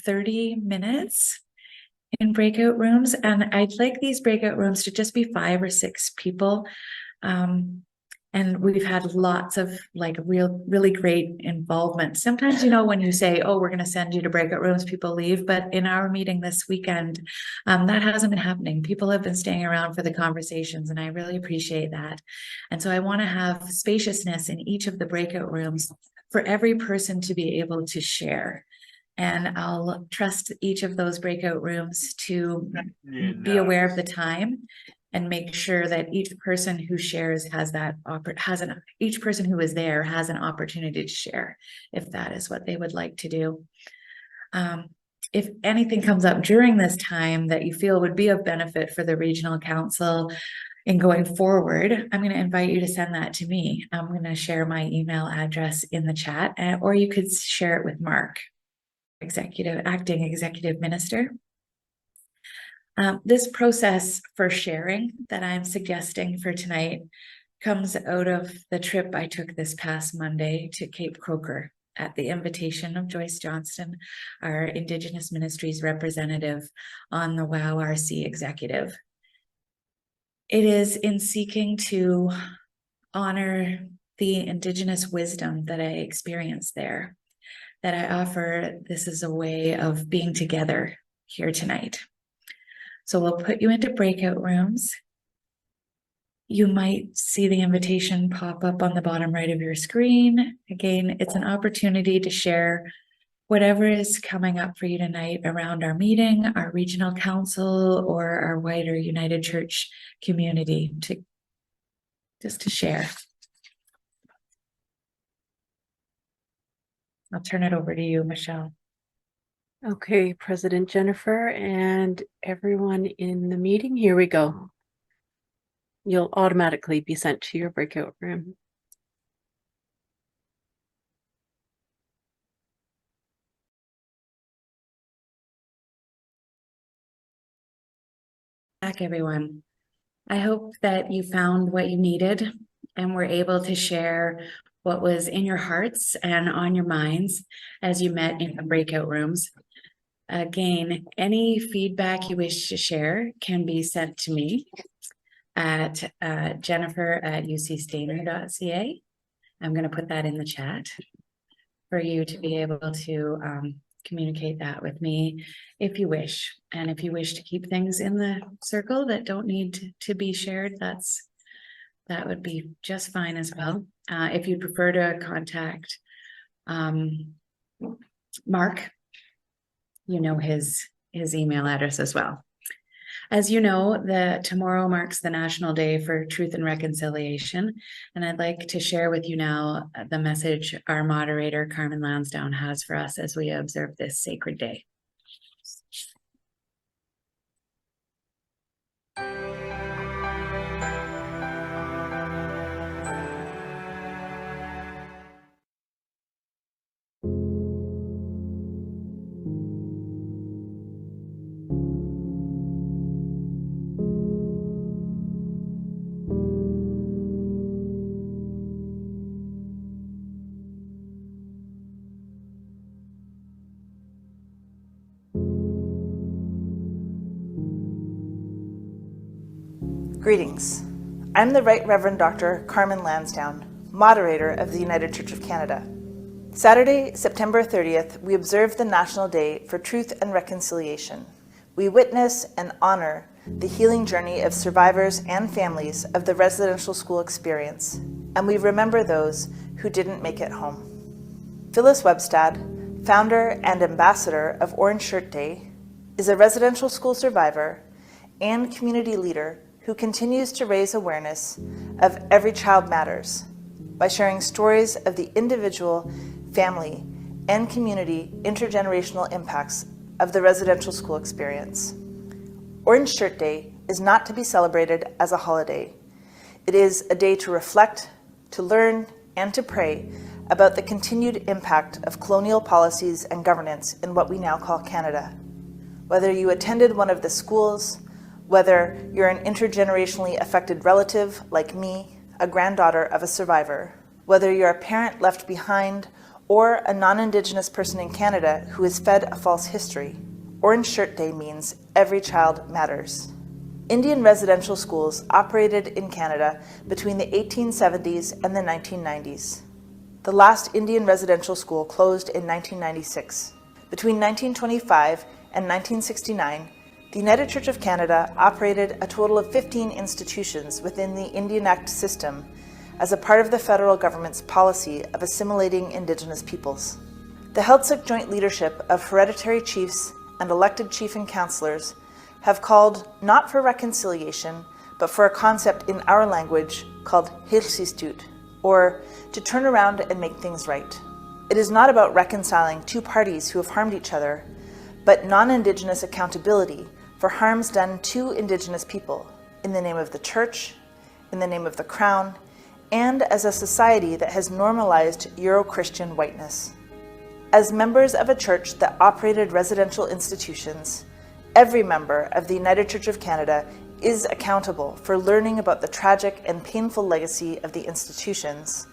A: 30 minutes in breakout rooms, and I'd like these breakout rooms to just be 5 or 6 people. And we've had lots of like really great involvement. Sometimes, you know, when you say, oh, we're going to send you to breakout rooms, people leave. But in our meeting this weekend, that hasn't been happening. People have been staying around for the conversations, and I really appreciate that. And so I want to have spaciousness in each of the breakout rooms for every person to be able to share. And I'll trust each of those breakout rooms to be aware of the time and make sure that each person who shares each person who is there has an opportunity to share, if that is what they would like to do. If anything comes up during this time that you feel would be of benefit for the regional council in going forward, I'm going to invite you to send that to me. I'm going to share my email address in the chat, or you could share it with Mark, acting executive minister. This process for sharing that I'm suggesting for tonight comes out of the trip I took this past Monday to Cape Croker at the invitation of Joyce Johnston, our Indigenous Ministries representative on the WOWRC executive. It is in seeking to honor the Indigenous wisdom that I experienced there that I offer this as a way of being together here tonight. So we'll put you into breakout rooms. You might see the invitation pop up on the bottom right of your screen. Again, it's an opportunity to share whatever is coming up for you tonight around our meeting, our regional council, or our wider United Church community, just to share. I'll turn it over to you, Michelle.
E: Okay, President Jennifer and everyone in the meeting, here we go. You'll automatically be sent to your breakout room.
A: Back, everyone. I hope that you found what you needed and were able to share what was in your hearts and on your minds as you met in the breakout rooms. Again, any feedback you wish to share can be sent to me at jennifer@ucstainer.ca. I'm going to put that in the chat for you to be able to communicate that with me if you wish. And if you wish to keep things in the circle that don't need to be shared, that would be just fine as well. If you prefer to contact Mark, you know his email address as well. As you know, tomorrow marks the National Day for Truth and Reconciliation, and I'd like to share with you now the message our moderator, Carmen Lansdowne, has for us as we observe this sacred day.
B: Greetings. I'm the Right Reverend Dr. Carmen Lansdowne, moderator of the United Church of Canada. Saturday, September 30th, we observe the National Day for Truth and Reconciliation. We witness and honor the healing journey of survivors and families of the residential school experience, and we remember those who didn't make it home. Phyllis Webstad, founder and ambassador of Orange Shirt Day, is a residential school survivor and community leader who continues to raise awareness of Every Child Matters by sharing stories of the individual, family, and community intergenerational impacts of the residential school experience. Orange Shirt Day is not to be celebrated as a holiday. It is a day to reflect, to learn, and to pray about the continued impact of colonial policies and governance in what we now call Canada. Whether you attended one of the schools, whether you're an intergenerationally affected relative like me, a granddaughter of a survivor, whether you're a parent left behind or a non-Indigenous person in Canada who is fed a false history, Orange Shirt Day means every child matters. Indian residential schools operated in Canada between the 1870s and the 1990s. The last Indian residential school closed in 1996. Between 1925 and 1969, the United Church of Canada operated a total of 15 institutions within the Indian Act system as a part of the federal government's policy of assimilating Indigenous peoples. The Heiltsuk Joint Leadership of hereditary chiefs and elected chief and councillors have called not for reconciliation, but for a concept in our language called Heilsistut, or to turn around and make things right. It is not about reconciling two parties who have harmed each other, but non-Indigenous accountability for harms done to Indigenous people in the name of the Church, in the name of the Crown, and as a society that has normalized Euro-Christian whiteness. As members of a church that operated residential institutions, every member of the United Church of Canada is accountable for learning about the tragic and painful legacy of the institutions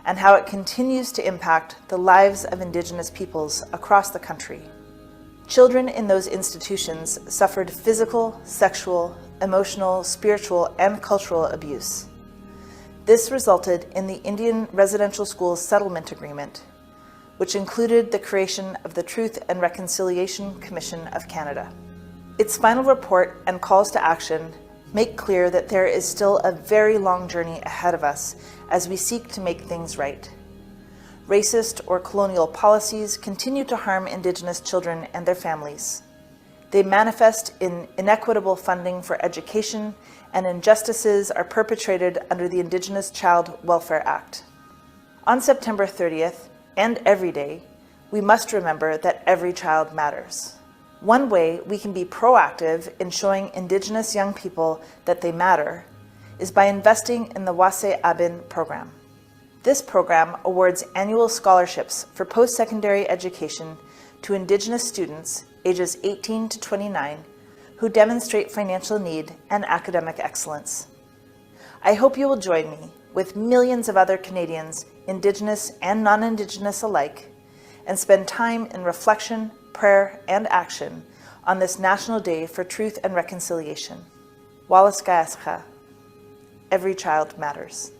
B: and how it continues to impact the lives of Indigenous peoples across the country. Children in those institutions suffered physical, sexual, emotional, spiritual, and cultural abuse. This resulted in the Indian Residential Schools Settlement Agreement, which included the creation of the Truth and Reconciliation Commission of Canada. Its final report and calls to action make clear that there is still a very long journey ahead of us as we seek to make things right. Racist or colonial policies continue to harm Indigenous children and their families. They manifest in inequitable funding for education, and injustices are perpetrated under the Indigenous Child Welfare Act. On September 30th, and every day, we must remember that every child matters. One way we can be proactive in showing Indigenous young people that they matter is by investing in the Wase Abin program. This program awards annual scholarships for post-secondary education to Indigenous students ages 18 to 29 who demonstrate financial need and academic excellence. I hope you will join me with millions of other Canadians, Indigenous and non-Indigenous alike, and spend time in reflection, prayer, and action on this National Day for Truth and Reconciliation. Wallace Gaescha, every child matters.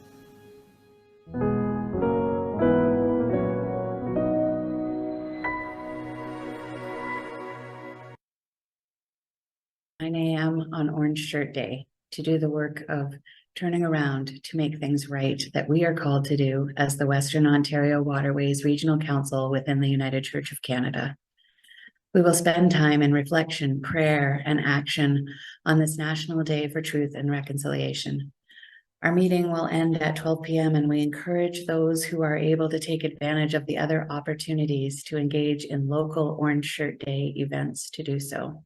A: 9 a.m. on Orange Shirt Day to do the work of turning around to make things right that we are called to do as the Western Ontario Waterways Regional Council within the United Church of Canada. We will spend time in reflection, prayer, and action on this National Day for Truth and Reconciliation. Our meeting will end at 12 p.m. and we encourage those who are able to take advantage of the other opportunities to engage in local Orange Shirt Day events to do so.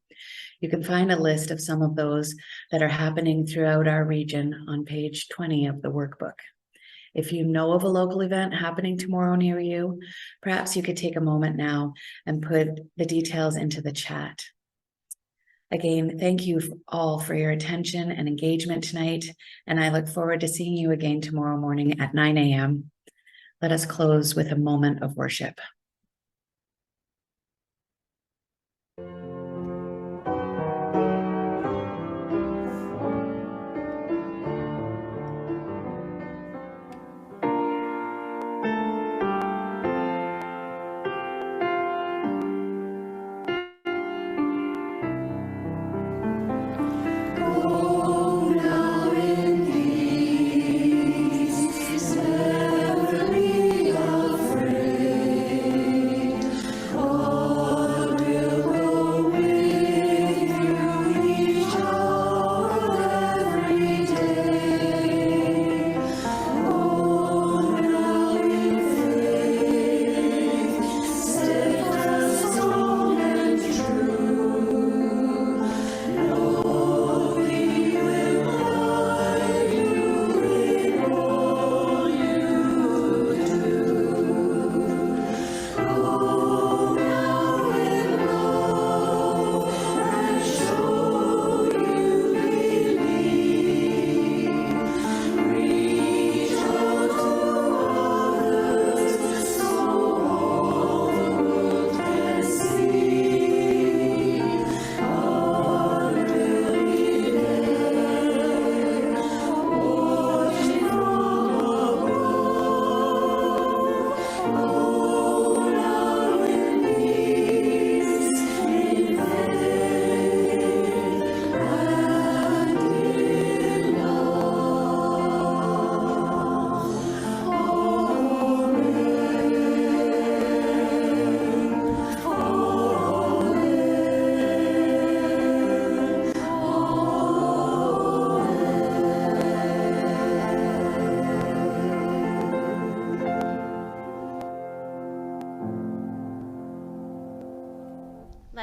A: You can find a list of some of those that are happening throughout our region on page 20 of the workbook. If you know of a local event happening tomorrow near you, perhaps you could take a moment now and put the details into the chat. Again, thank you all for your attention and engagement tonight, and I look forward to seeing you again tomorrow morning at 9 a.m. Let us close with a moment of worship.
C: Never be afraid.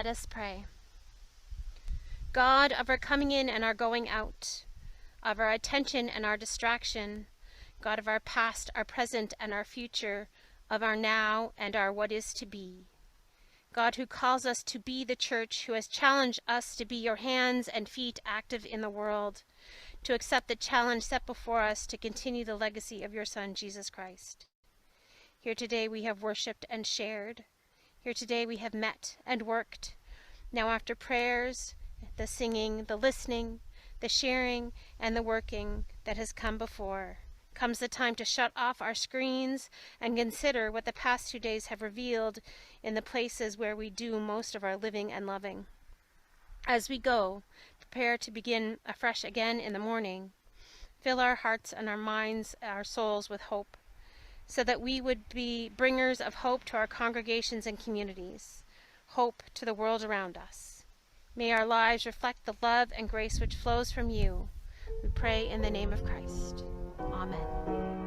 C: Let us pray. God of our coming in and our going out, of our attention and our distraction, God of our past, our present, and our future, of our now and our what is to be. God who calls us to be the church, who has challenged us to be your hands and feet active in the world, to accept the challenge set before us to continue the legacy of your Son, Jesus Christ. Here today we have worshipped and shared. Here today we have met and worked. Now after prayers, the singing, the listening, the sharing, and the working that has come before, comes the time to shut off our screens and consider what the past 2 days have revealed in the places where we do most of our living and loving. As we go, prepare to begin afresh again in the morning. Fill our hearts and our minds, our souls with hope, so that we would be bringers of hope to our congregations and communities, hope to the world around us. May our lives reflect the love and grace which flows from you. We pray in the name of Christ. Amen.